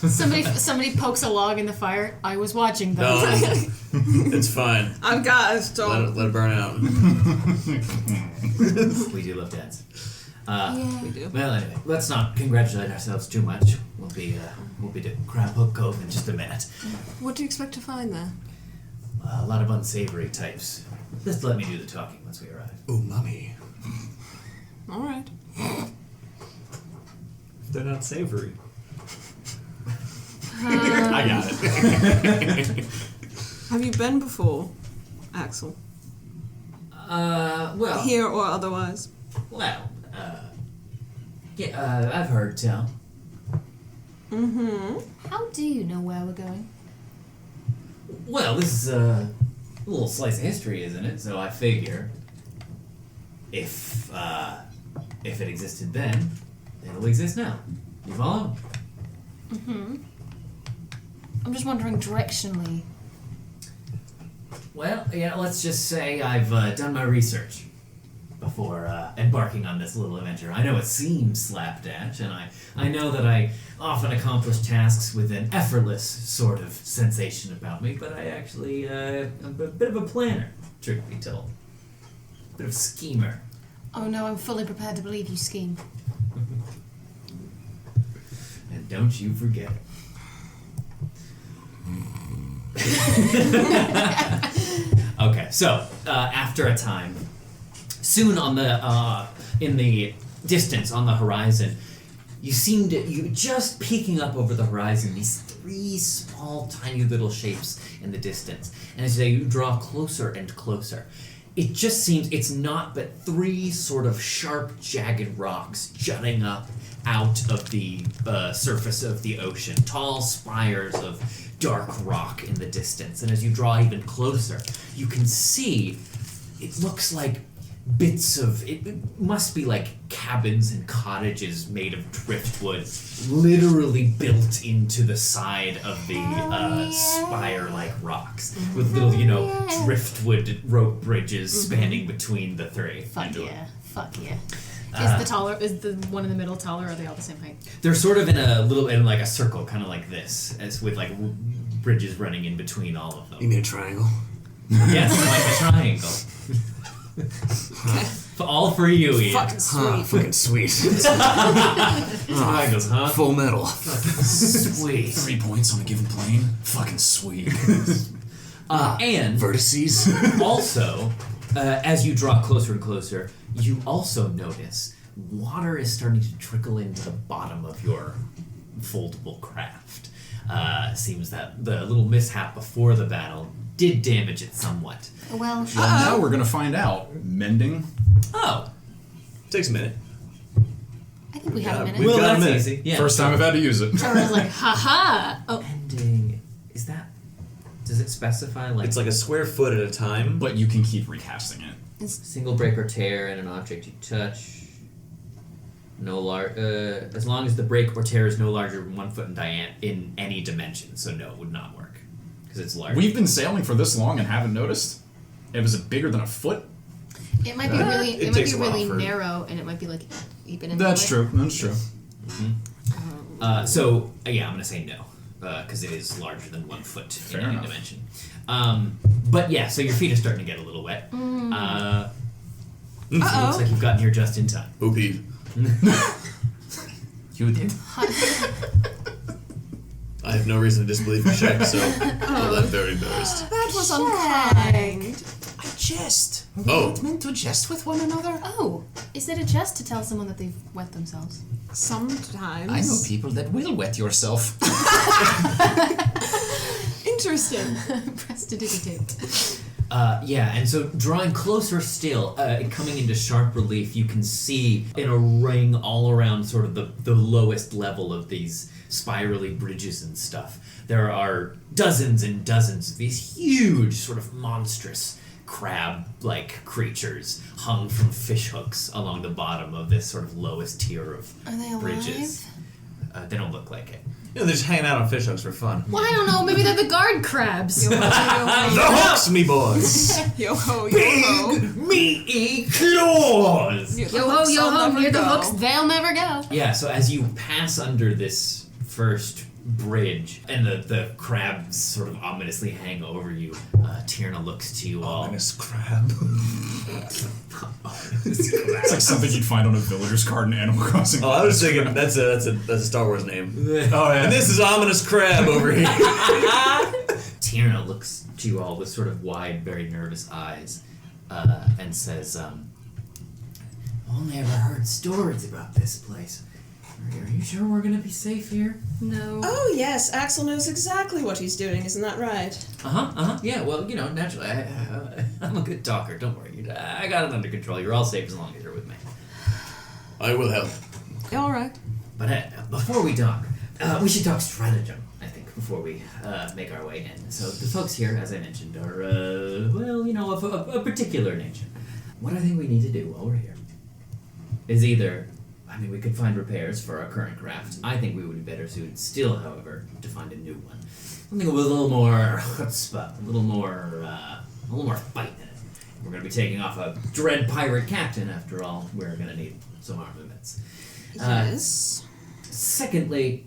Somebody pokes a log in the fire. I was watching them. No, it's fine. I've got us, don't. Let it burn out. we do love dads. We do. Well, anyway, let's not congratulate ourselves too much. We'll be to Crab Hook Cove in just a minute. What do you expect to find there? A lot of unsavory types. Just let me do the talking once we arrive. Umami. All right. They're not savory. I got it. Have you been before, Axel? Well, Here or otherwise? well, yeah, I've heard tell. Mm-hmm. How do you know where we're going? Well, this is a little slice of history, isn't it? So I figure if it existed then, it'll exist now. You follow? Mm-hmm. I'm just wondering directionally. Well, yeah, let's just say I've done my research before embarking on this little adventure. I know it seems slapdash, and I know that I often accomplish tasks with an effortless sort of sensation about me, but I actually am a bit of a planner, truth be told. A bit of a schemer. Oh no, I'm fully prepared to believe you scheme. And don't you forget it. Okay, so after a time, soon on the in the distance on the horizon, you just peeking up over the horizon, these three small, tiny little shapes in the distance, and as you draw closer and closer, it just seems it's not but three sort of sharp, jagged rocks jutting up out of the surface of the ocean, tall spires of dark rock in the distance. And as you draw even closer, you can see it looks like bits of it must be like cabins and cottages made of driftwood, literally built into the side of the spire-like rocks, with little driftwood rope bridges spanning between the three. Fuck yeah. Is the one in the middle taller, or are they all the same height? They're sort of in a circle, kind of like this, as with like bridges running in between all of them. You mean a triangle? Yes, like a triangle. All for you, Ian. Fucking sweet. Fucking sweet. Triangles, huh? Full metal. Sweet. 3 points on a given plane. Fucking sweet. And Vertices. also, as you draw closer and closer, you also notice water is starting to trickle into the bottom of your foldable craft. Seems that the little mishap before the battle did damage it somewhat. Well, Now we're gonna find out. Mending. Oh, Takes a minute. I think we have a minute. We've well, got a that's minute. easy. Yeah. First time I've had to use it. Trevor's like, haha. Oh, Ending. Is that? Does it specify like It's like a square foot at a time. But you can keep recasting it. single break or tear in an object you touch? As long as the break or tear is no larger than 1 foot in any dimension. So no, it would not work because it's large. We've been sailing for this long and haven't noticed. It was bigger than a foot. it might be really, it it might takes be a while really for- narrow, and it might be like even in That's the way. true. That's true. So yeah, I'm gonna say no because it is larger than 1 foot Fair in any enough. dimension. But yeah, so your feet are starting to get a little wet. So it looks like you've gotten here just in time. Who peed? You did? I have no reason to disbelieve your check, so I'm very embarrassed. That was unkind. I jest. Oh. We're not meant to jest with one another. Oh, is it a jest to tell someone that they've wet themselves? Sometimes. I know people that will wet yourself. In interesting. Prestidigitate. Yeah, and so drawing closer still, coming into sharp relief, you can see in a ring all around sort of the lowest level of these spirally bridges and stuff. There are dozens and dozens of these huge, sort of monstrous crab-like creatures hung from fish hooks along the bottom of this sort of lowest tier of Are they alive? bridges. They don't look like it. You know, they're just hanging out on fish hooks for fun. Well, I don't know. Maybe they're the guard crabs. The hooks, me boys! Yo ho, yo ho. Meaty claws! Yo Yo ho, yo ho. Near the hooks, they'll never go. Yeah, so as you pass under this first bridge and the crabs sort of ominously hang over you, Tierna looks to you all. Ominous crab. It's like something you'd find on a villager's card in Animal Crossing. Oh, I was thinking that's a Star Wars name. Oh yeah. And this is ominous crab over here. Tierna looks to you all with sort of wide, very nervous eyes, and says, only ever heard stories about this place. Are you sure we're gonna be safe here? No. Oh yes, Axel knows exactly what he's doing, isn't that right? Yeah, well, you know, naturally, I'm a good talker, don't worry. I got it under control. You're all safe as long as you're with me. I will help. Alright. But before we talk, we should talk stratagem, I think, before we make our way in. So the folks here, as I mentioned, are, well, you know, of a particular nature. What I think we need to do while we're here is either, I mean, we could find repairs for our current craft. I think we would be better suited still, however, to find a new one. Something with a little more chutzpah, a little more fight in it. We're going to be taking off a dread pirate captain, after all. We're going to need some armaments. Yes. Secondly,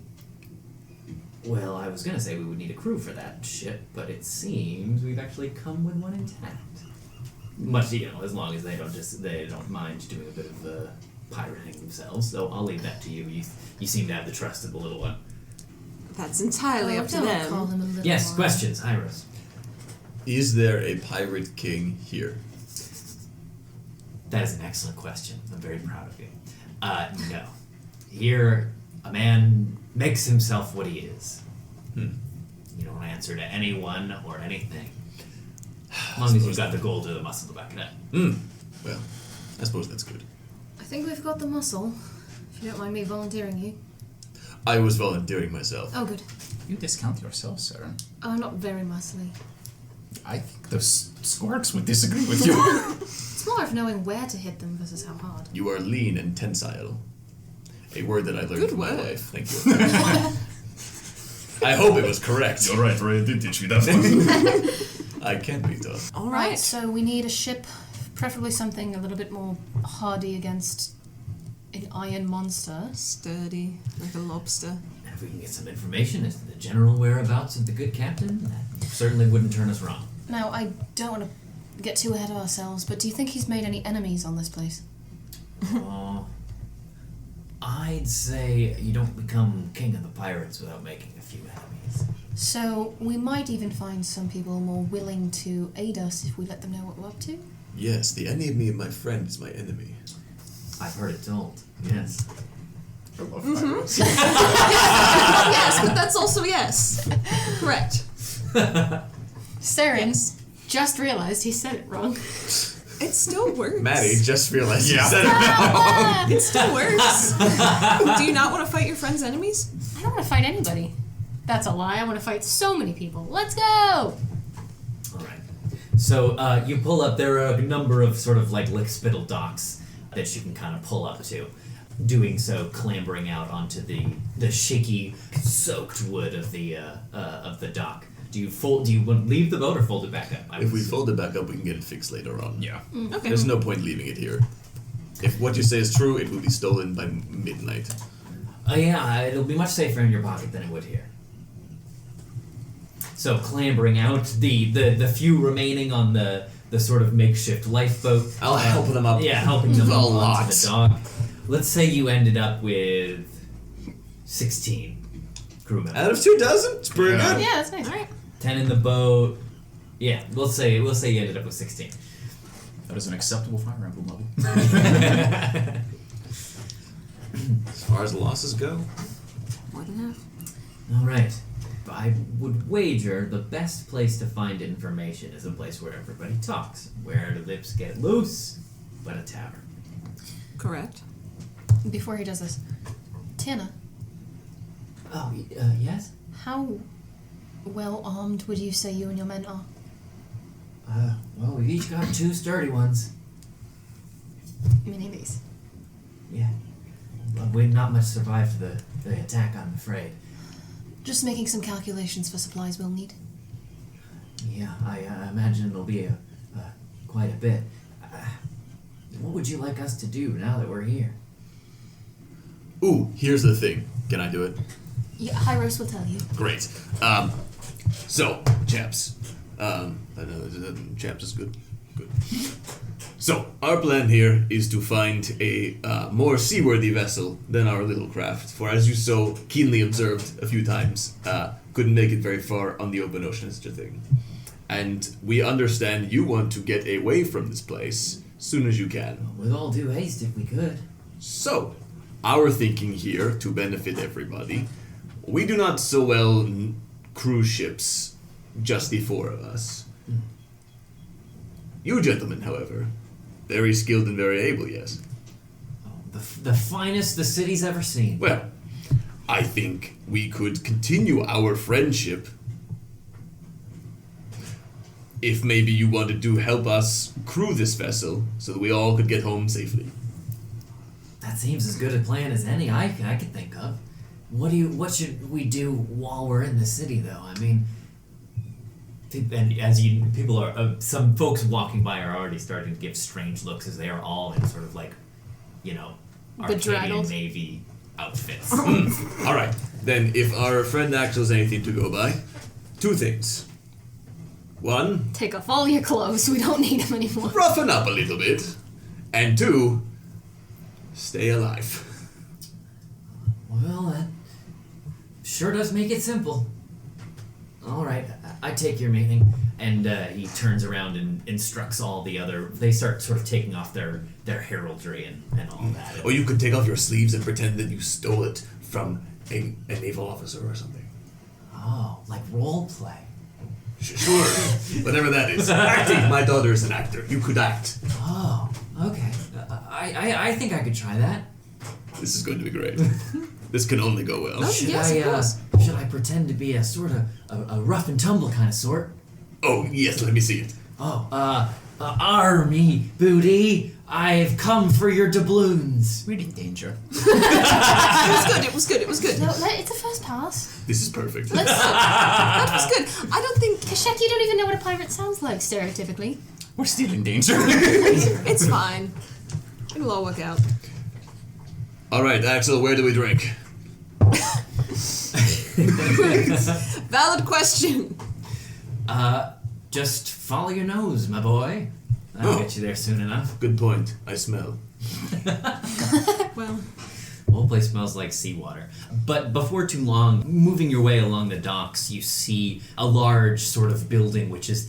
well, I was going to say we would need a crew for that ship, but it seems we've actually come with one intact. Much, you know, as long as they don't mind doing a bit of pirating themselves. So I'll leave that to you. You seem to have the trust of the little one. That's entirely up to Don't them. call him a little Yes, one. questions, Hyros. Is there a pirate king here? That is an excellent question. I'm very proud of you. No. Here, a man makes himself what he is. You don't answer to anyone or anything. As long as you've got the gold or the muscle to back it up. Well, I suppose that's good. I think we've got the muscle. If you don't mind me volunteering you. I was volunteering myself. Oh, good. You discount yourself, Sarah. Oh, I'm not very muscly. I think those squarks would disagree with you. It's more of knowing where to hit them versus how hard. You are lean and tensile. A word that I learned Good from my word. wife. Thank you. I hope it was correct. You're right, Ray did teach me that one. I can't be tough. All right, so we need a ship, preferably something a little bit more hardy against an iron monster. Sturdy, like a lobster. And if we can get some information as to the general whereabouts of the good captain, that certainly wouldn't turn us wrong. Now, I don't want to get too ahead of ourselves, but do you think he's made any enemies on this place? I'd say you don't become king of the pirates without making a few enemies. So we might even find some people more willing to aid us if we let them know what we're up to? Yes, the enemy of my friend is my enemy. I've heard it told, yes. I love pirates. Yes, but that's also yes. Correct. Saren just realized he said it wrong. It still works. Maddie just realized you Yeah. said it wrong. It still works. Do you not want to fight your friend's enemies? I don't want to fight anybody. That's a lie. I want to fight so many people. Let's go! Alright. So you pull up, there are a number of sort of like lickspittle docks that you can kind of pull up to. Doing so, clambering out onto the shaky, soaked wood of the dock. Do you want to leave the boat or fold it back up? If we fold it back up, we can get it fixed later on. Yeah. Okay. There's no point leaving it here. If what you say is true, it will be stolen by midnight. Yeah, it'll be much safer in your pocket than it would here. So clambering out, the few remaining on the sort of makeshift lifeboat. I'll help them up. Yeah, helping them A up lot. onto the dock. Let's say you ended up with 16 crew members. Out of 24? It's pretty Yeah. good. Yeah, that's nice. All right. 10 in the boat. Yeah, we'll say you ended up with 16. That is an acceptable Fire Emblem level. As far as losses go, More than half. All right. I would wager the best place to find information is a place where everybody talks, where the lips get loose, but a tavern. Correct. Before he does this, Tana, Oh, yes? how well armed would you say you and your men are? Well, we've each got 2 sturdy ones. Mini these. Yeah. But we've not much survived the attack, I'm afraid. Just making some calculations for supplies we'll need. Yeah, I imagine it'll be quite a bit. What would you like us to do now that we're here? Ooh, here's the thing. Can I do it? Yeah, Hyros will tell you. Great. So, chaps. Chaps is good. Good. So, our plan here is to find a more seaworthy vessel than our little craft, for as you so keenly observed a few times, couldn't make it very far on the open ocean, such a thing. And we understand you want to get away from this place soon as you can. With all due haste, if we could. So, our thinking here, to benefit everybody, we do not so well cruise ships, just the 4 of us. You gentlemen, however, very skilled and very able, yes? Oh, the finest the city's ever seen. Well, I think we could continue our friendship if maybe you wanted to help us crew this vessel so that we all could get home safely. That seems as good a plan as any I could think of. What should we do while we're in the city, though? I mean, and as people are, some folks walking by are already starting to give strange looks as they are all in sort of like, Arcadian Bedraggled. Navy outfits. All right, then if our friend Axel has anything to go by, 2 things. 1, Take off all your clothes. We don't need them anymore. roughen up a little bit. And 2, stay alive. Well, that sure does make it simple. All right, I take your meaning. And he turns around and instructs all the other. They start sort of taking off their heraldry and all that. Or you could take off your sleeves and pretend that you stole it from a naval officer or something. Oh, like role play. Sure, whatever that is. Acting. My daughter is an actor. You could act. Oh, okay. I think I could try that. This is going to be great. This can only go well. Oh, Should yes, of course. should I pretend to be a sort of a rough and tumble kind of sort? Oh, yes, let me see it. Oh, army booty, I've come for your doubloons. We're in danger. It was good. No, it's a first pass. This is perfect. That was good. I don't think Kashek, you don't even know what a pirate sounds like, stereotypically. We're still in danger. it's fine. It'll all work out. All right, Axel, where do we drink? Valid question. Just follow your nose, my boy. I'll get you there soon enough. Good point. I smell. Well, The whole place smells like seawater. But before too long, moving your way along the docks, you see a large sort of building, which is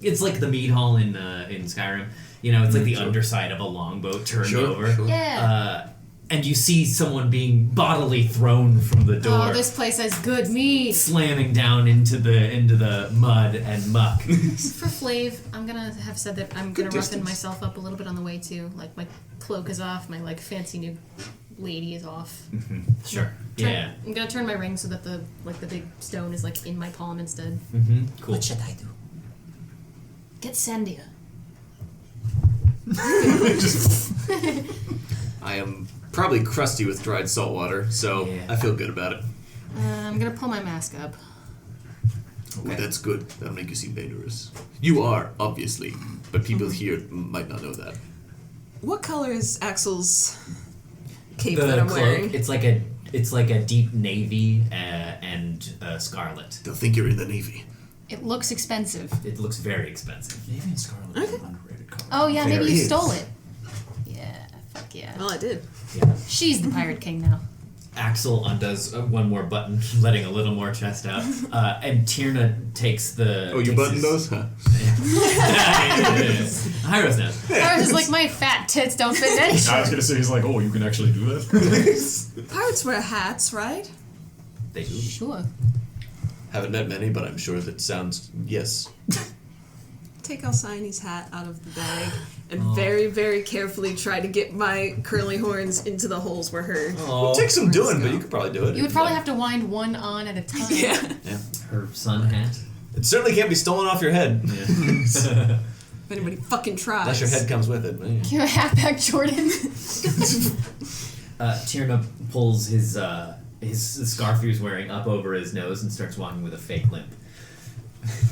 it's like the mead hall in Skyrim. It's like the underside of a longboat turned over. Sure. Yeah. And you see someone being bodily thrown from the door. Oh, this place has good meat. Slamming down into the mud and muck. For Flav, I'm gonna have said that I'm gonna roughen distance. myself up a little bit on the way too. Like my cloak is off, my fancy new lady is off. Sure. Yeah. I'm gonna turn my ring so that the big stone is in my palm instead. Mm-hmm. Cool. What should I do? Get Sandia. I am probably crusty with dried salt water, so Yeah. I feel good about it. I'm gonna pull my mask up. Ooh, that's good. That'll make you seem dangerous. You are, obviously, but people here might not know that. what color is Axel's cape The that I'm cloak, wearing? it's like a deep navy and scarlet. They'll think you're in the Navy. It looks expensive. It looks very expensive. Navy and scarlet is an underrated color. Oh yeah, There maybe you is. stole it. Yeah, fuck yeah. Well, I did. Yeah. She's the pirate king now. Axel undoes one more button, letting a little more chest out, and Tierna takes the. Oh, you buttoned those? Huh? Hyros knows. Pirate is like, my fat tits don't fit in any I was shirt. gonna say, he's like, oh, you can actually do that? Pirates wear hats, right? They do. Sure. Haven't met many, but I'm sure that sounds yes. Take Alcyone's hat out of the bag and very, very carefully try to get my curly horns into the holes where her. It takes some doing, but you could probably do it. You would probably have to wind one on at a time. Yeah. Her sun hat. It certainly can't be stolen off your head. If anybody fucking tries. Unless your head comes with it. Can you hat back Jordan? Tierna pulls his scarf he was wearing up over his nose and starts walking with a fake limp.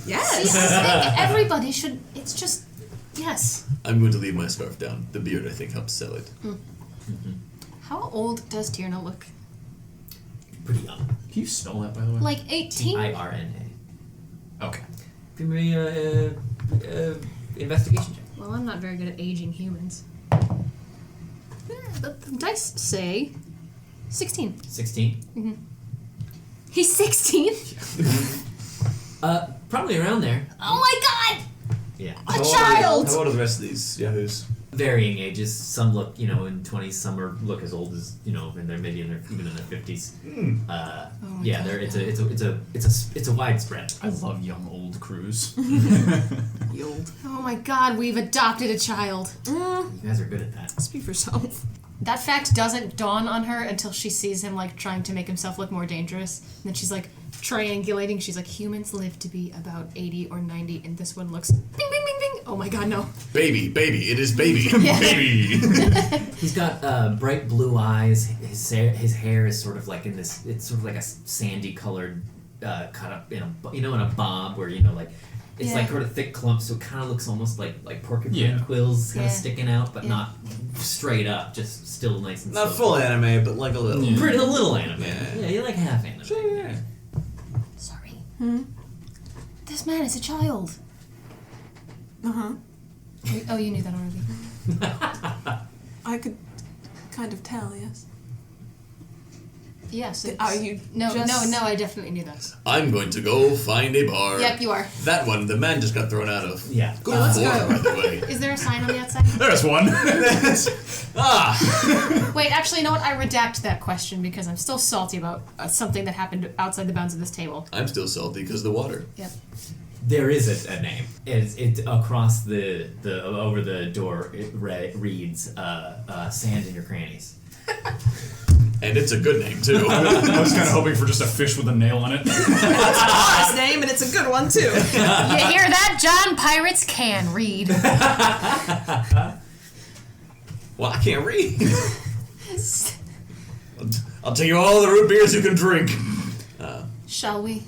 Yes. See, I think everybody should. It's just. Yes. I'm going to leave my scarf down. The beard, I think, helps sell it. How old does Tierna look? Pretty young. Can you spell that, by the way? Like 18? Irna. Okay. Give me investigation check. Well, I'm not very good at aging humans. The dice say 16. 16. He's 16? Probably around there. Oh my god! Yeah. How child! old are the rest of these yahoos? Varying ages. Some look, in 20s. Some look as old as, even in their 50s. Yeah, it's a widespread. I love young old crews. Oh my god, we've adopted a child. You guys are good at that. Speak for yourself. That fact doesn't dawn on her until she sees him trying to make himself look more dangerous. And then she's triangulating. She's like, humans live to be about 80 or 90, and this one looks bing, bing, bing, bing. Oh my god, no. Baby, it is baby. Baby! He's got bright blue eyes. His hair is sort of like in this. It's sort of like a sandy colored, cut up in a bob where it's like sort of thick clumps. So it kind of looks almost like porcupine quills kind of sticking out, but not straight up. Just still nice and Not silky. full anime, but like a little. Yeah. Pretty a little anime. Yeah. You like half anime. Sure. Sorry. This man is a child. Uh-huh. Oh, you knew that already. I could kind of tell, yes. Yes. It's, Are you No, just... no, I definitely knew that. I'm going to go find a bar. Yep, you are. That one, the man just got thrown out of. Yeah. Good let's lord, go. by the way. Is there a sign on the outside? There's one! Wait, actually, you know what? I redact that question because I'm still salty about something that happened outside the bounds of this table. I'm still salty because the water. Yep. There is a name. It's across the over the door. It reads "Sand in your crannies." And it's a good name, too. I was kind of hoping for just a fish with a nail on it. It's a name, and it's a good one, too. You hear that, John? Pirates can read. Well, I can't read. I'll tell you all the root beers you can drink. Shall we?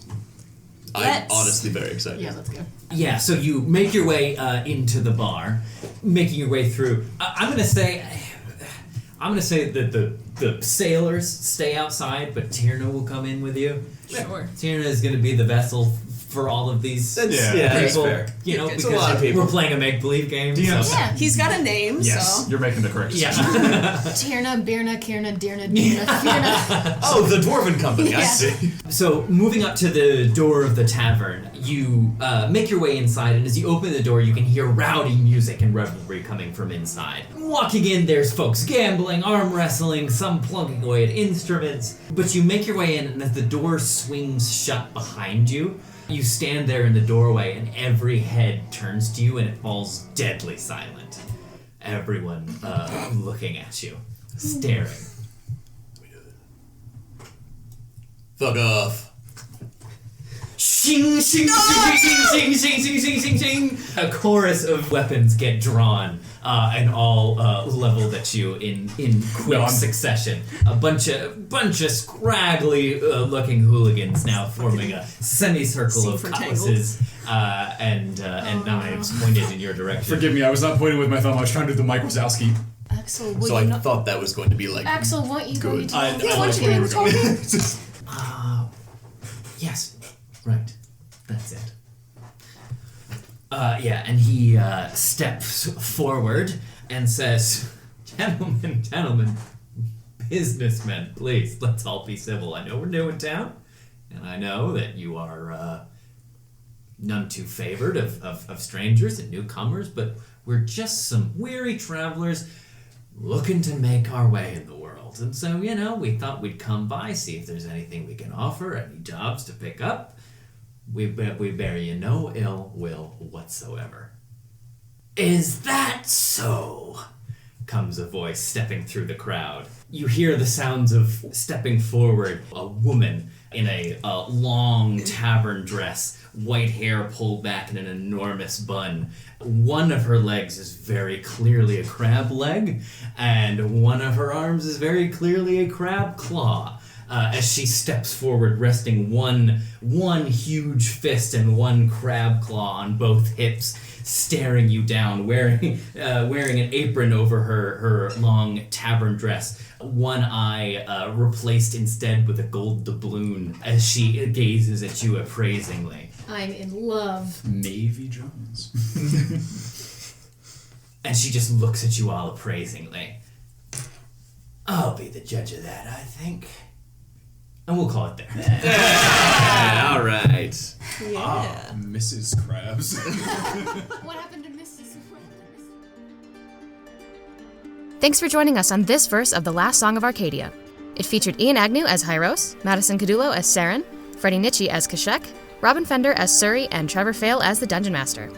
I'm Let's. honestly very excited. Yeah, let's go. Yeah. So you make your way into the bar, making your way through. I'm gonna say that the sailors stay outside, but Tierna will come in with you. Sure. Tierna is gonna be the vessel for all of these. That's people, fair. because a lot of people. we're playing a make-believe game. DMs. So. Yeah. He's got a name, Yes, so... you're making the correct Yeah. decision. Tierna, Birna, Kierna, Dirna, Dirna, Fierna. Oh, the Dwarven Company, I Yeah. see. So, moving up to the door of the tavern, you make your way inside, and as you open the door, you can hear rowdy music and revelry coming from inside. Walking in, there's folks gambling, arm wrestling, some plugging away at instruments. But you make your way in, and as the door swings shut behind you, you stand there in the doorway, and every head turns to you, and it falls deadly silent. Everyone looking at you, staring. Fuck off. Shing, shing, shing, shing, shing, shing, shing, shing, shing. A chorus of weapons get drawn and all leveled at you in quick succession. A bunch of scraggly looking hooligans now forming a semicircle of Scene for cutlasses and knives pointed in your direction. Forgive me, I was not pointing with my thumb, I was trying to do the Mike Wazowski. Axel, will So you I not... thought that was going to be like... Axel, won't you go Good. to... I Won't like you where you go were to going. talking? Yes, right. That's it. Yeah, and he steps forward and says, Gentlemen, businessmen, please, let's all be civil. I know we're new in town, and I know that you are none too favored of strangers and newcomers, but we're just some weary travelers looking to make our way in the world. And so, we thought we'd come by, see if there's anything we can offer, any jobs to pick up. We bear you no ill will whatsoever. Is that so? Comes a voice stepping through the crowd. You hear the sounds of stepping forward, a woman in a long tavern dress, white hair pulled back in an enormous bun. One of her legs is very clearly a crab leg, and one of her arms is very clearly a crab claw. As she steps forward, resting one huge fist and one crab claw on both hips, staring you down, wearing an apron over her long tavern dress, one eye replaced instead with a gold doubloon as she gazes at you appraisingly. I'm in love. Navy Jones. And she just looks at you all appraisingly. I'll be the judge of that, I think. And we'll call it there. All right. Yeah. Mrs. Krabs. What happened to Mrs. Thanks for joining us on this verse of The Last Song of Arcadia. It featured Ian Agnew as Hyros, Madison Cadulo as Saren, Freddie Nietzsche as Kashek, Robin Fender as Suri, and Trevor Fail as the Dungeon Master.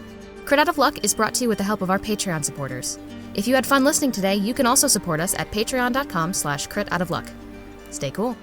Crit Out of Luck is brought to you with the help of our Patreon supporters. If you had fun listening today, you can also support us at patreon.com/critoutofluck. Stay cool.